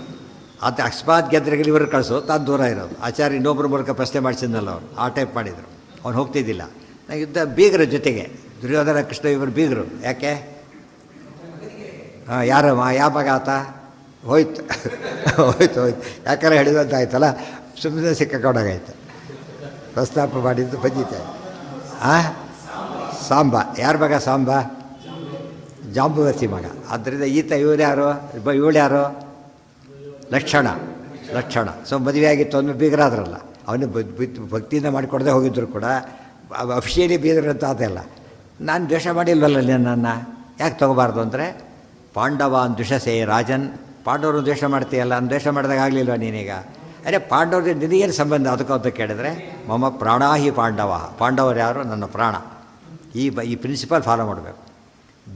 ಅದು ಅಕಸ್ಮಾತ್ ಗೆದ್ದರೆ ಇವರು ಕಳಿಸೋ, ತಾನು ದೂರ ಇರೋದು. ಆಚಾರ್ಯ ಇನ್ನೊಬ್ಬರ ಮೂಲಕ ಪ್ರಶ್ನೆ ಮಾಡಿಸಿದ್ನಲ್ಲ ಅವರು, ಆ ಟೈಪ್ ಮಾಡಿದರು. ಅವ್ನು ಹೋಗ್ತಿದ್ದಿಲ್ಲ. ನಾನು ಯುದ್ಧ ಬೀಗರ ಜೊತೆಗೆ ದುರ್ಯೋಧನ ಕೃಷ್ಣ ಇವರು ಬೀಗರು. ಯಾಕೆ? ಯಾರು ಯಾವ ಮಗ ಆತ? ಹೋಯ್ತು ಹೋಯ್ತು ಹೋಯ್ತು ಯಾಕಂದ್ರೆ ಹೇಳಿದಂತ ಆಯ್ತಲ್ಲ, ಸುಮ್ಮನೆ ಸಿಕ್ಕಾಕೊಂಡಾಗಾಯ್ತು. ಪ್ರಸ್ತಾಪ ಮಾಡಿದ್ದು ಬಂದಿದ್ದೆ. ಸಾಂಬ ಯಾರ ಮಗ? ಸಾಂಬ ಜಾಂಬುವತಿ ಮಗ. ಆದ್ದರಿಂದ ಈತ ಇವ್ರು ಯಾರು? ಇವಳು ಯಾರು? ಲಕ್ಷಣ. ಸೊ ಮದುವೆ ಆಗಿತ್ತು ಅಂದ್ಮೇಲೆ ಬೀಗರಾದ್ರಲ್ಲ. ಅವನು ಭಕ್ತಿಯಿಂದ ಮಾಡಿಕೊಡದೆ ಹೋಗಿದ್ರು ಕೂಡ ಅಫಿಷಿಯಲಿ ಬೀಗರು ಅಂತ ಅದೆಲ್ಲ. ನಾನು ದ್ವೇಷ ಮಾಡಿಲ್ವಲ್ಲ ನನ್ನ, ಯಾಕೆ ತೊಗೋಬಾರ್ದು ಅಂದರೆ, ಪಾಂಡವಾನ್ ದ್ವಿಷಸೇ ರಾಜನ್. ಪಾಂಡವರು ದ್ವೇಷ ಮಾಡ್ತೀಯಲ್ಲ, ನಾನು ದ್ವೇಷ ಮಾಡಿದಾಗ ಆಗಲಿಲ್ವ ನೀನೀಗ? ಅರೆ ಪಾಂಡವ್ರಿಗೆ ನಿನಗೇನು ಸಂಬಂಧ ಅದಕ್ಕೂ ಅಂತ ಕೇಳಿದ್ರೆ, ಮಮ ಪ್ರಾಣಾಹಿ ಪಾಂಡವ. ಪಾಂಡವರು ಯಾರು? ನನ್ನ ಪ್ರಾಣ. ಈ ಪ್ರಿನ್ಸಿಪಲ್ ಫಾಲೋ ಮಾಡಬೇಕು.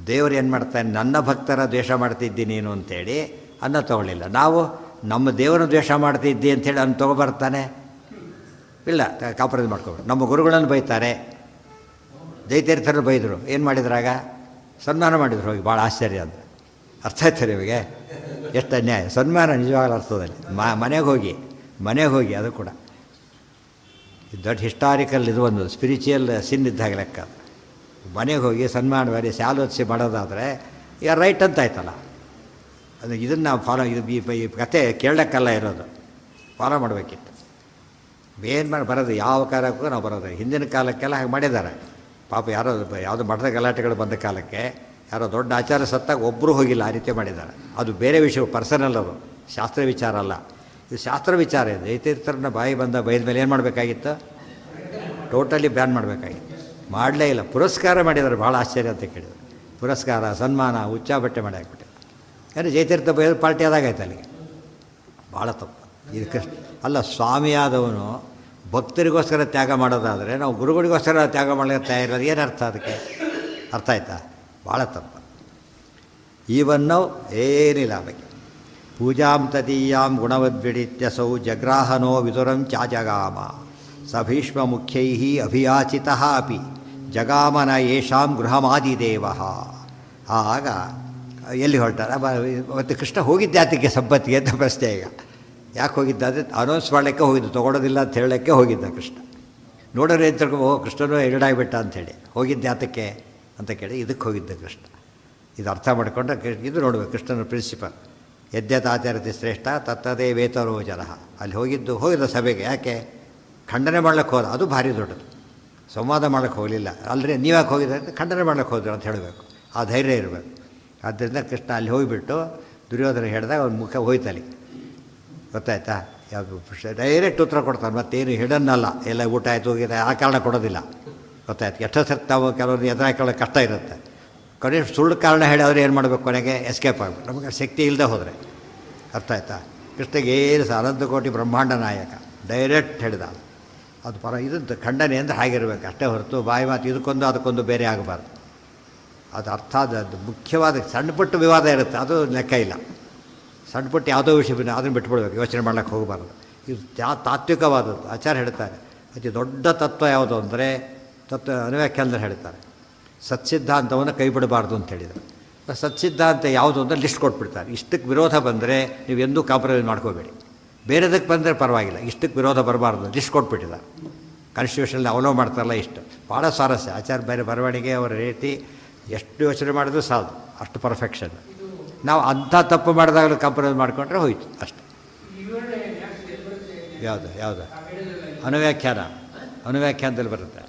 ದೇವರು ಏನು ಮಾಡ್ತಾನೆ? ನನ್ನ ಭಕ್ತರ ದ್ವೇಷ ಮಾಡ್ತಿದ್ದಿ ನೀನು ಅಂತೇಳಿ ಅನ್ನ ತೊಗೊಳ್ಳಿಲ್ಲ. ನಾವು ನಮ್ಮ ದೇವರನ್ನು ದ್ವೇಷ ಮಾಡ್ತಿದ್ದಿ ಅಂಥೇಳಿ ಅನ್ನ ತೊಗೊಬರ್ತಾನೆ ಇಲ್ಲ. ಕಾಂಪ್ರಮೈಸ್ ಮಾಡ್ಕೊಬೇಕು. ನಮ್ಮ ಗುರುಗಳನ್ನು ಬೈತಾರೆ, ಜೈತೀರ್ಥರು ಬೈದರು. ಏನು ಮಾಡಿದ್ರಾಗ? ಸನ್ಮಾನ ಮಾಡಿದ್ರು ಹೋಗಿ. ಭಾಳ ಆಶ್ಚರ್ಯ ಅಂದರೆ ಅರ್ಥ ಆಯ್ತಾರೆ ಇವಾಗ ಎಷ್ಟು ಅನ್ಯಾಯ. ಸನ್ಮಾನ ನಿಜವಾಗಲೂ ಅರ್ಥದಲ್ಲಿ ಮನೆಗೆ ಹೋಗಿ ಅದು ಕೂಡ ದೊಡ್ಡ ಹಿಸ್ಟಾರಿಕಲ್ ಇದು, ಒಂದು ಸ್ಪಿರಿಚುವಲ್ ಸಿನ್ ಇದ್ದಾಗ ಲೆಕ್ಕ. ಮನೆಗೆ ಹೋಗಿ ಸನ್ಮಾನ ಮಾಡಿ ಶಾಲೋತ್ಸಿ ಮಾಡೋದಾದರೆ ಈಗ ರೈಟ್ ಅಂತ ಆಯ್ತಲ್ಲ. ಅದು ಇದನ್ನು ನಾವು ಫಾಲೋ, ಈ ಕತೆ ಕೇಳೋಕ್ಕಲ್ಲ ಇರೋದು, ಫಾಲೋ ಮಾಡಬೇಕಿತ್ತು. ಏನು ಬರೋದು ಯಾವ ಕಾಲಕ್ಕೂ ನಾವು ಬರೋದು. ಹಿಂದಿನ ಕಾಲಕ್ಕೆಲ್ಲ ಹಾಗೆ ಮಾಡಿದ್ದಾರೆ ಪಾಪ. ಯಾವುದೋ ಮಠದ ಗಲಾಟೆಗಳು ಬಂದ ಕಾಲಕ್ಕೆ ಯಾರೋ ದೊಡ್ಡ ಆಚಾರ ಸತ್ತಾಗ ಒಬ್ಬರು ಹೋಗಿಲ್ಲ, ಆ ರೀತಿ ಮಾಡಿದ್ದಾರೆ. ಅದು ಬೇರೆ ವಿಷಯ, ಪರ್ಸನಲ್, ಅದು ಶಾಸ್ತ್ರ ವಿಚಾರ ಅಲ್ಲ. ಇದು ಶಾಸ್ತ್ರ ವಿಚಾರ ಇದೆ. ಜೈತೀರ್ಥರನ್ನ ಬೈದ ಮೇಲೆ ಏನು ಮಾಡಬೇಕಾಗಿತ್ತು? ಟೋಟಲಿ ಬ್ಯಾನ್ ಮಾಡಬೇಕಾಗಿತ್ತು. ಮಾಡಲೇ ಇಲ್ಲ. ಪುರಸ್ಕಾರ ಮಾಡಿದ್ದಾರೆ. ಭಾಳ ಆಶ್ಚರ್ಯ ಅಂತ ಕೇಳಿದ್ರು. ಪುರಸ್ಕಾರ, ಸನ್ಮಾನ, ಹುಚ್ಚಾ ಬಟ್ಟೆ ಮಾಡಿ ಹಾಕ್ಬಿಟ್ಟಿದ್ದಾರೆ. ಯಾರು ಜೈತೀರ್ಥ ಬೈದು ಪಾರ್ಟಿ ಆದಾಗಾಯ್ತು ಅಲ್ಲಿಗೆ. ಭಾಳ ತಪ್ಪು. ಇದು ಕೃಷ್ಣ ಅಲ್ಲ. ಸ್ವಾಮಿಯಾದವನು ಭಕ್ತರಿಗೋಸ್ಕರ ತ್ಯಾಗ ಮಾಡೋದಾದರೆ ನಾವು ಗುರುಗಳಿಗೋಸ್ಕರ ತ್ಯಾಗ ಮಾಡಲಿಕ್ಕೆ ತಯಾರಿರೋದು ಏನು ಅರ್ಥ? ಅದಕ್ಕೆ ಅರ್ಥ ಆಯ್ತಾ? ಭಾಳ ತಪ್ಪು. ಈವನ್ನು ಏನಿಲ್ಲ ಬಗ್ಗೆ. ಪೂಜಾಂ ತದೀಯಾಂ ಗುಣವದ್ವಿಡಿತ್ಯಸೌ ಜಗ್ರಾಹನೋ ವಿದುರಂ ಚಾಜಗಾಮ ಸ ಭೀಷ್ಮ ಮುಖ್ಯೈ ಅಭಿಯಾಚಿತಃ ಅಪಿ ಜಗಾಮನ ಯೇಷಾಂ ಗೃಹಮಾದಿದೇವ. ಆಗ ಎಲ್ಲಿ ಹೊರಟಾರೆ ಮತ್ತು ಕೃಷ್ಣ ಹೋಗಿದ್ದೆ ಆತಕ್ಕೆ ಸಂಪತ್ತಿಗೆ ಅಂತ ಪ್ರಶ್ನೆ. ಈಗ ಯಾಕೆ ಹೋಗಿದ್ದ ಅಂದರೆ ಅನೌನ್ಸ್ ಮಾಡಲಿಕ್ಕೆ ಹೋಗಿದ್ದು, ತೊಗೊಳೋದಿಲ್ಲ ಅಂತ ಹೇಳೋಕ್ಕೆ ಹೋಗಿದ್ದ ಕೃಷ್ಣ. ನೋಡೋರು ಏನು ತಿಳ್ಕೊ, ಓ ಕೃಷ್ಣನು ಎರಡಾಗಿಬಿಟ್ಟ ಅಂಥೇಳಿ. ಹೋಗಿದ್ದೆ ಆತಕ್ಕೆ ಅಂತ ಕೇಳಿ ಇದಕ್ಕೆ ಹೋಗಿದ್ದ ಕೃಷ್ಣ. ಇದು ಅರ್ಥ ಮಾಡಿಕೊಂಡ್ರೆ ಇದು ನೋಡಬೇಕು ಕೃಷ್ಣನ ಪ್ರಿನ್ಸಿಪಲ್. ಯದ್ಯತಾಚರತಿ ಶ್ರೇಷ್ಠ ತತ್ತದೇ ವೇತರೋ ಜನ. ಅಲ್ಲಿ ಹೋಗಿದ್ದ ಸಭೆಗೆ. ಯಾಕೆ ಖಂಡನೆ ಮಾಡ್ಲಿಕ್ಕೆ ಹೋದ, ಅದು ಭಾರಿ ದೊಡ್ಡದು. ಸಂವಾದ ಮಾಡ್ಲಿಕ್ಕೆ ಹೋಗಲಿಲ್ಲ. ಅಲ್ಲದೆ ನೀವ್ಯಾಕೆ ಹೋಗಿದ್ರೆ ಅಂತ ಖಂಡನೆ ಮಾಡ್ಲಿಕ್ಕೆ ಹೋದ್ರು ಅಂತ ಹೇಳಬೇಕು. ಆ ಧೈರ್ಯ ಇರಬೇಕು. ಆದ್ದರಿಂದ ಕೃಷ್ಣ ಅಲ್ಲಿ ಹೋಗಿಬಿಟ್ಟು ದುರ್ಯೋಧನ ಹೇಳಿದಾಗ ಅವ್ನ ಮುಖ ಹೋಯ್ತಲ್ಲಿ, ಗೊತ್ತಾಯ್ತಾ? ಯಾವುದು ಡೈರೆಕ್ಟ್ ಉತ್ತರ ಕೊಡ್ತಾನೆ. ಮತ್ತೇನು ಹಿಡನ್ನಲ್ಲ, ಎಲ್ಲ ಊಟ ಆಯಿತು ಹೋಗಿದೆ ಆ ಕಾರಣ ಕೊಡೋದಿಲ್ಲ. ಗೊತ್ತಾಯ್ತು? ಎಷ್ಟೋ ಸರ್ತಿ ತಾವು ಕೆಲವರು ಎದುರಾಕೊಳ್ಳೋಕೆ ಕಷ್ಟ ಇರುತ್ತೆ. ಕೊನೆ ಸುಳ್ಳು ಕಾರಣ ಹೇಳಿ ಅವ್ರು ಏನು ಮಾಡಬೇಕು, ಕೊನೆಗೆ ಎಸ್ಕೇಪ್ ಆಗಬೇಕು. ನಮಗೆ ಶಕ್ತಿ ಇಲ್ಲದೆ ಹೋದರೆ. ಅರ್ಥ ಆಯ್ತಾ? ಕೃಷ್ಣಗೆ ಏನು ಅನಂತ ಕೋಟಿ ಬ್ರಹ್ಮಾಂಡ ನಾಯಕ ಡೈರೆಕ್ಟ್ ಹೇಳಿದ. ಅದು ಇದಂತ ಖಂಡನೆ ಅಂದರೆ ಹಾಗಿರಬೇಕು ಅಷ್ಟೇ ಹೊರತು ಬಾಯಿ ಮಾತು ಇದಕ್ಕೊಂದು ಅದಕ್ಕೊಂದು ಬೇರೆ ಆಗಬಾರ್ದು. ಅದು ಅರ್ಥ. ಅದು ಮುಖ್ಯವಾದ ಸಣ್ಣ ಪುಟ್ಟ ವಿವಾದ ಇರುತ್ತೆ, ಅದು ಲೆಕ್ಕ ಇಲ್ಲ. ಸಣ್ಣ ಪುಟ್ಟ ಯಾವುದೋ ವಿಷಯ ಅದನ್ನು ಬಿಟ್ಬಿಡ್ಬೇಕು, ಯೋಚನೆ ಮಾಡ್ಲಿಕ್ಕೆ ಹೋಗಬಾರ್ದು. ಇದು ತಾತ್ವಿಕವಾದದ್ದು. ಆಚಾರ್ಯ ಹೇಳ್ತಾರೆ ಅತಿ ದೊಡ್ಡ ತತ್ವ ಯಾವುದು ಅಂದರೆ ಅನುವ್ಯಾಖ್ಯಾನದಲ್ಲಿ ಹೇಳ್ತಾರೆ, ಸತ್ಸಿದ್ಧಾಂತವನ್ನು ಕೈ ಬಿಡಬಾರ್ದು ಅಂತ ಹೇಳಿದರು. ಸತ್ಸಿದ್ಧಾಂತ ಯಾವುದು ಅಂತ ಲಿಸ್ಟ್ ಕೊಟ್ಬಿಡ್ತಾರೆ. ಇಷ್ಟಕ್ಕೆ ವಿರೋಧ ಬಂದರೆ ನೀವು ಎಂದೂ ಕಾಂಪ್ರಮೈಸ್ ಮಾಡ್ಕೋಬೇಡಿ. ಬೇರೆದಕ್ಕೆ ಬಂದರೆ ಪರವಾಗಿಲ್ಲ, ಇಷ್ಟಕ್ಕೆ ವಿರೋಧ ಬರಬಾರ್ದು ಲಿಸ್ಟ್ ಕೊಟ್ಬಿಟ್ಟಿದ್ದಾರೆ. ಕಾನ್ಸ್ಟಿಟ್ಯೂಷನಲ್ಲಿ ಅವಲೋ ಮಾಡ್ತಾರಲ್ಲ ಇಷ್ಟು. ಭಾಳ ಸ್ವಾರಸ್ಯ. ಆಚಾರ್ಯ ಬೇರೆ ಬರವಣಿಗೆ ಅವರ ರೀತಿ ಎಷ್ಟು ಯೋಚನೆ ಮಾಡಿದ್ರು ಸಾಲದು, ಅಷ್ಟು ಪರ್ಫೆಕ್ಷನ್. ನಾವು ಅಂಥ ತಪ್ಪು ಮಾಡಿದಾಗಲೂ ಕಾಂಪ್ರಮೈಸ್ ಮಾಡಿಕೊಂಡ್ರೆ ಹೋಯ್ತು ಅಷ್ಟೆ. ಯಾವುದು ಅನುವ್ಯಾಖ್ಯಾನದಲ್ಲಿ ಬರುತ್ತೆ.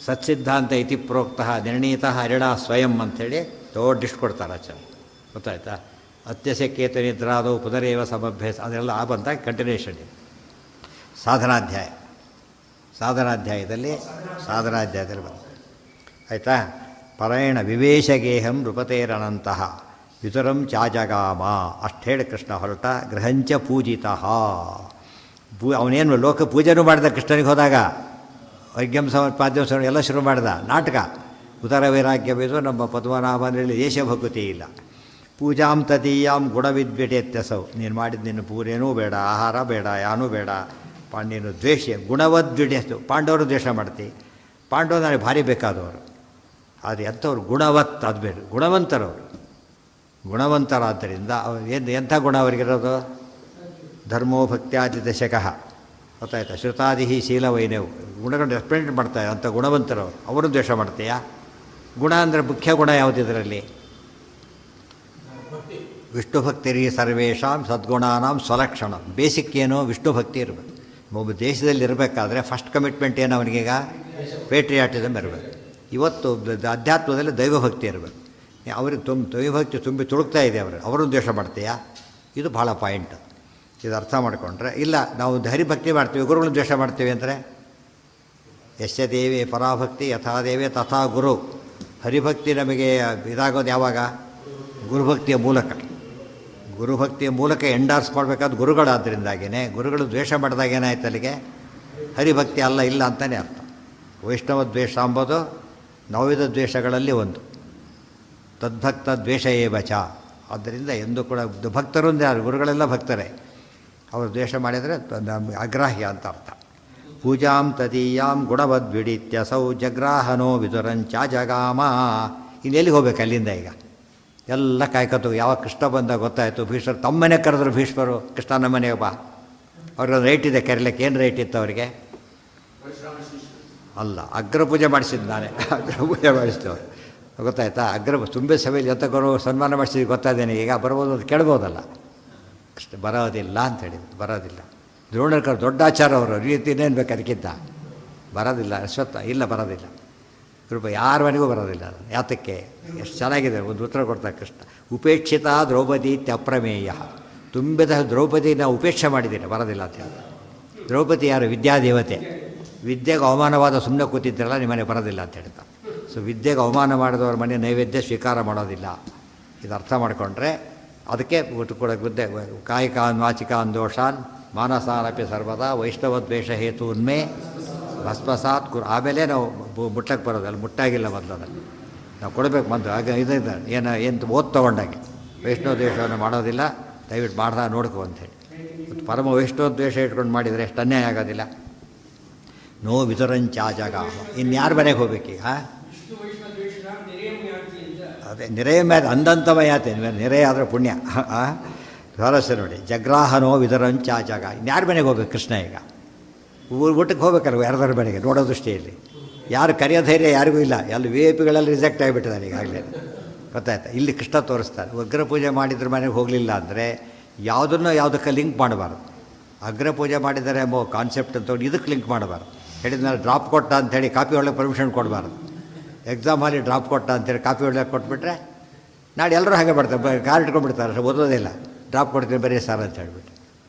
ಸತ್ಸಿದ್ಧಾಂತ ಇತಿ ಪ್ರೋಕ್ತಃ ನಿರ್ಣೀತಃ ಹರಿಣ ಸ್ವಯಂ ಅಂಥೇಳಿ ದೊಡ್ಡ ಇಷ್ಟು ಕೊಡ್ತಾರೆ ಆಚಾರ್ಯ. ಗೊತ್ತಾಯ್ತಾ? ಅತ್ಯಸಕೇತ ನಿದ್ರಾದವು ಪುನರೇವ ಸಮಭ್ಯಾಸ ಅದೆಲ್ಲ ಆ ಬಂದಾಗ ಕಂಟಿನ್ಯೂಷನ್ ಇದೆ. ಸಾಧನಾಧ್ಯಾಯದಲ್ಲಿ ಬರುತ್ತೆ. ಆಯಿತಾ? ಪರಾಯಣ ವಿವೇಶಗೇಹಂ ನೃಪತೇರನಂತಹ ವಿತುರಂ ಚಾಜಗಾಮ. ಅಷ್ಟು ಹೇಳಿ ಕೃಷ್ಣ ಹೊರಟ. ಗೃಹಂಚ ಪೂಜಿತಃ. ಅವನೇನು ಲೋಕ ಪೂಜೆನೂ ಮಾಡಿದ ಕೃಷ್ಣನಿಗೆ ಹೋದಾಗ. ವೈಗ್ಯಂ ಪಾದ್ಯಂ ಎಲ್ಲ ಶುರು ಮಾಡಿದ. ನಾಟಕ ಉದರ ವೈರಾಗ್ಯವಿದು ನಮ್ಮ ಪದ್ಮನಾಭನಲ್ಲಿ ದೇಶಭಕ್ತಿ ಇಲ್ಲ. ಪೂಜಾಂ ತದೀಯಾಂ ಗುಣವಿದ್ವಿಟೆತ್ಯಸೌ. ನೀನು ಮಾಡಿದ ನಿನ್ನ ಪೂರೇನೂ ಬೇಡ, ಆಹಾರ ಬೇಡ, ಯಾನೂ ಬೇಡ. ನೀನು ದ್ವೇಷ ಗುಣವದ್ವಿಡೆಸ್ತು. ಪಾಂಡವರು ದ್ವೇಷ ಮಾಡ್ತಿ. ಪಾಂಡವರು ನನಗೆ ಭಾರಿ ಬೇಕಾದವರು. ಆದರೆ ಎಂಥವ್ರು ಗುಣವತ್ ಅದು ಬೇರೆ, ಗುಣವಂತರವರು. ಗುಣವಂತರಾದ್ದರಿಂದ ಅವ್ರು ಎಂಥ ಗುಣ ಅವರಿಗಿರೋದು? ಧರ್ಮೋ ಭಕ್ತ್ಯಾದಿ ದಶಕಃ. ಗೊತ್ತಾಯ್ತಾ? ಶ್ರುತಾದಿಹಿ ಶೀಲವೈನವು ಗುಣಗಳನ್ನು ರೆಪ್ರೆಸೆಂಟ್ ಮಾಡ್ತಾರೆ. ಅಂಥ ಗುಣವಂತರವರು. ಅವರು ದ್ವೇಷ ಮಾಡ್ತೀಯಾ? ಗುಣ ಅಂದರೆ ಮುಖ್ಯ ಗುಣ ಯಾವುದು ಇದರಲ್ಲಿ? ವಿಷ್ಣು ಭಕ್ತಿರಿ ಸರ್ವೇಷಾಂ ಸದ್ಗುಣಾನಾಂ ಸ್ವಲಕ್ಷಣ. ಬೇಸಿಕ್ ಏನು? ವಿಷ್ಣು ಭಕ್ತಿ ಇರಬೇಕು. ಒಬ್ಬ ದೇಶದಲ್ಲಿ ಇರಬೇಕಾದ್ರೆ ಫಸ್ಟ್ ಕಮಿಟ್ಮೆಂಟ್ ಏನು ಅವನಿಗೀಗ? ಪೇಟ್ರಿಯಾಟಿಸಮ್ ಇರಬೇಕು. ಇವತ್ತು ಅಧ್ಯಾತ್ಮದಲ್ಲಿ ದೈವಭಕ್ತಿ ಇರಬೇಕು. ಅವ್ರಿಗೆ ದೈವಭಕ್ತಿ ತುಂಬಿ ತುಳುಕ್ತಾ ಇದೆ. ಅವರು ದ್ವೇಷ ಮಾಡ್ತೀಯಾ? ಇದು ಭಾಳ ಪಾಯಿಂಟ್. ಇದು ಅರ್ಥ ಮಾಡಿಕೊಂಡ್ರೆ ಇಲ್ಲ ನಾವು ಹರಿಭಕ್ತಿ ಮಾಡ್ತೀವಿ, ಗುರುಗಳನ್ನ ದ್ವೇಷ ಮಾಡ್ತೀವಿ ಅಂದರೆ ಯಶ್ಯ ದೇವೇ ಪರಾಭಕ್ತಿ ಯಥಾ ದೇವೇ ತಥಾ ಗುರು. ಹರಿಭಕ್ತಿ ನಮಗೆ ಇದಾಗೋದು ಯಾವಾಗ? ಗುರುಭಕ್ತಿಯ ಮೂಲಕ. ಗುರುಭಕ್ತಿಯ ಮೂಲಕ ಎಂಡಾರ್ಸ್ ಮಾಡಬೇಕಾದ ಗುರುಗಳಾದ್ದರಿಂದಾಗೇ. ಗುರುಗಳು ದ್ವೇಷ ಮಾಡಿದಾಗ ಏನಾಯ್ತು ಅಲ್ಲಿಗೆ? ಹರಿಭಕ್ತಿ ಅಲ್ಲ, ಇಲ್ಲ ಅಂತಲೇ ಅರ್ಥ. ವೈಷ್ಣವ ದ್ವೇಷ ಅಂಬೋದು ನವವಿಧ ದ್ವೇಷಗಳಲ್ಲಿ ಒಂದು. ತದ್ಭಕ್ತ ದ್ವೇಷ ಏವಚ. ಆದ್ದರಿಂದ ಎಂದೂ ಕೂಡ ಭಕ್ತರು ಅಂದರೆ ಯಾರು? ಗುರುಗಳೆಲ್ಲ ಭಕ್ತರೇ. ಅವರು ದ್ವೇಷ ಮಾಡಿದರೆ ಅಗ್ರಾಹ್ಯ ಅಂತ ಅರ್ಥ. ಪೂಜಾಂ ತದೀಯಾಂ ಗುಣವದ್ವಿಡಿತ್ಯಸೌ ಜಗ್ರಾಹನೋ ವಿದುರಂಚ ಜಗಾಮ. ಇನ್ನೆಲ್ಲಿಗೆ ಹೋಗ್ಬೇಕು ಅಲ್ಲಿಂದ? ಈಗ ಎಲ್ಲ ಕಾಯ್ಕತ್ತು. ಯಾವಾಗ ಕೃಷ್ಣ ಬಂದಾಗ ಗೊತ್ತಾಯಿತು. ಭೀಷ್ಮರು ತಮ್ಮನೆ ಕರೆದ್ರು. ಭೀಷ್ಮರು ಕೃಷ್ಣ ನಮ್ಮ ಮನೆಗೆ ಬಾ. ಅವ್ರಿಗೊಂದು ರೇಟ್ ಇದೆ ಕರೀಲಿಕ್ಕೆ. ಏನು ರೇಟ್ ಇತ್ತು ಅವರಿಗೆ? ಅಲ್ಲ, ಅಗ್ರಪೂಜೆ ಮಾಡಿಸಿದ್ದು ನಾನೇ. ಅಗ್ರಪೂಜೆ ಮಾಡಿಸಿದವರು. ಗೊತ್ತಾಯ್ತಾ? ತುಂಬೆ ಸಭೆಯಲ್ಲಿ ಎಂಥ ಗೌರವ ಸನ್ಮಾನ ಮಾಡಿಸಿದ್ದು ಗೊತ್ತಾದೇನೆ. ಈಗ ಬರ್ಬೋದು ಅಂತ ಕೇಳ್ಬೋದಲ್ಲ. ಕೃಷ್ಣ ಬರೋದಿಲ್ಲ ಅಂತ ಹೇಳಿದ್ರು. ಬರೋದಿಲ್ಲ. ದ್ರೋಣಕರು ದೊಡ್ಡ ಆಚಾರ ಅವರು. ರೀತಿ ಇನ್ನೇನು ಬೇಕು ಅದಕ್ಕಿಂತ? ಬರೋದಿಲ್ಲ. ಇಲ್ಲ, ಬರೋದಿಲ್ಲ. ಕೃಪ ಯಾರ ಮನೆಗೂ ಬರೋದಿಲ್ಲ. ಯಾತಕ್ಕೆ? ಎಷ್ಟು ಚೆನ್ನಾಗಿದೆ ಒಂದು ಉತ್ತರ ಕೊಡ್ತಾರೆ ಕೃಷ್ಣ. ಉಪೇಕ್ಷಿತ ದ್ರೌಪದಿ ಅಪ್ರಮೇಯ. ತುಂಬಿದ ದ್ರೌಪದಿ ನಾವು ಉಪೇಕ್ಷೆ ಮಾಡಿದ್ದೀರಿ, ಬರೋದಿಲ್ಲ ಅಂತ ಹೇಳ್ತಾರೆ. ದ್ರೌಪದಿ ಯಾರು? ವಿದ್ಯಾದೇವತೆ. ವಿದ್ಯೆಗೆ ಅವಮಾನವಾದ ಸುಮ್ಮನೆ ಕೂತಿದ್ರಲ್ಲ, ನಿಮ್ಮ ಮನೆ ಬರೋದಿಲ್ಲ ಅಂತ ಹೇಳ್ತಾರೆ. ಸೊ ವಿದ್ಯೆಗೆ ಅವಮಾನ ಮಾಡಿದವ್ರ ಮನೆ ನೈವೇದ್ಯ ಸ್ವೀಕಾರ ಮಾಡೋದಿಲ್ಲ. ಇದು ಅರ್ಥ ಮಾಡಿಕೊಂಡ್ರೆ ಅದಕ್ಕೆ ಒಟ್ಟು ಕೂಡ ಬುದ್ಧೆ ಕಾಯಿಕಾನ್ ವಾಚಿಕಾನ್ ದೋಷಾನ್ ಮಾನಸಾನಪಿ ಸರ್ವದಾ ವೈಷ್ಣವದ್ವೇಷ ಹೇತು ಉನ್ಮೆ ಭಸ್ಮಸಾತ್ ಕುರು. ಆಮೇಲೆ ನಾವು ಮುಟ್ಟಕ್ಕೆ ಬರೋದು. ಅಲ್ಲಿ ಮುಟ್ಟಾಗಿಲ್ಲ ಮೊದಲು. ಅದನ್ನು ನಾವು ಕೊಡಬೇಕು ಮೊದಲು. ಆಗ ಇದು ಏನು ಓದ್ ತೊಗೊಂಡಾಗೆ ವೈಷ್ಣವ ದ್ವೇಷವನ್ನು ಮಾಡೋದಿಲ್ಲ. ದಯವಿಟ್ಟು ಮಾಡ್ದ ನೋಡ್ಕೊ ಅಂಥೇಳಿ. ಮತ್ತು ಪರಮ ವೈಷ್ಣವ ದ್ವೇಷ ಇಟ್ಕೊಂಡು ಮಾಡಿದರೆ ಎಷ್ಟು ಅನ್ಯಾಯ ಆಗೋದಿಲ್ಲ. ನೋ ವಿದುರಂಚಾಜಗಾಮ. ಇನ್ಯಾರ ಮನೆಗೆ ಹೋಗ್ಬೇಕೀಗ? ಅದೇ ನಿರೇಮ್ಯಾದ ಅಂದಂತಮಯಾತೆ, ನಿರೇ ಆದರೆ ಪುಣ್ಯ. ಸ್ವಾರಸ್ಯ ನೋಡಿ, ಜಗ್ರಾಹನೋ ವಿದುರಂಚಾಜಗ. ಇನ್ಯಾರ ಮನೆಗೆ ಹೋಗ್ಬೇಕು ಕೃಷ್ಣ ಈಗ? ಊಟಕ್ಕೆ ಹೋಗ್ಬೇಕಲ್ವ ಯಾರ್ದಾರ ಮನೆಗೆ ನೋಡೋ ದೃಷ್ಟಿಯಲ್ಲಿ. ಯಾರು ಕರೆಯೋ ಧೈರ್ಯ ಯಾರಿಗೂ ಇಲ್ಲ. ಎಲ್ಲ ವಿ ಐ ಪಿಗಳಲ್ಲಿ ರಿಜೆಕ್ಟ್ ಆಗಿಬಿಟ್ಟಿದ್ದಾರೆ ಈಗಾಗಲೇ. ಗೊತ್ತಾಯ್ತಾ? ಇಲ್ಲಿ ಕೃಷ್ಣ ತೋರಿಸ್ತಾರೆ. ಅಗ್ರ ಪೂಜೆ ಮಾಡಿದ್ರ ಮನೆಗೆ ಹೋಗಲಿಲ್ಲ ಅಂದರೆ ಯಾವುದನ್ನು ಯಾವುದಕ್ಕೆ ಲಿಂಕ್ ಮಾಡಬಾರ್ದು. ಅಗ್ರ ಪೂಜೆ ಮಾಡಿದ್ದಾರೆ ಎಂಬ ಕಾನ್ಸೆಪ್ಟ್ ಅಂತ ಇದಕ್ಕೆ ಲಿಂಕ್ ಮಾಡಬಾರ್ದು. ಹೇಳಿದ್ಮೇಲೆ ಡ್ರಾಪ್ ಕೊಟ್ಟ ಅಂಥೇಳಿ ಕಾಪಿ ಒಳಗೆ ಪರ್ಮಿಷನ್ ಕೊಡಬಾರ್ದು. ಎಕ್ಸಾಮ್ ಹಾಲಿ ಡ್ರಾಪ್ ಕೊಟ್ಟ ಅಂತೇಳಿ ಕಾಪಿ ಒಳಗೆ ಕೊಟ್ಬಿಟ್ರೆ ನಾಳೆ ಎಲ್ಲರೂ ಹಾಗೆ ಮಾಡ್ತಾರೆ, ಕಾರ್ ಇಟ್ಕೊಂಡ್ಬಿಡ್ತಾರೆ, ಓದೋದಿಲ್ಲ. ಡ್ರಾಪ್ ಕೊಡ್ತೀವಿ ಬರೀ ಸರ್ ಅಂತ ಹೇಳ್ಬಿಟ್ಟು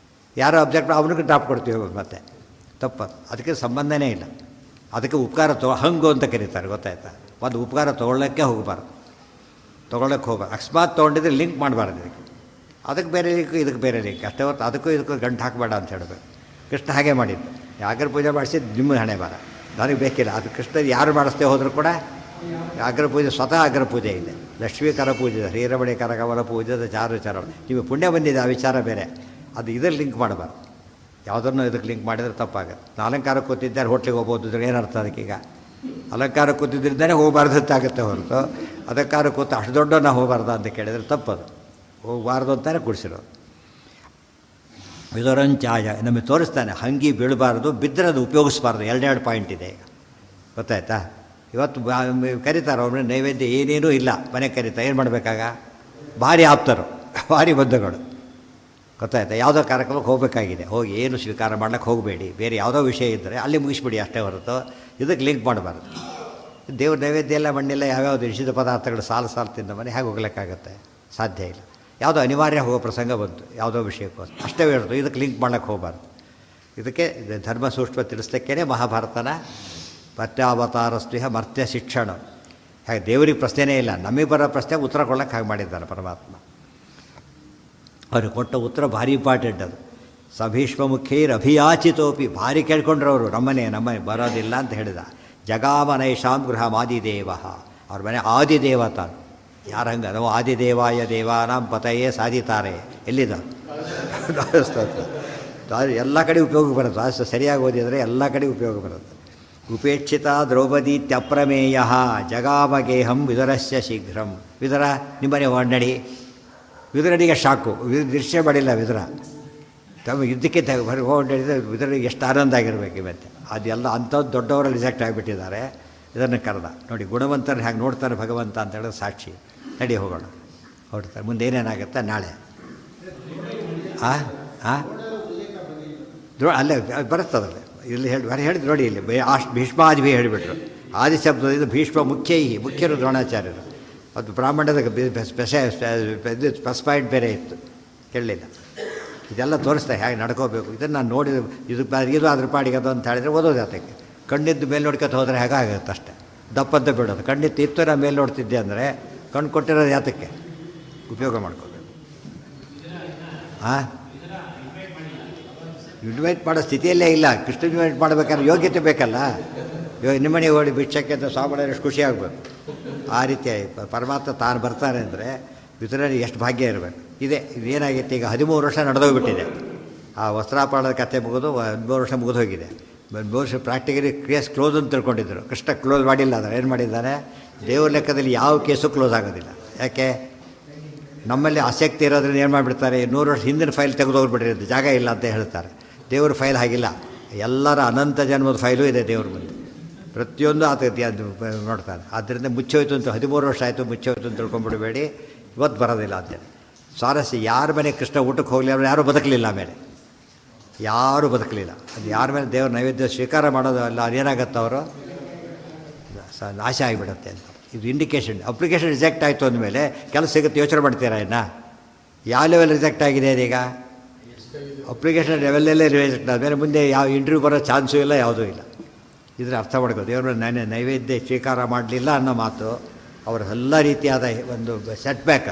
ಯಾರೋ ಅಬ್ಜೆಕ್ಟ್ ಅವನಿಗೆ ಡ್ರಾಪ್ ಕೊಡ್ತೀವಿ ಮತ್ತೆ ತಪ್ಪದು. ಅದಕ್ಕೆ ಸಂಬಂಧನೇ ಇಲ್ಲ. ಅದಕ್ಕೆ ಉಪಕಾರ ಹಂಗು ಅಂತ ಕರೀತಾರೆ. ಗೊತ್ತಾಯ್ತಾ? ಒಂದು ಉಪಕಾರ ತೊಗೊಳ್ಳೋಕ್ಕೆ ಹೋಗಬಾರ್ದು, ತೊಗೊಳ್ಳೋಕ್ಕೆ ಹೋಗಬಾರ್ದು. ಅಕಸ್ಮಾತ್ ತೊಗೊಂಡಿದ್ರೆ ಲಿಂಕ್ ಮಾಡಬಾರ್ದು. ಅದಕ್ಕೆ ಬೇರೆ ಲಿಂಕು, ಇದಕ್ಕೆ ಬೇರೆ ಲಿಂಕ್ ಅಷ್ಟೇ ಹೊತ್ತು ಅದಕ್ಕೂ ಇದಕ್ಕೂ ಗಂಟು ಹಾಕಬೇಡ ಅಂತ ಹೇಳಬೇಕು. ಕೃಷ್ಣ ಹಾಗೆ ಮಾಡಿದ್ದು. ಅಗ್ರ ಪೂಜೆ ಮಾಡಿಸಿದ್ದು ನಿಮ್ಮ ಹಣೆ ಬಾರ, ನನಗೆ ಬೇಕಿಲ್ಲ. ಅದು ಕೃಷ್ಣ ಯಾರು ಮಾಡಿಸ್ತೇ ಹೋದರೂ ಕೂಡ ಅಗ್ರ ಪೂಜೆ ಸ್ವತಃ ಅಗ್ರ ಪೂಜೆ ಇದೆ. ಲಕ್ಷ್ಮೀಕರ ಪೂಜೆ, ಹೀರಮಣಿ ಕರಕವಲ ಪೂಜೆದ ಚಾರು ಚರಣ. ನೀವು ಪುಣ್ಯ ಬಂದಿದೆ, ಆ ವಿಚಾರ ಬೇರೆ. ಅದು ಇದರಲ್ಲಿ ಲಿಂಕ್ ಮಾಡಬಾರ್ದು. ಯಾವುದನ್ನು ಇದಕ್ಕೆ ಲಿಂಕ್ ಮಾಡಿದರೆ ತಪ್ಪಾಗುತ್ತೆ. ಅಲಂಕಾರಕ್ಕೆ ಕೂತಿದ್ದಾರೆ ಹೋಟ್ಲಿಗೆ ಹೋಗ್ಬೋದು ಅಂದರೆ ಏನರ್ಥ ಅದಕ್ಕೀಗ? ಅಲಂಕಾರಕ್ಕೆ ಕೂತಿದ್ದರಿಂದನೇ ಹೋಗಬಾರ್ದು ಅಂತಾಗುತ್ತೆ ಹೊರತು ಅದಕ್ಕಾರ ಕೂತು ಅಷ್ಟು ದೊಡ್ಡ ನಾವು ಹೋಗಬಾರ್ದು ಅಂತ ಕೇಳಿದರೆ ತಪ್ಪದು. ಹೋಗಬಾರ್ದು ಅಂತಾನೆ ಕೂಡಿಸಿರೋದು. ವಿದುರಂಚಾಯ ನಮಗೆ ತೋರಿಸ್ತಾನೆ. ಹಂಗಿ ಬೀಳಬಾರ್ದು, ಬಿದ್ದರೆ ಅದು ಉಪಯೋಗಿಸ್ಬಾರ್ದು. ಎರಡೆರಡು ಪಾಯಿಂಟ್ ಇದೆ ಈಗ. ಗೊತ್ತಾಯ್ತಾ? ಇವತ್ತು ಕರೀತಾರೆ ಅವ್ರ ನೈವೇದ್ಯ ಏನೇನೂ ಇಲ್ಲ, ಮನೆಗೆ ಕರೀತಾರೆ. ಏನು ಮಾಡಬೇಕಾಗ? ಭಾರಿ ಆಪ್ತರು, ಭಾರಿ ಬದ್ಧಗಳು. ಗೊತ್ತಾಯ್ತಾ? ಯಾವುದೋ ಕಾರ್ಯಕ್ರಮಕ್ಕೆ ಹೋಗಬೇಕಾಗಿದೆ, ಹೋಗಿ ಏನು ಸ್ವೀಕಾರ ಮಾಡ್ಲಿಕ್ಕೆ ಹೋಗಬೇಡಿ. ಬೇರೆ ಯಾವುದೋ ವಿಷಯ ಇದ್ದರೆ ಅಲ್ಲಿ ಮುಗಿಸ್ಬಿಡಿ ಅಷ್ಟೇ ಹೊರತು ಇದಕ್ಕೆ ಲಿಂಕ್ ಮಾಡಬಾರ್ದು. ದೇವ್ರ ನೈವೇದ್ಯ ಎಲ್ಲ ಮಣ್ಣಿಲ್ಲ, ಯಾವ್ಯಾವುದು ನಿಷಿದ್ಧ ಪದಾರ್ಥಗಳು ಸಾಲು ತಿಂದ ಮನೆ ಹೇಗೆ ಹೋಗ್ಲಿಕ್ಕಾಗತ್ತೆ? ಸಾಧ್ಯ ಇಲ್ಲ. ಯಾವುದೋ ಅನಿವಾರ್ಯ ಹೋಗೋ ಪ್ರಸಂಗ ಬಂತು ಯಾವುದೋ ವಿಷಯಕ್ಕೋಸ್ಕರ ಅಷ್ಟೇ ಹೇಳ್ತು, ಇದಕ್ಕೆ ಲಿಂಕ್ ಮಾಡ್ಲಿಕ್ಕೆ ಹೋಗಬಾರ್ದು. ಇದಕ್ಕೆ ಧರ್ಮ ಸೂಕ್ಷ್ಮ ತಿಳಿಸ್ಲಿಕ್ಕೇ ಮಹಾಭಾರತನ ಪತ್ಯಾವತಾರಸ್ತ್ವಿಹ ಮರ್ತ್ಯ ಶಿಕ್ಷಣ. ಹಾಗೆ ದೇವರಿಗೆ ಪ್ರಶ್ನೆನೇ ಇಲ್ಲ, ನಮಗೆ ಬರೋ ಪ್ರಶ್ನೆಗೆ ಉತ್ತರ ಕೊಡೋಕ್ಕೆ ಹಾಗೆ ಮಾಡಿದ್ದಾರೆ ಪರಮಾತ್ಮ. ಅವ್ರಿಗೆ ಕೊಟ್ಟ ಉತ್ತರ ಭಾರಿ ಇಂಪಾರ್ಟೆಂಟ್. ಅದು ಸಭೀಷ್ಮ ಮುಖ್ಯೈರಭಿಯಾಚಿತೋಪಿ, ಭಾರಿ ಕೇಳ್ಕೊಂಡ್ರು ಅವರು. ನಮ್ಮನೆ ಬರೋದಿಲ್ಲ ಅಂತ ಹೇಳಿದ. ಜಗಾಮನೈಷಾಂ ಗೃಹಮಾದಿದೇವ, ಅವ್ರ ಮನೆ ಆದಿದೇವ ತಾನು. ಯಾರು ಹಂಗೆ? ನಾವು ಆದಿದೇವಾಯ ದೇವಾನಾಂ ಪತಯೇ ಸಾಧಿತಾರೆ. ಎಲ್ಲಿದ? ಎಲ್ಲ ಕಡೆ ಉಪಯೋಗ ಬರುತ್ತೆ. ಸರಿಯಾಗಿ ಓದಿದರೆ ಎಲ್ಲ ಕಡೆ ಉಪಯೋಗ ಬರುತ್ತೆ. ಉಪೇಕ್ಷಿತ ದ್ರೌಪದೀತ್ಯಪ್ರಮೇಯ ಜಗಾಮಗೇಹಂ ವಿದುರಸ್ಯ ಶೀಘ್ರಂ. ವಿದುರ ನಿಮ್ಮನೆ ಹೊನ್ನಡಿ. ವಿದುರನಿಗೆ ಶಾಕು, ದೃಶ್ಯ ಮಾಡಿಲ್ಲ ವಿದುರ. ತಮ್ಮ ಯುದ್ಧಕ್ಕೆ ಹೊಂಡಿದ್ರೆ ವಿದುರನಿಗೆ ಎಷ್ಟು ಆನಂದ ಆಗಿರಬೇಕು ಇವತ್ತು. ಅದೆಲ್ಲ ಅಂಥದ್ದು ದೊಡ್ಡವರಲ್ಲಿ ರಿಜೆಕ್ಟ್ ಆಗಿಬಿಟ್ಟಿದ್ದಾರೆ. ಇದನ್ನು ಕರೆದ ನೋಡಿ. ಗುಣವಂತರು ಹೇಗೆ ನೋಡ್ತಾರೆ ಭಗವಂತ ಅಂತ ಹೇಳಿದ್ರೆ ಸಾಕ್ಷಿ. ನಡಿ ಹೋಗೋಣ. ಹೊರಡ್ತಾರೆ. ಮುಂದೆ ಏನೇನಾಗುತ್ತೆ ನಾಳೆ. ಅಲ್ಲೇ ಬರುತ್ತದಲ್ಲ, ಇಲ್ಲಿ ಹೇಳಿದ್ರು ನೋಡಿ. ಇಲ್ಲಿ ಭೀಷ್ಮಾದಿ ಹೇಳಿಬಿಟ್ರು. ಆದಿ ಶಬ್ದದಿಂದ ಭೀಷ್ಮ ಮುಖ್ಯರು ದ್ರೋಣಾಚಾರ್ಯರು. ಅದು ಬ್ರಾಹ್ಮಣದ ಪ್ಲಸ್ ಪಾಯಿಂಟ್ ಬೇರೆ ಇತ್ತು, ಕೇಳಲಿಲ್ಲ. ಇದೆಲ್ಲ ತೋರಿಸ್ತಾ ಹೇಗೆ ನಡ್ಕೋಬೇಕು. ಇದನ್ನು ನಾನು ನೋಡಿದ ಇದು ಅದ್ರ ಪಾಡಿಗೆ ಅದು ಅಂತ ಹೇಳಿದರೆ ಓದೋದು ಅದಕ್ಕೆ. ಕಣ್ಣಿದ್ದು ಮೇಲೆ ನೋಡ್ಕೊತ ಹೋದರೆ ಹೇಗಾಗುತ್ತೆ ಅಷ್ಟೇ. ದಪ್ಪಂತ ಬಿಡೋದು. ಕಣ್ಣಿತ್ತು ಇತ್ತು ನಾನು ಮೇಲೆ ನೋಡ್ತಿದ್ದೆ ಅಂದರೆ ಕಣ್ಣು ಕೊಟ್ಟಿರೋದು ಯಾತಕ್ಕೆ? ಉಪಯೋಗ ಮಾಡ್ಕೋಬೇಕು. ಇನ್ವೈಟ್ ಮಾಡೋ ಸ್ಥಿತಿಯಲ್ಲೇ ಇಲ್ಲ. ಕೃಷ್ಣ ಇನ್ವೈಟ್ ಮಾಡಬೇಕಾದ್ರೆ ಯೋಗ್ಯತೆ ಬೇಕಲ್ಲ. ನಿಮ್ಮನೆ ಓಡಿ ಬಿಚ್ಚಕ್ಕೆ ಅಂತ ಸ್ವಾಮಿಗಳು ಎಷ್ಟು ಖುಷಿ ಆಗಬೇಕು. ಆ ರೀತಿ ಪರಮಾತ್ಮ ತಾನು ಬರ್ತಾನೆ ಅಂದರೆ ವಿತರಣೆ ಎಷ್ಟು ಭಾಗ್ಯ ಇರಬೇಕು. ಇದೇನಾಗಿತ್ತು ಈಗ 13 ವರ್ಷ ನಡೆದೋಗ್ಬಿಟ್ಟಿದೆ. ಆ ವಸ್ತ್ರಾಪರಣದ ಕಥೆ ಮುಗಿದು 13 ವರ್ಷ ಮುಗಿದು ಹೋಗಿದೆ. 13 ವರ್ಷ ಪ್ರಾಕ್ಟಿಕಲಿ ಕೇಸ್ ಕ್ಲೋಸ್ ಅಂತ ತಿಳ್ಕೊಂಡಿದ್ದರು. ಕೃಷ್ಣ ಕ್ಲೋಸ್ ಮಾಡಿಲ್ಲ. ಅದನ್ನು ಏನು ಮಾಡಿದ್ದಾನೆ? ದೇವ್ರ ಲೆಕ್ಕದಲ್ಲಿ ಯಾವ ಕೇಸು ಕ್ಲೋಸ್ ಆಗೋದಿಲ್ಲ. ಯಾಕೆ? ನಮ್ಮಲ್ಲಿ ಆಸಕ್ತಿ ಇರೋದ್ರಿಂದ ಏನು ಮಾಡಿಬಿಡ್ತಾರೆ, 100 ವರ್ಷ ಹಿಂದಿನ ಫೈಲ್ ತೆಗೆದೋಗ್ಬಿಟ್ಟಿರುತ್ತೆ, ಜಾಗ ಇಲ್ಲ ಅಂತ ಹೇಳ್ತಾರೆ. ದೇವ್ರ ಫೈಲ್ ಹಾಗಿಲ್ಲ. ಎಲ್ಲರ ಅನಂತ ಜನ್ಮದ ಫೈಲು ಇದೆ ದೇವ್ರ ಮುಂದೆ. ಪ್ರತಿಯೊಂದು ಅದು ನೋಡ್ತಾನೆ. ಆದ್ದರಿಂದ ಮುಚ್ಚೋಯ್ತು ಅಂತ 13 ವರ್ಷ ಆಯಿತು ಮುಚ್ಚೋಯ್ತು ಅಂತ ತಿಳ್ಕೊಂಡ್ಬಿಡಬೇಡಿ. ಇವತ್ತು ಬರೋದಿಲ್ಲ ಅಂತೇಳಿ ಸ್ವಾರಸ್ಯ. ಯಾರ ಮನೆ ಕೃಷ್ಣ ಊಟಕ್ಕೆ ಹೋಗಲಿ ಅವರು ಯಾರೂ ಬದುಕಲಿಲ್ಲ. ಆಮೇಲೆ ಯಾರೂ ಬದುಕಲಿಲ್ಲ. ಅದು ಯಾರ ಮೇಲೆ ದೇವ್ರ ನೈವೇದ್ಯ ಸ್ವೀಕಾರ ಮಾಡೋದು ಅಲ್ಲ, ಅದೇನಾಗತ್ತೆ ಅವರು ನಾಶ ಆಗಿಬಿಡುತ್ತೆ ಅಂತ. ಇದು ಇಂಡಿಕೇಶನ್. ಅಪ್ಲಿಕೇಶನ್ ರಿಜೆಕ್ಟ್ ಆಯಿತು ಅಂದಮೇಲೆ ಕೆಲಸ ಸಿಗುತ್ತೆ. ಯೋಚನೆ ಮಾಡ್ತೀರಾ ಇನ್ನು ಯಾವ ಲೆವೆಲ್ ರಿಜೆಕ್ಟ್ ಆಗಿದೆ ಅದೀಗ? ಅಪ್ಲಿಕೇಶನ್ ಲೆವೆಲ್ಲೇ ರಿಜೆಕ್ಟ್ ಆದಮೇಲೆ ಮುಂದೆ ಯಾವ ಇಂಟರ್ವ್ಯೂ ಬರೋ ಚಾನ್ಸೂ ಇಲ್ಲ, ಯಾವುದೂ ಇಲ್ಲ. ಇದ್ರೆ ಅರ್ಥ ಮಾಡ್ಕೋ. ದೇವ್ರ ನೈವೇದ್ಯ ಸ್ವೀಕಾರ ಮಾಡಲಿಲ್ಲ ಅನ್ನೋ ಮಾತು ಅವರ ಎಲ್ಲ ರೀತಿಯಾದ ಒಂದು ಸೆಟ್ ಬ್ಯಾಕ್.